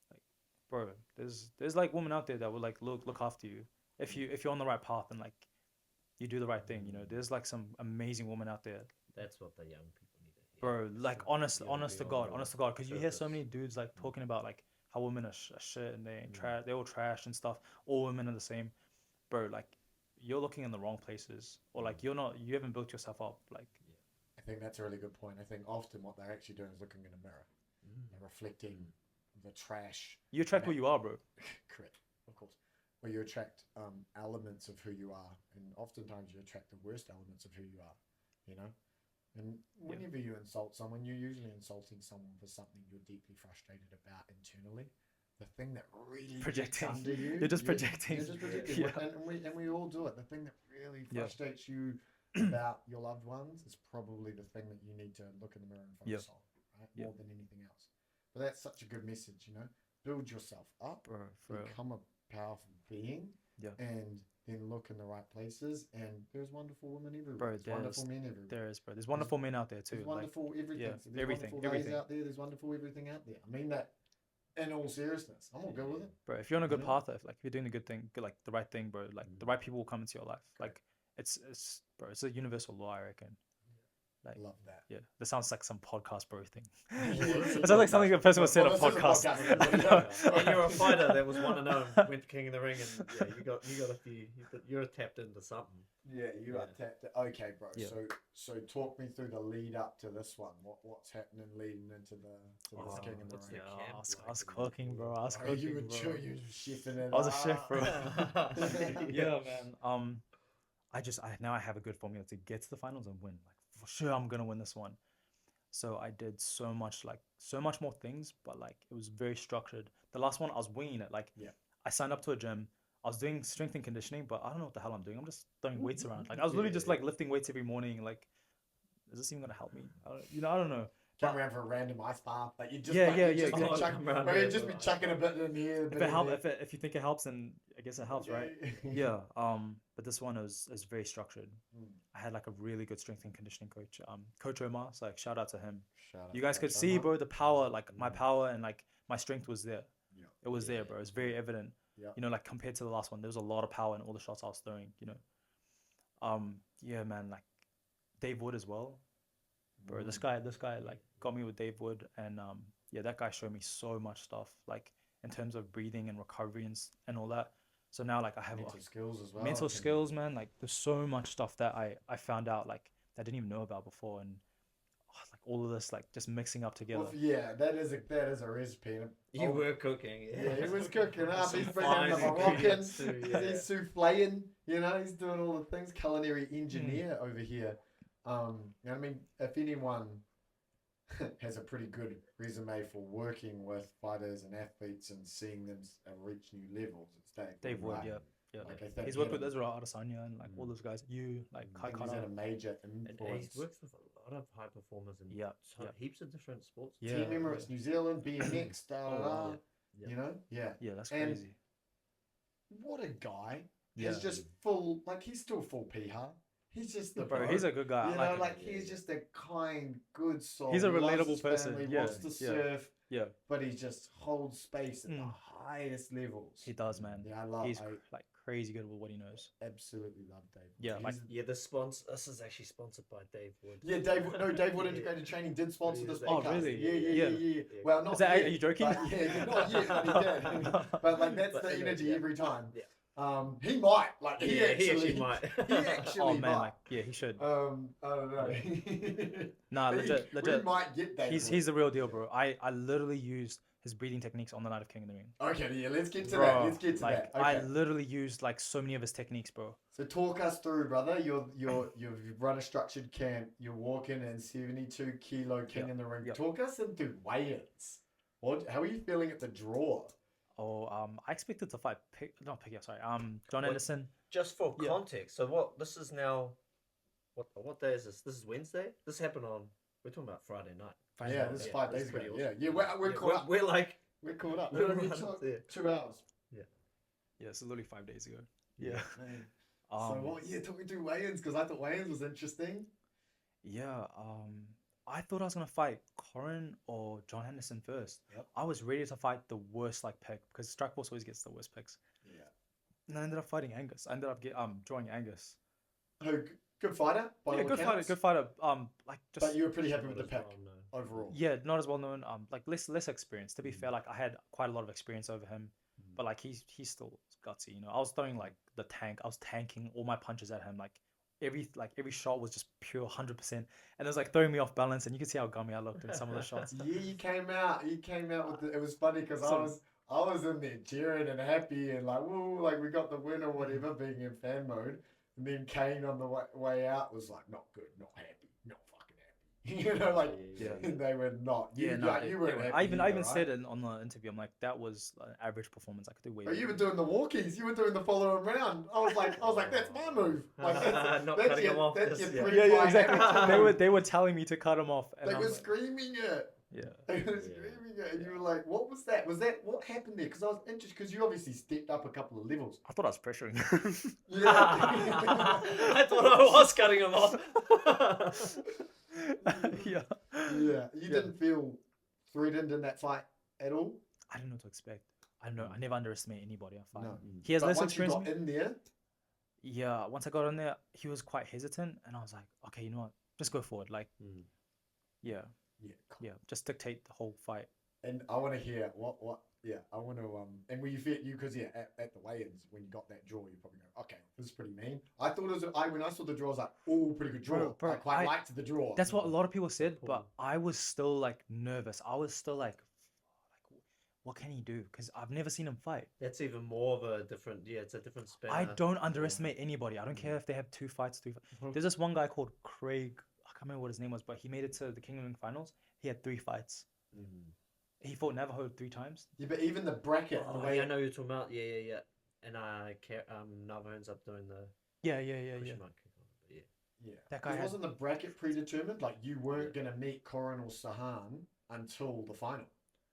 Like, bro, there's like women out there that will like look after you if you're on the right path and like you do the right thing. You know, there's like some amazing women out there, That's what the young people need to hear. bro. Like honest to God, because you hear so purpose. many dudes like talking about like how women are shit and they ain't trash, they're all trash and stuff. All women are the same, bro. Like you're looking in the wrong places, or like you haven't built yourself up. Like I think that's a really good point. I think often what they're actually doing is looking in a mirror and reflecting the trash. you attract what you are, bro. Correct, of course. Well, you attract elements of who you are, and oftentimes you attract the worst elements of who you are. You know, and whenever you insult someone, you're usually insulting someone for something you're deeply frustrated about internally. The thing that really Projecting. gets under you, You're just projecting. You're just projecting, Yeah. and we all do it. The thing that really Yeah. frustrates you about your loved ones is probably the thing that you need to look in the mirror and focus on, right? Yeah. More than anything else. But that's such a good message, you know. Build yourself up, Bro, for real. become a powerful being, Yeah. and then look in the right places. And there's wonderful women everywhere. Bro, there's wonderful men everywhere. There is, bro. There's wonderful men out there too. There's Like, wonderful everything. yeah, There's everything, wonderful guys everything. out there. There's wonderful everything out there. I mean that in all seriousness. I'm all good with it. bro, if you're on a good Yeah. path, if you're doing a good thing, like the right thing, bro, like the right people will come into your life. Like it's bro, it's a universal law, I reckon. Like, Love that. yeah, this sounds like some podcast bro thing. It It sounds like something a person would say on a Well, this is a podcast. podcast. And you're a fighter that was 1-0, went to King of the Ring, and yeah, you got a few. You're tapped into something. Yeah, you are Yeah. tapped. Okay, bro. Yeah. So talk me through the lead up to this one. What's happening leading into this Oh, King of the what's Ring? the Yeah, camp I was like? cooking, bro. I was Oh, you were cooking, bro. you were chefing it I was a up. chef, bro. Yeah, man. Now I have a good formula to get to the finals and win. Like for sure, I'm gonna win this one. So I did so much more things, but like it was very structured. The last one I was winging it. Like Yeah. I signed up to a gym. I was doing strength and conditioning, but I don't know what the hell I'm doing. I'm just throwing weights around. Like I was literally just like lifting weights every morning. Like, is this even gonna help me? I don't know. Come around for a random ice bath, like you just Yeah, like, yeah, you just yeah, be exactly. chucking, Come around bro, you there, just be right. chucking a bit in here. If it help, if you think it helps, then I guess it helps, right? Yeah. Yeah. But this one is very structured. Mm. I had like a really good strength and conditioning coach, Coach Omar. So like shout out to him. Shout out You guys to could Coach see, Omar. bro, the power, like my power and like my strength was there. Yeah. It was there, bro. It was very evident. Yeah. You know, like compared to the last one, there was a lot of power in all the shots I was throwing. You know, yeah, man. Like Dave Wood as well, bro. This guy like got me with Dave Wood, and yeah, that guy showed me so much stuff, like in terms of breathing and recovery and all that. So now like I have mental skills as well. mental Can- skills, man. Like there's so much stuff that I found out like that I didn't even know about before, and like all of this like just mixing up together. Well, yeah, that is a recipe. And You were cooking. yeah, he was cooking up. Some He's bringing fine the ingredients Moroccans. too, yeah. He's souffleing. You know, he's doing all the things. Culinary engineer over here. You know, I mean, if anyone has a pretty good resume for working with fighters and athletes and seeing them reach new levels, it's Dave Wood, right? yeah. Yeah, Like, I think he's he worked had with Israel Adesanya and like all those guys. You like I think he's had a major And influence. he's worked with a lot of high performers in Yeah, yeah. heaps of different sports. Yeah. Team Emirates, New Zealand, BMX, da, da, da, Yeah. you know? Yeah. Yeah, that's And crazy. what a guy. Yeah. He's just full, like, he's still full Piha. He's just the Bro, he's a good guy. you I know, him. like he's just a kind, good soul. He's a He loves relatable his person, family, yeah, wants to yeah. surf, Yeah, but he just holds space at the highest levels. he does, man. Yeah, I love. He's I like crazy good with what he knows. absolutely love Dave. Yeah, like- Yeah, this is actually sponsored by Dave Wood. Yeah, Dave. No, Dave Wood Yeah. Integrated Training did sponsor Oh, this yeah. Oh, podcast. really? Yeah. Yeah. Well, not Is that, yet, are you joking? but yeah, not yet, but he did. But like that's But the anyway, energy yeah. every time. Yeah. He might. Like he Yeah, actually might. He actually Oh man, might. like yeah, he should. I don't know. Nah, We- legit, We legit. might get Dave. He's the real deal, bro. I literally used his breathing techniques on the night of King of the Ring. Okay, yeah, let's get to Bro, that. Let's get to like that. Okay. I literally used like so many of his techniques, bro. So talk us through, brother. You've run a structured camp. You're walking in 72 kilo King Yeah, in the Ring. yeah. Talk us into weigh-ins. How are you feeling at the draw? Oh, I expected to fight John Wait. Anderson. Just for Yeah. context, so what? This is now. What day is this? This is Wednesday. This happened on. We're talking about Friday night. Yeah, this is 5 that's days ago. pretty Yeah, awesome. yeah, we're Yeah, caught up. We're like. We're caught up. We're Literally right up there. 2 hours. Yeah, it's literally 5 days ago. Yeah. Man. Um, So what? Yeah, talk me through weigh-ins because I thought weigh-ins was interesting. Yeah. I thought I was gonna fight Corin or John Anderson first. Yep. I was ready to fight the worst like pick because Strikeforce always gets the worst picks. Yeah. And I ended up fighting Angus. I ended up drawing Angus. Oh, good fighter. By Yeah, all good fighter. accounts. Good fighter. Like just. But you were pretty happy Not with the as pick well known. overall. Yeah, not as well known. Like less experience. To be fair, like I had quite a lot of experience over him, but like he's still gutsy. You know, I was throwing like the tank. I was tanking all my punches at him. Like every shot was just pure 100%, and it was like throwing me off balance. And you can see how gummy I looked in some of the shots. Yeah, you came out. You came out with it was funny because I So- was in there cheering and happy and like woo, like we got the win or whatever, being in fan mode. And then Kane on the way out was like not good, not happy, not fucking happy. You know, like Yeah. they were not. Yeah, no, you weren't happy. I even either, said right? it on the interview. I'm like, that was an average performance. I could do way. Oh, you were better. doing the walkies. You were doing the follow him round. I was like, that's my move. Like Not that's cutting your, him off That's just your yet. three Yeah, fight exactly. attitude. they were telling me to cut him off. And They I'm were like, screaming it. yeah. They were screaming it, and you were like, "What was that? Was that what happened there?" Because I was interested. Because you obviously stepped up a couple of levels. I thought I was pressuring. Yeah. I thought I was cutting him off. Yeah. Yeah. You didn't feel threatened in that fight at all. I didn't know what to expect. I don't know. I never underestimate anybody I fight. No. He has But less once you experience. got in there, Yeah. Once I got in there, he was quite hesitant, and I was like, okay, you know what? Just go forward. Like, yeah, yeah. Cool. yeah. Just dictate the whole fight. And I want to hear what. Yeah, I want to. And when you feel because at the weigh-ins when you got that draw, you probably go, okay, this is pretty mean. I thought it was. When I saw the draw, I was like, oh, pretty good draw. Bro, I quite I- liked the draw. That's what a lot of people said, but Cool. I was still like nervous. I was still like, what can he do? Because I've never seen him fight. That's even more of a different. Yeah, it's a different span. I don't underestimate anybody. I don't care if they have 2 fights, 3 fights. Mhm. There's this one guy called Craig. I can't remember what his name was, but he made it to the King of the Ring finals. He had 3 fights. He fought Navajo 3 times. Yeah, but even the bracket, the Oh, way yeah, I know you're talking about. Yeah. And Nava ends up doing the Yeah. question mark kick on it, but yeah. yeah, That guy It had- wasn't the bracket predetermined. Like you weren't gonna meet Corin or Sahan until the final.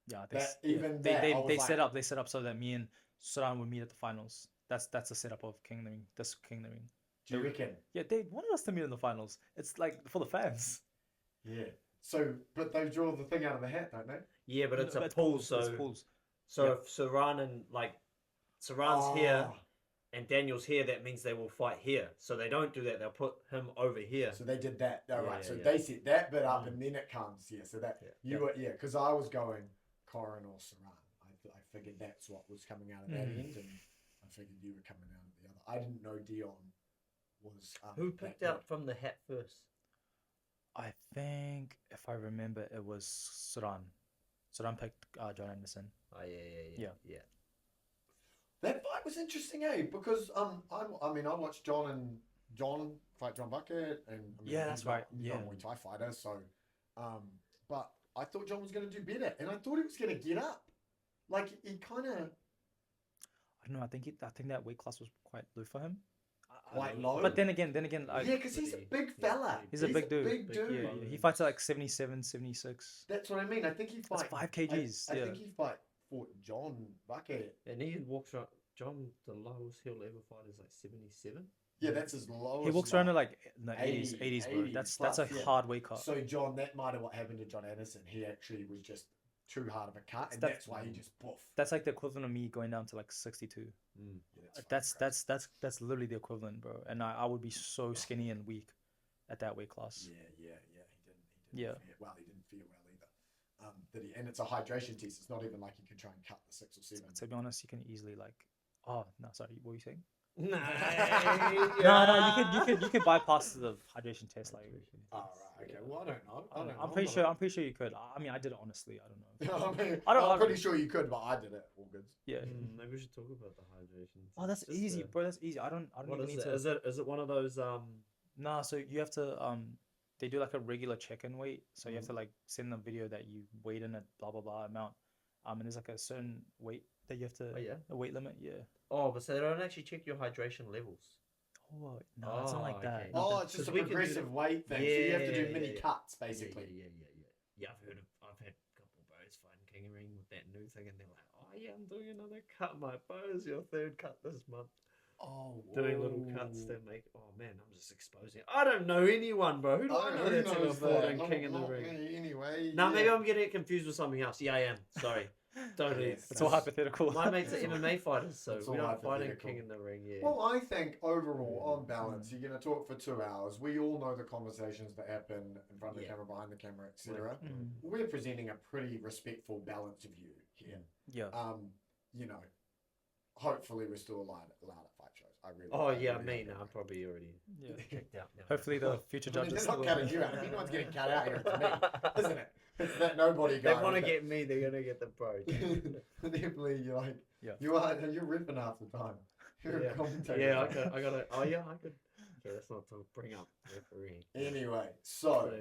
Yeah, That- yeah. even they that, I was they like- set up so that me and Sudan would meet at the finals. That's the setup of King of the Ring. This King of the Ring. Do you reckon? Yeah, they wanted us to meet in the finals. It's like for the fans. Yeah. So, but they draw the thing out of the hat, don't they? Yeah, but it's a That's pool, pools, so it's pools. so Yeah. if Saran and Saran's here Oh, and Daniel's here, that means they will fight here. So they don't do that; they'll put him over here. So they did that. All right. Yeah, So yeah. they set that bit up, and then it comes. Yeah. So that Yeah. you were because I was going Corin or Saran. I figured that's what was coming out of that end, and I figured you were coming out of the other. I didn't know Dion was. Who that picked good. out from the hat first? I think if I remember, it was Sudan. Sudan picked John Anderson. Oh yeah. That fight was interesting, eh? Because I mean, I watched John fight John Bucket, and I mean, Yeah, that's right. He's not a Muay Thai fighter, so but I thought John was going to do better, and I thought he was going to get up. Like he kind of I don't know. I think that weight class was quite low for him. quite low. But then again, yeah, because he's a big fella. he's a big dude. Big dude. Yeah, he fights at like 77, 76. That's what I mean. I think he That's fight 5 kgs. I yeah. think he fought John Bucket. And he walks around. John, the lowest he'll ever fight is like 77. Yeah, that's his lowest. He walks around at like in the 80, 80s, bro. 80 That's plus, a yeah. hard weight cut. So John, that might have what happened to John Anderson. He actually was just too hard of a cut, and that's why he just poof. That's like the equivalent of me going down to like 62. Yeah, That's literally the equivalent, bro. And I would be so skinny and weak at that weight class. Yeah. He didn't. Yeah. Feel well, he didn't feel well either. Did he? And it's a hydration test. It's not even like you can try and cut the 6 or 7. To be honest, you can easily like. Oh no, sorry. What were you saying? Nah, No, you could bypass the hydration test. Like, Oh right. Okay. Well, I don't know. I'm pretty sure you could. I mean, I did it honestly. I don't know. I mean, I I'm pretty sure you could, but I did it. All good. Yeah. Maybe we should talk about the hydration. Oh, that's Just easy, bro. That's easy. I don't What even is need it? to. Is it one of those Nah, so you have to they do like a regular check-in weight. So you have to like send them a video that you weighed in at blah blah blah amount. And there's like a certain weight that you have to a weight limit, yeah. Oh, but so they don't actually check your hydration levels. Oh no, it's not like that. okay. Not Oh, that- it's just a 'Cause we can do progressive weight thing. So Yeah, you have to do yeah, mini yeah. cuts, basically. Yeah, I've had a couple of bros fighting King of Ring with that new thing, and they're like, oh yeah, I'm doing another cut. My bows, your third cut this month. Oh, Doing little cuts to make. Oh man, I'm just exposing. I don't know anyone, bro. Who do I know that's ever fought in King of the Ring? Anyway. No, maybe I'm getting it confused with something else. Yeah, I am. Sorry. Totally. Yes. It's all hypothetical. My mates are MMA fighters, so It's we all don't fight in hypothetical. King in the Ring. Yeah. Well, I think overall, on balance, you're going to talk for 2 hours. We all know the conversations that happen in front of the camera, behind the camera, etc. Mm. We're presenting a pretty respectful, balanced view here. Yeah. You know, hopefully we're still allowed at fight shows. I really. Oh I yeah, really me. hope No, we're I'm probably already Yeah. checked out now. Hopefully the future I mean, judges they're not still cutting you out. If anyone's getting cut out here, it's me, isn't it? It's that nobody They guy. want to with get me. They're gonna get the pro. Definitely, you're like, Yeah. you're ripping half the time. You're Yeah. a commentator. Yeah, I gotta. Oh yeah, I could. Okay, let's not talk. Bring up referee. Anyway, so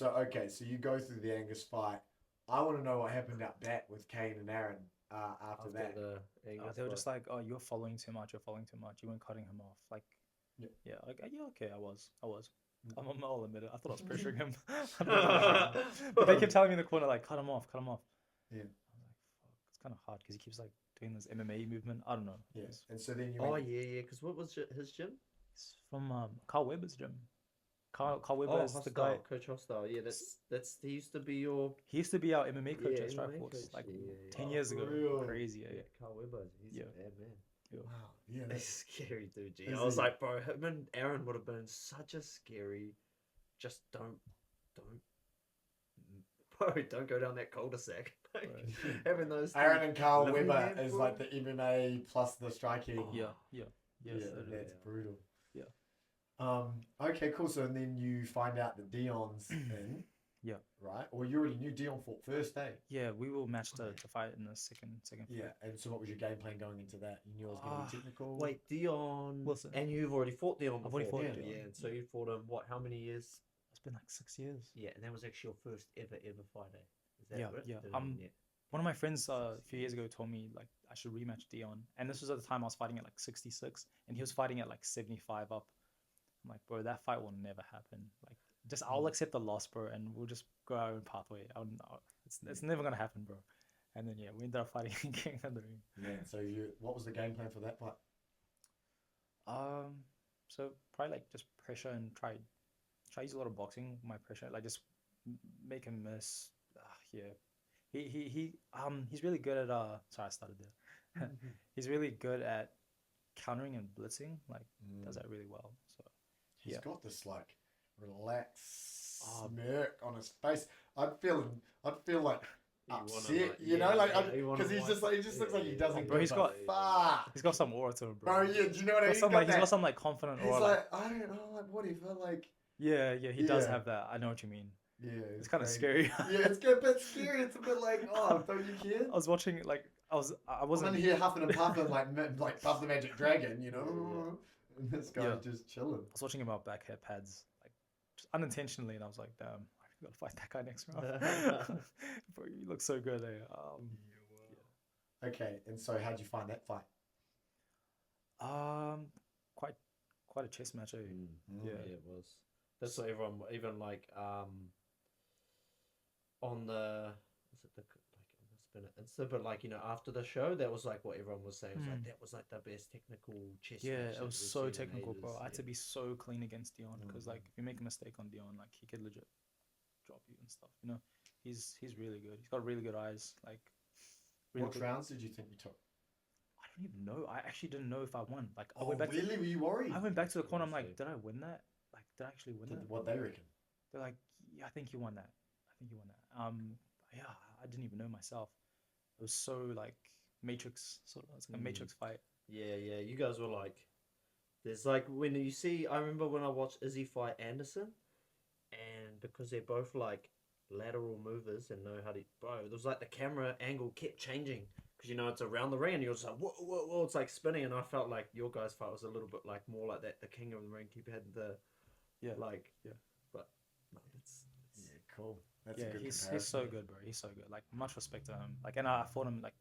okay, so you go through the Angus fight. I want to know what happened up that with Kane and Aaron after that. They were just like, oh, you're following too much. You weren't cutting him off. Like, Yeah. like, yeah, okay, I was. I'll admit it. I thought I was pressuring him. But But they kept telling me in the corner, like, cut him off. Yeah. I was like, fuck, it's kind of hard because he keeps like doing this MMA movement. I don't know. Yeah, It's and so then you. Oh went- yeah. Because what was his gym? from Carl Weber's gym. Carl Weber is the guy. Coach Hostile. Yeah, that's he used to be your He used to be our MMA coach Yeah, at Strike MMA Force coach, like yeah, 10 yeah. years ago. Really? Crazy, yeah. Carl Weber. He's Yeah. a bad man. Wow. Yeah. He's That's, scary dude. G. Is I was he? like, bro, him and Aaron would have been such a scary. Just don't, bro, don't go down that cul-de-sac. Like, Right. having those. two Aaron and Carl living Weber there, is bro. like the MMA plus the striking. Yeah. Yes, Yeah, it is. that's brutal. Yeah. Okay, cool. So then you find out that Dion's in. Yeah. Right. Or you already knew Dion fought first day. Yeah, we will match the fight in the second Yeah. fight. And so, what was your game plan going into that? You knew it was going to be technical. Wait, Dion Wilson. and you've already fought Dion. I've already before, fought yeah, Dion. Yeah, and so you fought him. What? How many years? It's been like 6 years. Yeah, and that was actually your first ever fight. Eh? Is that Yeah, right? yeah. Yeah. One of my friends a few years ago told me like I should rematch Dion, and this was at the time I was fighting at like 66, and he was fighting at like 75 up. I'm like, bro, that fight will never happen. Like, just I'll accept the loss, bro, and we'll just go our own pathway. It's never gonna happen, bro. And then yeah, we ended up fighting King of the Ring. Yeah. So what was the game plan for that fight? So probably like just pressure and try use a lot of boxing. My pressure, like just make him miss. Yeah. He's really good at sorry, I started there. He's really good at countering and blitzing. Like does that really well. So He's got this like relaxed Oh. smirk on his face. I'd feel like You wanna, upset, like, you know, yeah, like yeah, you wanna because he's just like he just looks like he yeah, doesn't. bro, he's give a got- fuck. he's got some aura to him, Bro, bro. yeah, do you know what I mean? He's got some like confident He's aura. like, I don't know, like whatever, like Yeah, he does Yeah. have that. I know what you mean. Yeah, It's kind of crazy. scary. Yeah, it's a bit scary. It's a bit like, oh, don't you care? I was watching like I I'm wasn't in here huffing and puffing like Puff the Magic Dragon, you know? And this guy's Yeah. just chilling. I was watching him about back hair pads like just unintentionally, and I was like, damn, I really gotta fight that guy next round. Bro, you look so good, eh? Okay, and so how'd you find that fight? Um, quite a chess match, eh? Yeah, it was. That's what everyone, even like on the was it the like it must have been an Insta, but like after the show, that was like what everyone was saying. It was like that was like the best technical chess. Yeah, match it that was we've so seen in technical, bro. ages. I had to be so clean against Dion because like if you make a mistake on Dion, like he could legit drop you and stuff. You know, he's really good. He's got really good eyes. Like, really What good. rounds did you think you took? I don't even know. I actually didn't know if I won. Like, I Oh, went back. really? Were you worried? I went back to the corner. I'm Seriously. like, did I win that? Like, did I actually win that? What they reckon? They're like, yeah, I think you won that. I think you won that. Yeah, I didn't even know myself. It was so like Matrix, sort of. It's like a Matrix fight. Yeah, you guys were like, there's like when you see. I remember when I watched Izzy fight Anderson, and because they're both like lateral movers and know how to, bro. There was like the camera angle kept changing because it's around the ring and you're just like whoa, it's like spinning, and I felt like your guys' fight was a little bit like more like that. The king of the ring keep had the, but no, it's Yeah, cool. That's yeah, a good he's comparison. so good, bro. He's so good. Like, much respect to him. Like, and I fought him like,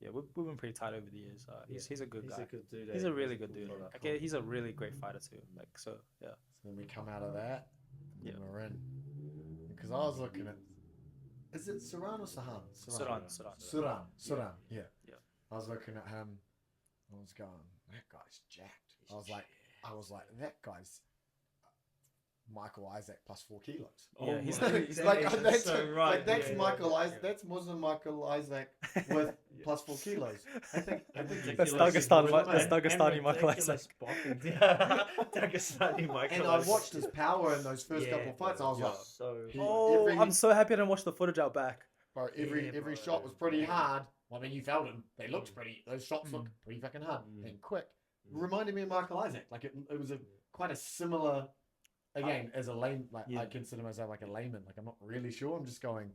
yeah, we've been pretty tight over the years. He's a good he's guy. a good dude. He's eh? a really He's good dude. cool Like, fella. yeah, he's a really great fighter too. Like, so yeah. So then we come out of that, and then Yeah. we're in. Because I was looking at, is it Suran or Sahan? Suran. Yeah. Yeah. I was looking at him. I was going, that guy's jacked. I was like, that guy's Michael Isaac plus 4 kilos. Yeah, he's like that's so right. Like that's yeah, Michael yeah, Isaac. That's Muslim Michael Isaac with plus 4 kilos. I think That's Ridiculous. Dagestan- that's Dagestani Michael ridiculous Isaac. boxing. Yeah. Dagestani Michael And I Isaac. watched his power in those first couple of fights. I was like, so Oh, Every- I'm so happy I didn't watch the footage out back. bro, every bro. shot was pretty hard. Well, I mean, you felt them. They looked pretty. Those shots looked pretty fucking hard and quick. Reminded me of Michael Isaac. Like it was quite a similar. Again, as a lame, like I consider myself like a layman. Like I'm not really sure. I'm just going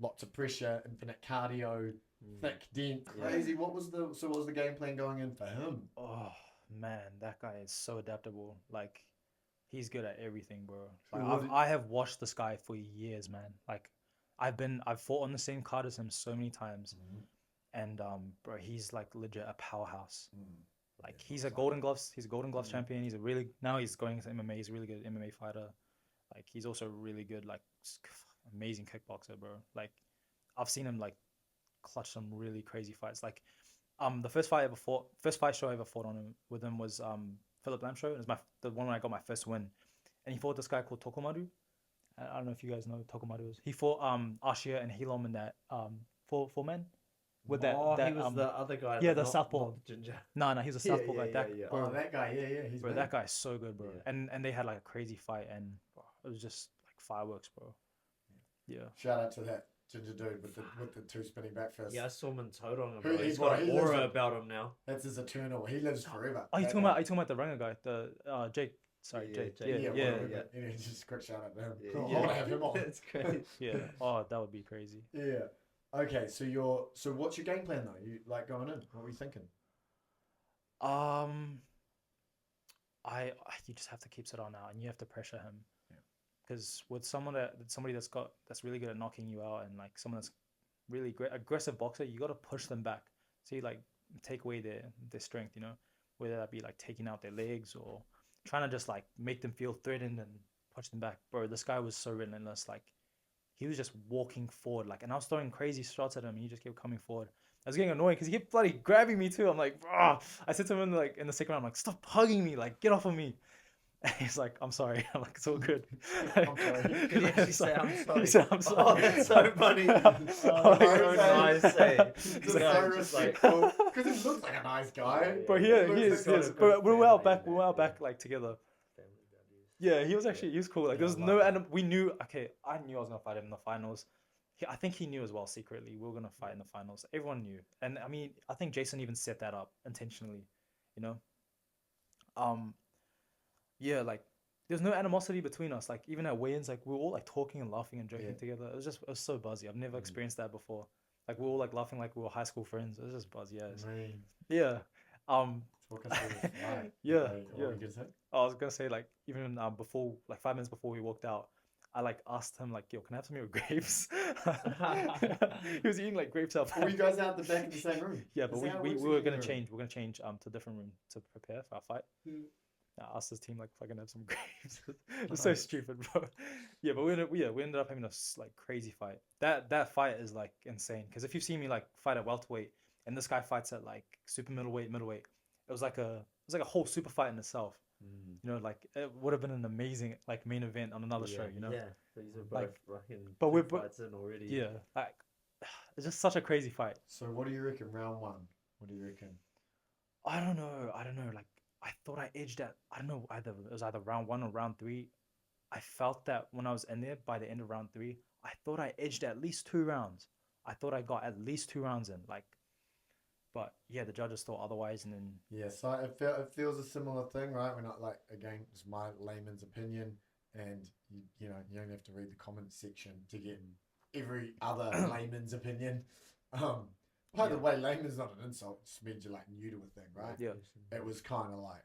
lots of pressure, infinite cardio, thick dent, crazy. What was the game plan going in for him? Oh man, that guy is so adaptable. Like, he's good at everything, bro. So Like, what did- I have watched this guy for years, man. Like, I've fought on the same card as him so many times, and bro, he's like legit a powerhouse. Like, he's a Golden Gloves champion. He's going to MMA. He's a really good MMA fighter. Like, he's also really good, like, amazing kickboxer, bro. Like, I've seen him like clutch some really crazy fights. Like, the first fight show I ever fought with him was Philip Lam show. It was the one when I got my first win, and he fought this guy called Tokomaru. I don't know if you guys know who Tokomaru is. He fought Ashia and Hilom in that four men. With that, he was the other guy. yeah, but the not- southpaw. not the ginger. No, he's a southpaw guy. Oh, that guy, yeah, he's Bro, mad. that guy's so good, bro. Yeah. And they had like a crazy fight, and bro, it was just like fireworks, bro. Yeah. Shout out to that ginger dude with the 2 spinning back fists. Yeah, I saw him in Todong. Who- He's bro, got he an lives aura in- about him now. That's his eternal. He lives forever. Oh, you That talking guy. about the Ranger guy, the Jake? Sorry, Yeah, Jake. Jake. Yeah, Yeah, just a quick shout out to him. Yeah, I yeah. want to have him on. It's great. yeah. Oh, that would be crazy. Yeah. Okay, so what's your game plan though? You like going in? What were you thinking? You just have to keep it on now, and you have to pressure him. Yeah. Because with somebody that's really good at knocking you out, and like someone that's really great aggressive boxer, you got to push them back. So you like take away their strength, you know, whether that be like taking out their legs or trying to just like make them feel threatened and push them back. Bro, this guy was so relentless. Like, he was just walking forward, like, and I was throwing crazy shots at him, and he just kept coming forward. I was getting annoying because he kept bloody grabbing me too. I'm like, ah! I said to him in the second round, I'm like, stop hugging me, like, get off of me. And he's like, I'm sorry. I'm like, it's all good. I'm sorry. Did he actually say, "I'm sorry"? He said, I'm sorry. Oh, that's so funny. Oh, so nice. nice. Hey. Just No, so just like, respectful. Because he looks like a nice guy. But He he looks is, like yes. a good But we were out family back, man, yeah. like together. family values. Yeah, he was cool. Like, there was I no, love and we knew. Okay, I knew I was gonna fight him in the finals. I think he knew as well secretly we were gonna fight in the finals. Everyone knew, and I mean, I think Jason even set that up intentionally. You know. Yeah, like There's no animosity between us. Like even at weigh-ins, like we were all like talking and laughing and joking Yeah. together. It was so buzzy. I've never Mm. experienced that before. Like we were all like laughing like we were high school friends. It was just buzzy. Yeah. Man, Yeah. Um. talk us through the flight. Yeah. What Yeah. were you gonna say? I was gonna say like even before like 5 minutes before we walked out, I like asked him like, "Yo, can I have some of your grapes?" He was eating like grapes out. Were you guys out the back of the same room? Yeah, Is but that how it we works were in gonna Kangaroo? change. We're gonna change to a different room to prepare for our fight. Hmm. I asked his team like if I can have some grapes. It's so Nice. stupid, bro. Yeah, but we ended up having a like crazy fight. That fight is like insane because if you've seen me like fight at welterweight and this guy fights at like super middleweight, it was like a whole super fight in itself. Mm. You know, like it would have been an amazing like main event on another show. You know, Yeah, these are both Like, fucking but two we're fights in already. yeah, like it's just such a crazy fight. So what do you reckon? Round one. What do you reckon? I don't know. Like I thought I edged at I don't know either it was either round one or round three. I felt that when I was in there by the end of round three, I thought I edged at least 2 rounds. I thought I got at least 2 rounds in. Like, but yeah, the judges thought otherwise, and then Yeah, so it feels a similar thing, right? We're not like, again, it's my layman's opinion, and you know you don't have to read the comment section to get every other layman's opinion. By the way, layman's not an insult; it just means you're like new to a thing, right? Yeah. It was kind of like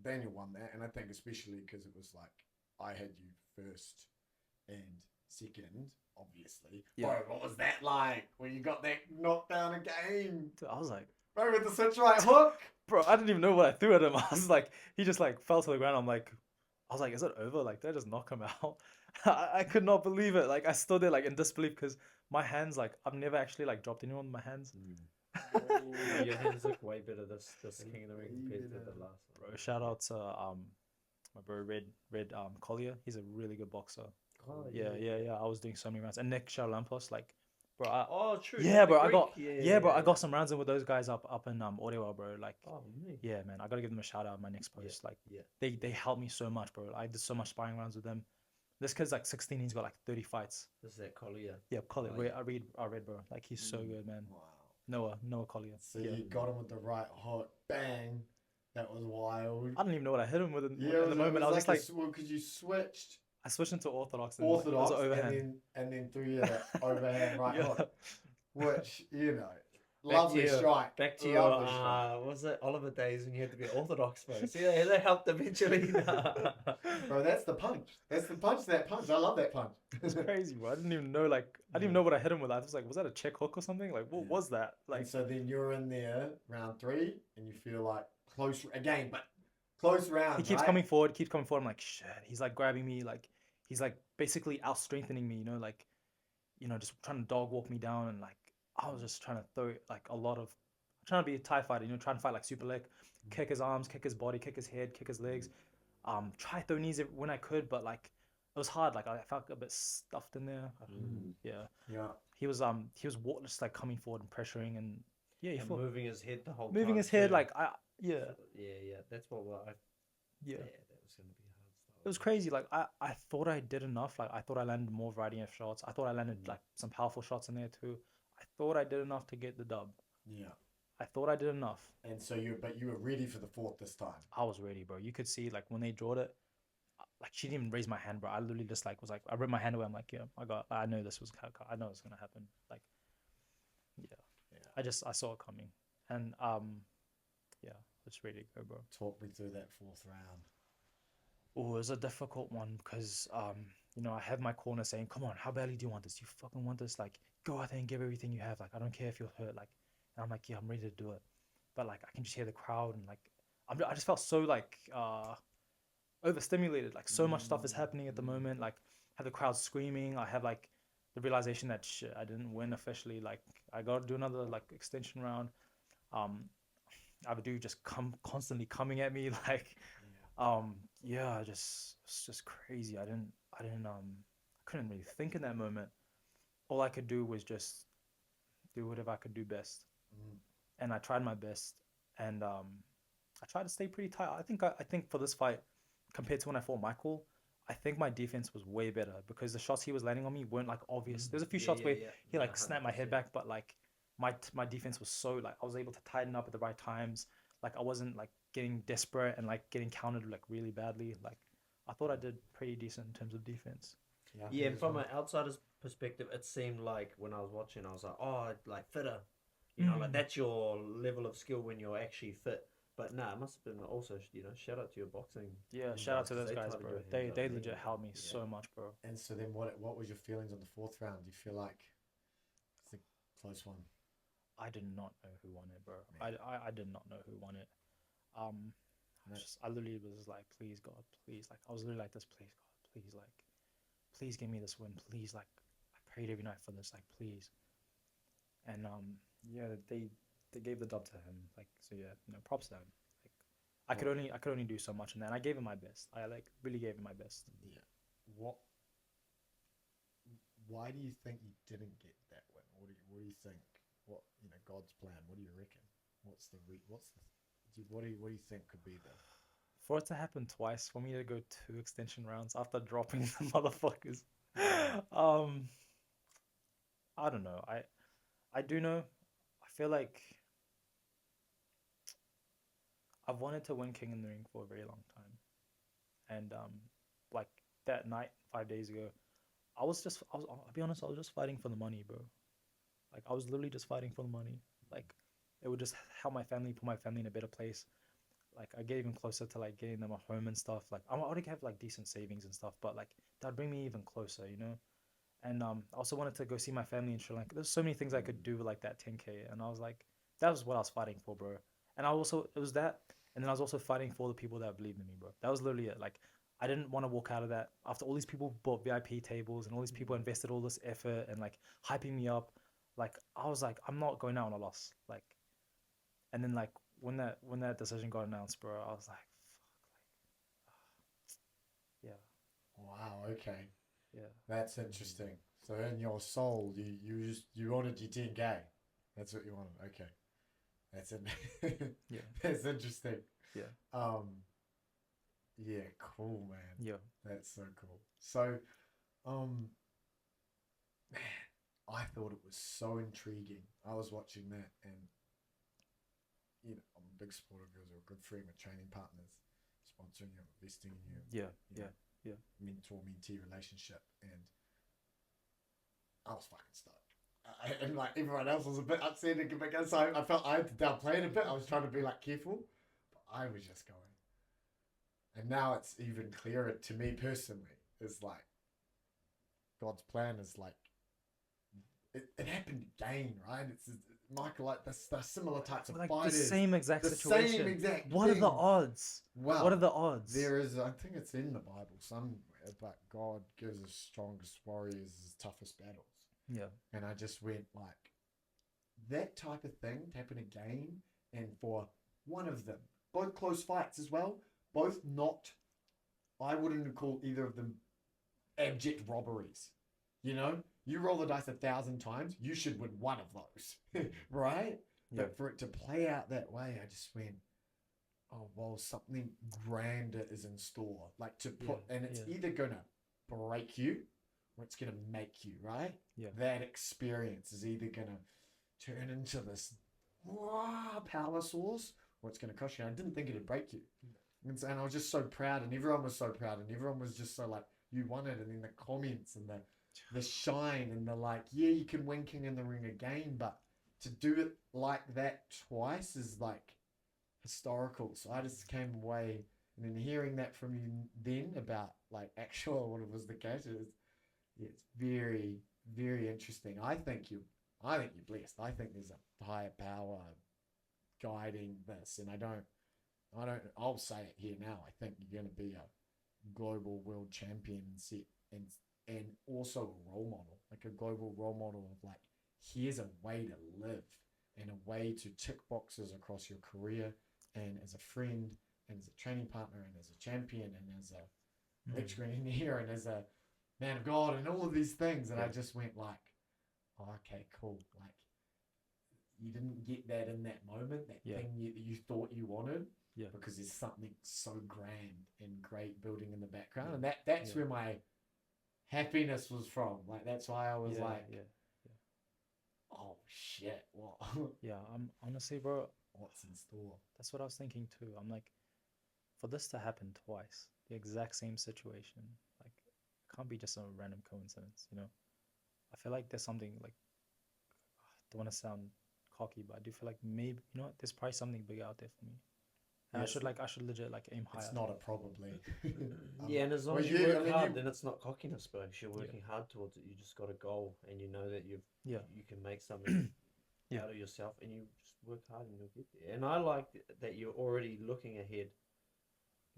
Daniel won that, and I think especially because it was like I had you first and second, obviously. Yeah. Bro, what was that like when you got that knocked down a game? dude, I was like, Bro, with the switch right hook. bro, I didn't even know what I threw at him. I was like, he just like fell to the ground. I was like, is it over? Like, did I just knock him out? I could not believe it. Like, I stood there like in disbelief because my hands, like, I've never actually like dropped anyone with my hands. Yeah, your hands look way better this King of the Ring compared to the last one. Bro, shout out to my bro Red Collier. He's a really good boxer. Oh, Yeah. I was doing so many rounds. And Nick Charalampos, like, bro, Oh, true. yeah, bro, I Greek. got bro, I got some rounds in with those guys up in Ottawa, bro. Like, Oh, me. yeah, man, I gotta give them a shout out in my next post. Like, Yeah. they helped me so much, bro. I did so much sparring rounds with them. This kid's like 16. He's got like 30 fights. This is that Collier. Yeah, Collier. Oh, yeah. I read, bro. Like, he's so good, man. Wow. Noah Collier. So Yeah. you got him with the right hook, bang. That was wild. I don't even know what I hit him with in it the moment. I was just like, because you switched I switched into orthodox. And orthodox it was an and overhand. then threw you that overhand right Yeah. hook, which lovely to your- strike. Back to your, Lovely strike. was it Oliver days when you had to be orthodox, bro? See, they helped eventually. Bro, that's the punch. That's the punch. That punch. I love that punch. It's crazy, bro. I didn't even know. Like, I didn't even know what I hit him with. I was like, was that a check hook or something? Like, what was that? Like, And so then you're in there round three, and you feel like close again, but close round. he keeps right? coming forward. I'm like, shit. He's like grabbing me. Like, he's like basically out strengthening me. Just trying to dog walk me down. And like, I was just trying to throw like a lot of, trying to be a Thai fighter. Trying to fight like super leg, kick his arms, kick his body, kick his head, kick his legs. Try throw knees when I could, but like it was hard. Like I felt a bit stuffed in there. Yeah. Yeah. He was just like coming forward and pressuring and yeah, he And fought. moving his head the whole time. Moving his head too. like yeah. Yeah. That's what I. Yeah. That was gonna be hard stuff. It was crazy. Like I thought I did enough. Like I thought I landed more variety of shots. I thought I landed like some powerful shots in there too. I thought I did enough to get the dub. Yeah. I thought I did enough. And so you were ready for the fourth this time. I was ready, bro. You could see like when they drawed it, like she didn't even raise my hand, bro. I literally just like was like I ripped my hand away. I'm like, yeah, I know this was I know it's gonna happen. Like, yeah. I saw it coming, and yeah, just ready to go, bro. Talk me through that fourth round. Oh, it was a difficult one because I have my corner saying, "Come on, how badly do you want this? You fucking want this? Like, go out there and give everything you have. Like, I don't care if you're hurt. Like," and I'm like, "Yeah, I'm ready to do it." But like, I can just hear the crowd and like, I just felt so like overstimulated. Like, so much stuff is happening at the moment. Like, I have the crowd screaming. I have like the realization that shit, I didn't win officially. Like, I got to do another like extension round. I have a dude just constantly coming at me like. It's just crazy. I couldn't really think in that moment. All I could do was just do whatever I could do best. And I tried my best, and I tried to stay pretty tight. I think for this fight, compared to when I fought Michael, I think my defense was way better because the shots he was landing on me weren't like obvious. There's a few shots where he like snapped my head back, but like my defense was so like I was able to tighten up at the right times. Like I wasn't like getting desperate and like getting countered like really badly. Like I thought I did pretty decent in terms of defense. Yeah, I Yeah, think and as from well. an outsider's perspective, it seemed like when I was watching, I was like, oh, like fitter. You know, like that's your level of skill when you're actually fit. But nah, it must have been also, shout out to your boxing. Yeah, guys, shout out to 'cause those they guys, tidied bro. your They hands up they mean, legit bro. helped me Yeah. so much, bro. And so then, what was your feelings on the fourth round? Do you feel like it's a close one? I did not know who won it, bro. Man. I did not know who won it. I literally was like, please God, please. Like I was literally like this, please God, please, like, please give me this win, please. Like I prayed every night for this, like please. And yeah, they gave the dub to him. Like so, yeah, props to him. Like I could only do so much in that. And I gave him my best. I like really gave him my best. Yeah. What? Why do you think you didn't get that win? What do you think? What God's plan? What do you reckon? What do you think could be the? For it to happen twice, for me to go 2 extension rounds after dropping the motherfuckers. I don't know. I do know. I feel like I've wanted to win King in the Ring for a very long time, and like that night 5 days ago, I'll be honest, I was just fighting for the money, bro. Like I was literally just fighting for the money. Like it would just help my family, put my family in a better place. Like I get even closer to like getting them a home and stuff. Like I already have like decent savings and stuff, but like that'd bring me even closer. And I also wanted to go see my family in Sri Lanka. There's so many things I could do with like that 10K, and I was like, that was what I was fighting for, bro. And it was that, and then I was also fighting for the people that believed in me, bro. That was literally it. Like I didn't want to walk out of that after all these people bought VIP tables and all these people invested all this effort and like hyping me up. Like I was like, I'm not going out on a loss. Like, and then like when that decision got announced, bro, I was like, fuck, like, Wow. Okay. yeah. That's interesting. So in your soul, you wanted your 10K. That's what you wanted. Okay. That's it. Yeah. That's interesting. Yeah. Yeah. Cool, man. Yeah. That's so cool. So, man, I thought it was so intriguing. I was watching that, and I'm a big supporter of yours. You're a good friend with training partners, sponsoring you, investing in you. Yeah. you know, Yeah. mentor-mentee relationship, and I was fucking stoked. And like everyone else was a bit upset because I felt I had to downplay it a bit. I was trying to be like careful, but I was just going. And now it's even clearer to me personally. It's like God's plan is like it happened again, right? It's Michael, like the similar types of Like fighters. the same exact the situation. same exact What thing. are the odds? Well, What are the odds? there is, I think it's in the Bible somewhere, but God gives his strongest warriors his toughest battles. Yeah. And I just went like, that type of thing to happen again, and for one of them, both close fights as well, both not, I wouldn't call either of them abject robberies. You roll the dice 1,000 times, you should win one of those, right? Yeah. But for it to play out that way, I just went, oh, well, something grander is in store. Like to put, and it's either going to break you or it's going to make you, right? Yeah. That experience is either going to turn into this power source or it's going to crush you. I didn't think it'd break you. And I was just so proud, and everyone was so proud, and everyone was just so like, you won it. And then the comments and the shine and the like, yeah, you can win King in the Ring again, but to do it like that twice is like historical. So I just came away, and then hearing that from you then about like actual what it was the case is, it's very, very interesting. I think you're blessed. I think there's a higher power guiding this, and I'll say it here now. I think you're going to be a global world champion and also a role model, like a global role model of like, here's a way to live and a way to tick boxes across your career and as a friend and as a training partner and as a champion and as a electrical engineer and as a man of God and all of these things. And I just went like, oh, okay, cool. Like, you didn't get that in that moment, that thing you thought you wanted, because there's something so grand and great building in the background. And that's where my happiness was from. Like, that's why I was oh shit, what? Yeah, I'm honestly, bro, What's in store? that's what I was thinking too. I'm like, for this to happen twice, the exact same situation, like, it can't be just a random coincidence, you know. I feel like there's something like, I don't want to sound cocky, but I do feel like maybe, you know what, there's probably something big out there for me. And Yes. I should legit like aim higher. It's not a probably. Yeah, and as long well, as you yeah, work I mean, hard, you- then it's not cockiness, bro. If you're working hard towards it, you just got a goal, and you know that Yeah. you can make something Yeah. out of yourself, and you just work hard and you'll get there. And I like that you're already looking ahead,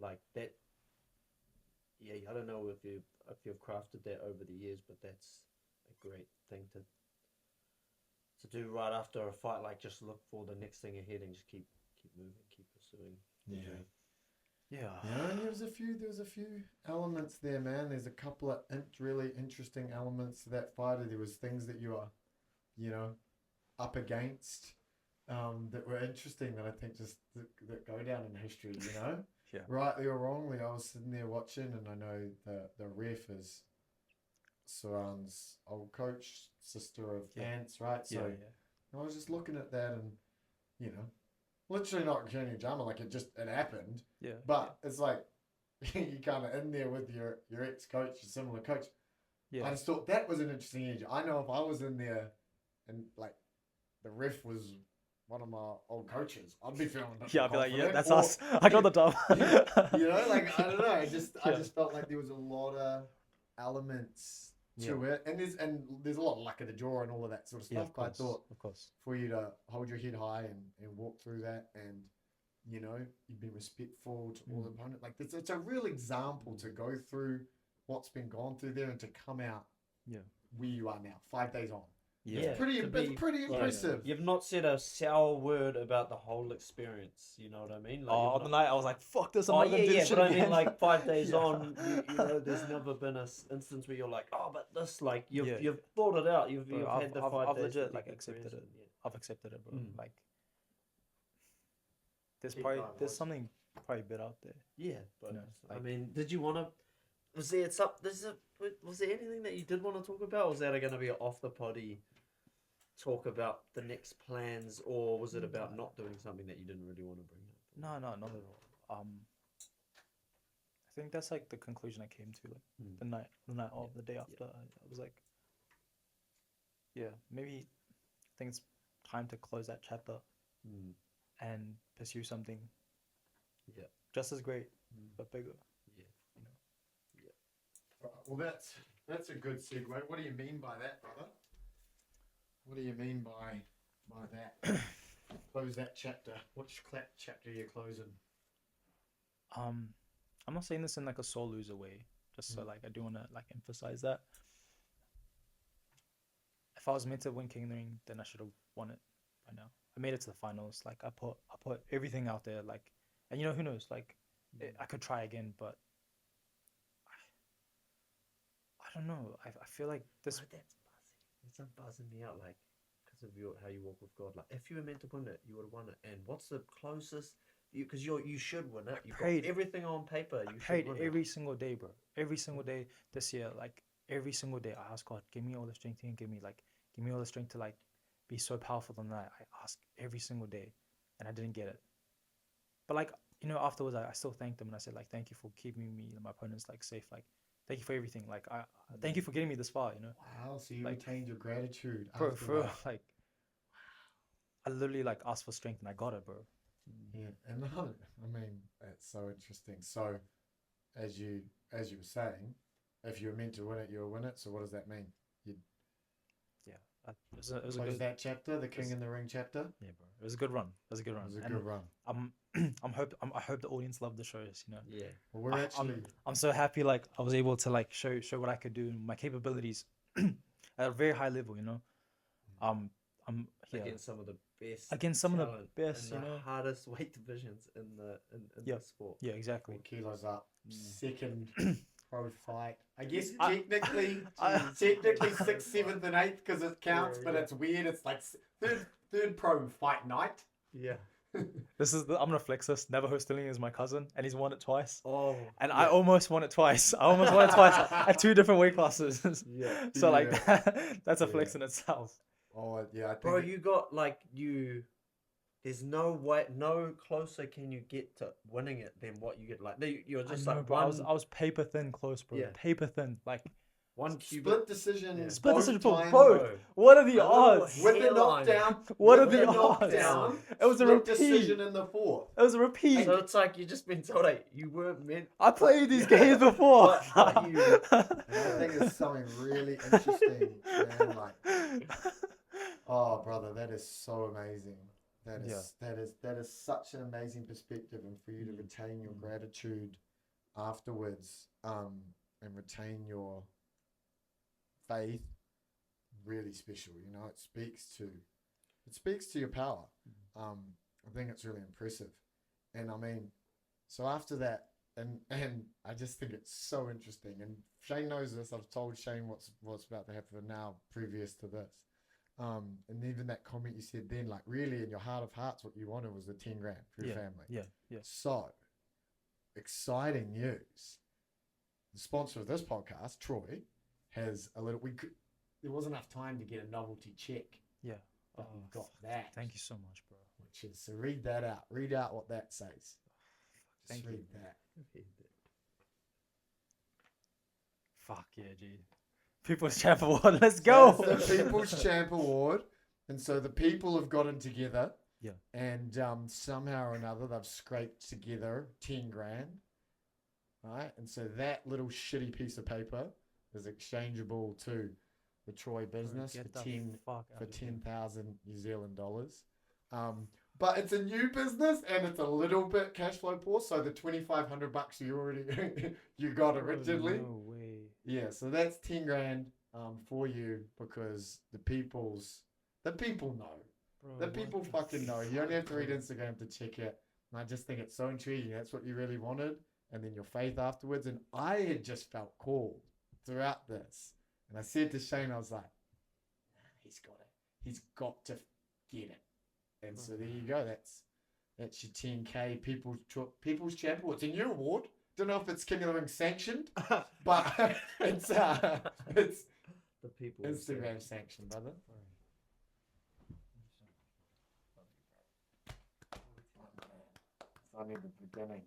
like that. Yeah, I don't know if you've crafted that over the years, but that's a great thing to do right after a fight. Like, just look for the next thing ahead and just keep moving, keep pursuing. the Yeah. dream. Yeah. Yeah, and there was a few elements there, man. There's a couple of really interesting elements to that fighter. There was things that you are, you know, up against, that were interesting that I think just that go down in history, you know. Yeah. Rightly or wrongly, I was sitting there watching, and I know the ref is Saran's old coach, sister of Yeah. Ants, right? So Yeah. I was just looking at that, and you know, literally not turning drama, like it happened. Yeah. But it's like you kind of in there with your ex-coach, your similar coach. Yeah. I just thought that was an interesting age. I know if I was in there and like the ref was one of my old coaches, I'd be feeling a bit Yeah, I'd be like, yeah, confident. that's Or, us. I got the dub. you know, like I don't know. I just Yeah. felt like there was a lot of elements to it, and there's a lot of luck of the draw and all of that sort of stuff. Of but I course. thought Of course. for you to hold your head high and walk through that, and you know, you've been respectful to all the opponent. Like it's a real example to go through what's been gone through there and to come out where you are now, 5 days on. Yeah. It's pretty like, impressive. You've not said a sour word about the whole experience. You know what I mean? Like, Oh, you've on the not- night I was like, fuck this. I'm Oh not gonna do yeah, this shit but I mean, again. like 5 days Yeah. on, you know, there's never been a instance where you're like, oh, but this, like, you've Yeah. you've thought it out. You've Bro, had the 5 I've days. legit to like get the accepted it. present, yeah. I've accepted it, bro. Mm. Like, there's Keep probably going, there's boys. something probably a bit out there. Yeah, but You know, I like- mean, did you want to? Was there was there anything that you did want to talk about? Or was that going to be an off the poddy talk about the next plans, or was it about not doing something that you didn't really want to bring up? No, not at all. I think that's like the conclusion I came to, like the night of the day after. I was like, yeah, maybe I think it's time to close that chapter and pursue something just as great but bigger. Well, that's a good segue. What do you mean by that, brother? What do you mean by that? Close that chapter. Which chapter are you closing? I'm not saying this in like a sore loser way, just so like I do want to like emphasize that if I was meant to win King of the Ring, then I should have won it by now. I made it to the finals. Like I put everything out there. Like, and you know, who knows? Like I could try again, but I don't know. I feel like this. Oh, that's buzzing me out, like, because of how you walk with God. Like, if you were meant to win it, you would have won it. And what's the closest? Because you should win it. You've prayed- got everything on paper. You Prayed should win every it. single day, bro. Every single day this year, like every single day, I ask God, give me all the strength and give me all the strength to like be so powerful than that. I ask every single day, and I didn't get it. But like, you know, afterwards, I still thanked him and I said like, thank you for keeping me and my opponents like safe. Like, thank you for everything. Like, I thank you for getting me this far. You know, Wow, so you Like- retained your gratitude. bro. after For real, that. like, I literally like asked for strength and I got it, bro. Yeah, and I mean, that's so interesting. So, as you were saying, if you were meant to win it, you'll win it. So what does that mean? Yeah, it was a Close good. that chapter, the King in the Ring chapter. Yeah, bro. It was a good run. It was a good run. It was a And good run. I hope the audience loved the shows. You know. Yeah. Well, we're actually I'm so happy like I was able to like show what I could do and my capabilities at a very high level, you know. I'm here Against some of the best. against some of the talent best, in you the know. hardest weight divisions in the Yep. sport. Yeah, exactly. 4 kilos up. Mm. Second pro fight. I guess I- technically, I- technically 6th, 7th, and 8th because it counts, Yeah, but yeah. it's weird. It's like third pro fight night. Yeah. I'm gonna flex this. Never hosting is my cousin, and he's won it twice. Oh. And yeah. I almost won it twice. I almost won it twice at 2 different weight classes. Yeah. So like Yeah. that's a Yeah. flex in itself. Oh yeah, I think Bro, you got like there's no way, no closer can you get to winning it than what you get. Like you're just I know, like bro. one, I was paper thin close, bro. Yeah. Paper thin. Like one cubit. Split decision. Yeah. split both decision for times, both. bro. What are the A little odds? hair- With the Hairline. knockdown. What are with the the odds? knockdown, It was a split repeat. decision in the fourth. It was a repeat. So it's like you just been told, hey, you weren't meant. I played these Yeah. games before. But you- And I think it's something really interesting, man. Like, oh, brother, that is so amazing. That is such an amazing perspective, and for you to retain your gratitude afterwards, and retain your faith, really special. You know, it speaks to your power. I think it's really impressive, and I mean, so after that, and I just think it's so interesting. And Shane knows this. I've told Shane what's about to happen now, previous to this. And even that comment you said then, like really in your heart of hearts, what you wanted was the 10 grand for your family. Yeah. So exciting news. The sponsor of this podcast, Troy, has a little. There wasn't enough time to get a novelty check. Yeah. But we've got that. Thank you so much, bro. Which is, so read that out. Read out what that says. Just Thank you. read that. Fuck yeah, G. People's Champ Award. Let's go. That's the People's Champ Award. And so the people have gotten together. Yeah. And somehow or another they've scraped together 10 grand. Right? And so that little shitty piece of paper is exchangeable to the Troy business Get for the 10 fuck for out of here. 10,000 New Zealand dollars. But it's a new business and it's a little bit cash flow poor. So the $2,500 you already you got originally. No way. Yeah, so that's 10 grand for you, because the people know. Bro, The what people fucking know. You only have to read Instagram to check it. And I just think it's so intriguing. That's what you really wanted. And then your faith afterwards. And I had just felt called throughout this. And I said to Shane, I was like, nah, he's got it. He's got to get it. And so there you go. That's your 10K People's Champ Award. It's a new award. Don't know if it's King of the Ring sanctioned, but it's The people. Instagram sanctioned, brother. It's only the beginning.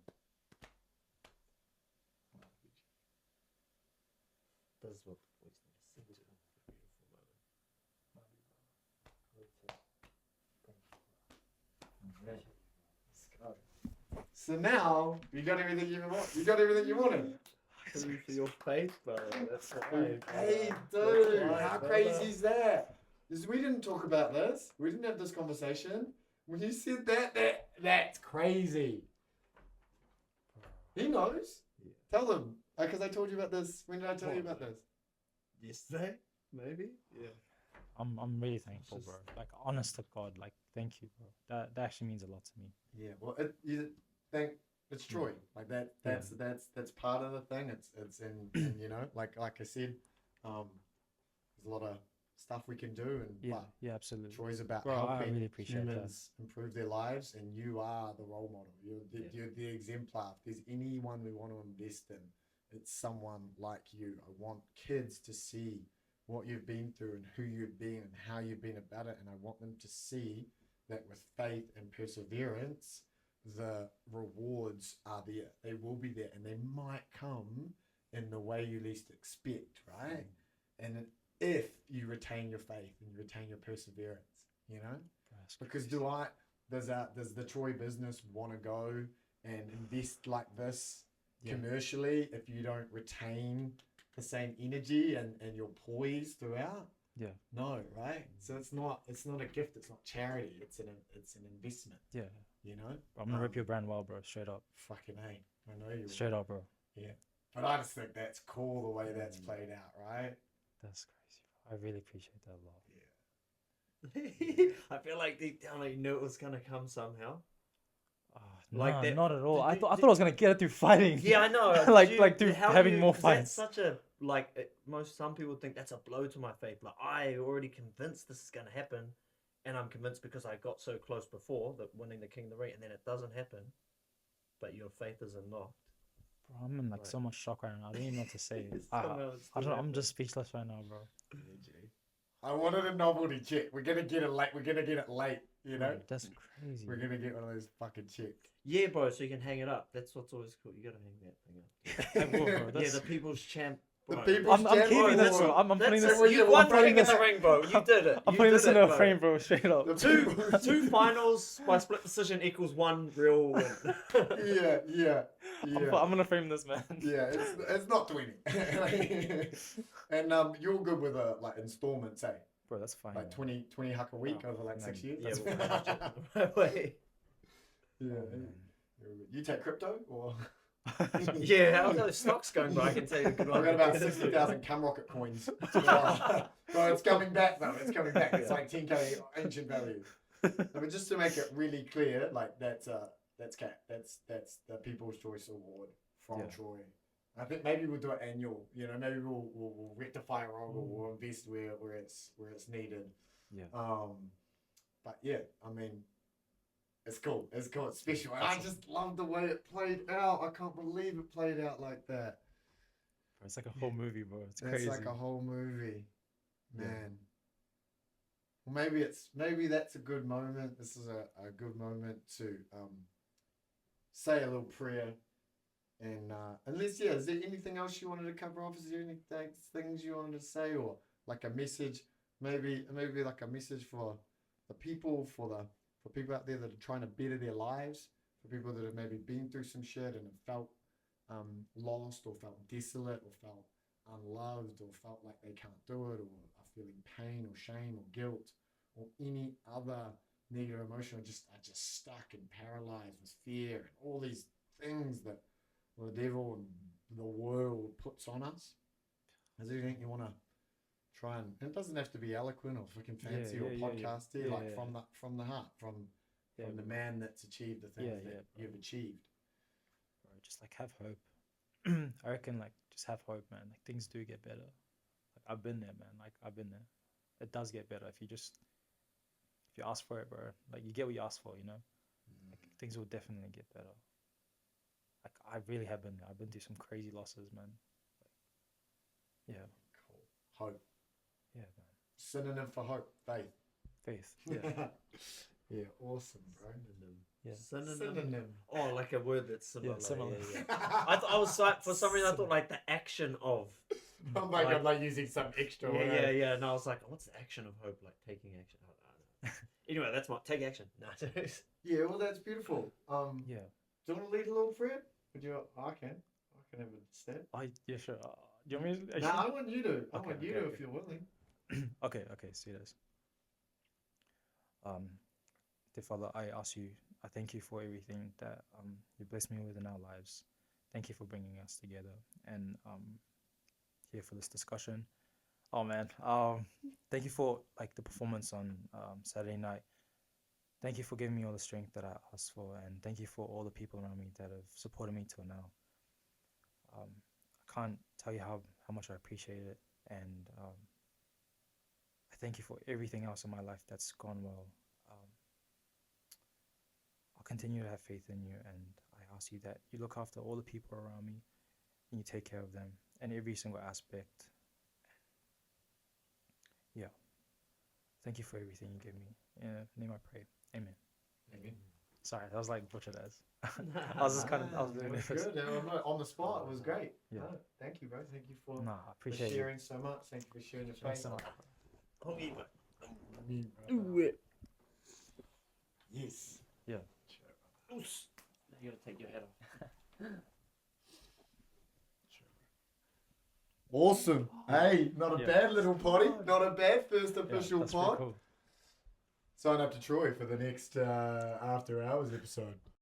This is what the voice needs to see. Let's go. So now you got everything you want. You got everything you wanted. True for your faith, brother. That's right. Hey, dude, how crazy is that? We didn't talk about this. We didn't have this conversation. When you said that's crazy. He knows. Yeah. Tell them. Because I told you about this. When did I tell you about this? Yesterday, maybe. Yeah. I'm really thankful, Just- bro. Like, honest to God, like, thank you, bro. That actually means a lot to me. Yeah. Well, it's Troy. Like that's part of the thing. It's in you know, like I said, there's a lot of stuff we can do, and Yeah, but yeah, absolutely. Troy's about Bro, I helping really appreciate that. humans improve their lives, and you are the role model. You're the exemplar. If there's anyone we want to invest in, it's someone like you. I want kids to see what you've been through and who you've been and how you've been about it, and I want them to see that with faith and perseverance, the rewards are there. They will be there, and they might come in the way you least expect, right? And if you retain your faith and you retain your perseverance, you know, because does the Troy business want to go and invest like this commercially if you don't retain the same energy and your poise throughout? Yeah. No, right? So it's not a gift. It's not charity. It's an investment. Yeah. You know. I'm gonna rip your brand well, bro. Straight up. Fucking A. I know you. Straight up, bro. Yeah. But I just think that's cool the way that's played out, right? That's crazy, bro. I really appreciate that a lot. I feel like deep down I knew it was gonna come somehow. Like Like that, that- not at all. did I you- thought I did- thought I was gonna get it through fighting. Yeah, I know. like through how having more 'cause fights. That's such a some people think that's a blow to my faith. Like I already convinced this is gonna happen, and I'm convinced because I got so close before that winning the King of the Ring, and then it doesn't happen. But your faith is unlocked. Bro, I'm in like Right. so much shock right now. I don't even know what to say. Somehow it's I still don't. I'm happening. just speechless right now, bro. I wanted a novelty check. We're gonna get it late. We're gonna get it late. You know, That's crazy. we're gonna get one of those fucking checks. Yeah, bro. So you can hang it up. That's what's always cool. You gotta hang that thing up. I will, bro. Yeah, That's- the People's Champ. The Bro. People's I'm Champ keeping this, Award. bro. I'm putting That's this. it. You I'm won putting King of this- the Ring, bro. You did it. I'm You putting this did in it, a bro. frame, bro. Straight up. The Two People's- two finals by split decision equals one real win. Yeah. I'm gonna frame this, man. Yeah, it's not 20. And you're good with like installments, eh? Bro, that's fine. Like man. 20 huck a week Oh, over like no, 6 years. Yeah, That's we'll fine. manage it the right way. Yeah. Oh, man. You're good. You take crypto or? Yeah, how's those stocks going, bro? I can tell you a good I've one. got about 60,000 Camrocket coins. Bro, it's coming back though. It's coming back. It's like 10k ancient value. But just to make it really clear, like that's cat. That's the People's Choice Award from Yeah. Troy. I think maybe we'll do it annual. You know, maybe we'll rectify wrong or we'll invest where it's needed. Yeah. But yeah, I mean, it's cool. It's cool. It's special. And I just love the way it played out. I can't believe it played out like that. Bro, it's like a whole movie, bro. It's It's crazy. like a whole movie, Yeah. man. Well, maybe that's a good moment. This is a good moment to say a little prayer. And unless is there anything else you wanted to cover off? Is there any things you wanted to say, or like a message? Maybe like a message for the people, for people out there that are trying to better their lives, for people that have maybe been through some shit and have felt lost or felt desolate or felt unloved or felt like they can't do it or are feeling pain or shame or guilt or any other negative emotion, or are just stuck and paralyzed with fear and all these things that the devil and the world puts on us. Is there anything you want to try and it doesn't have to be eloquent or freaking fancy or podcasty, like from the heart, from the man that's achieved the things that you've achieved. Bro, just like have hope. I reckon like just have hope, man. Like things do get better. Like I've been there, man. Like I've been there. It does get better if you ask for it, bro. Like you get what you ask for, you know. Like things will definitely get better. Like I really have been there. I've been through some crazy losses, man. Like, yeah. Cool. Hope. Yeah, man. Synonym for hope. Faith. Faith. Yeah. Yeah. Awesome, bro. Yeah. Synonym. Oh, like a word that's similar. Yeah, similar. Yeah. I was like, for some reason I thought like the action of. Oh my god, like using some extra word. Yeah. And I was like, what's the action of hope? Like taking action. I don't know. Anyway, that's my take action. No. Yeah, well, that's beautiful. Yeah. Do you want to lead a little Fred? Would you? I can have a step. Yeah, sure. Do you want me to? No, I want you to. I Okay, want you okay, to okay. if you're willing. Okay, see this. Dear Father, I thank you for everything that you blessed me with in our lives. Thank you for bringing us together and here for this discussion. Oh man, thank you for like the performance on Saturday night. Thank you for giving me all the strength that I asked for, and thank you for all the people around me that have supported me till now. I can't tell you how much I appreciate it, and I thank you for everything else in my life that's gone well. I'll continue to have faith in you, and I ask you that you look after all the people around me, and you take care of them in every single aspect. Yeah. Thank you for everything you give me. In your name I pray. Amen. Amen. Sorry, that was like butchered as. I was just kind of, I was That doing was this. good. On the spot, it was great. Yeah. No, thank you, bro. Thank you for, Nah, I for appreciate you. sharing so much. Thank you for sharing your Thanks faith. so much. Oh, yeah. Do it. Yes. Yeah. You gotta take your head off. Awesome. Hey, not a Yeah. bad little potty. Not a bad first Yeah, official that's pretty pod. cool. Sign up to Troy for the next After Hours episode.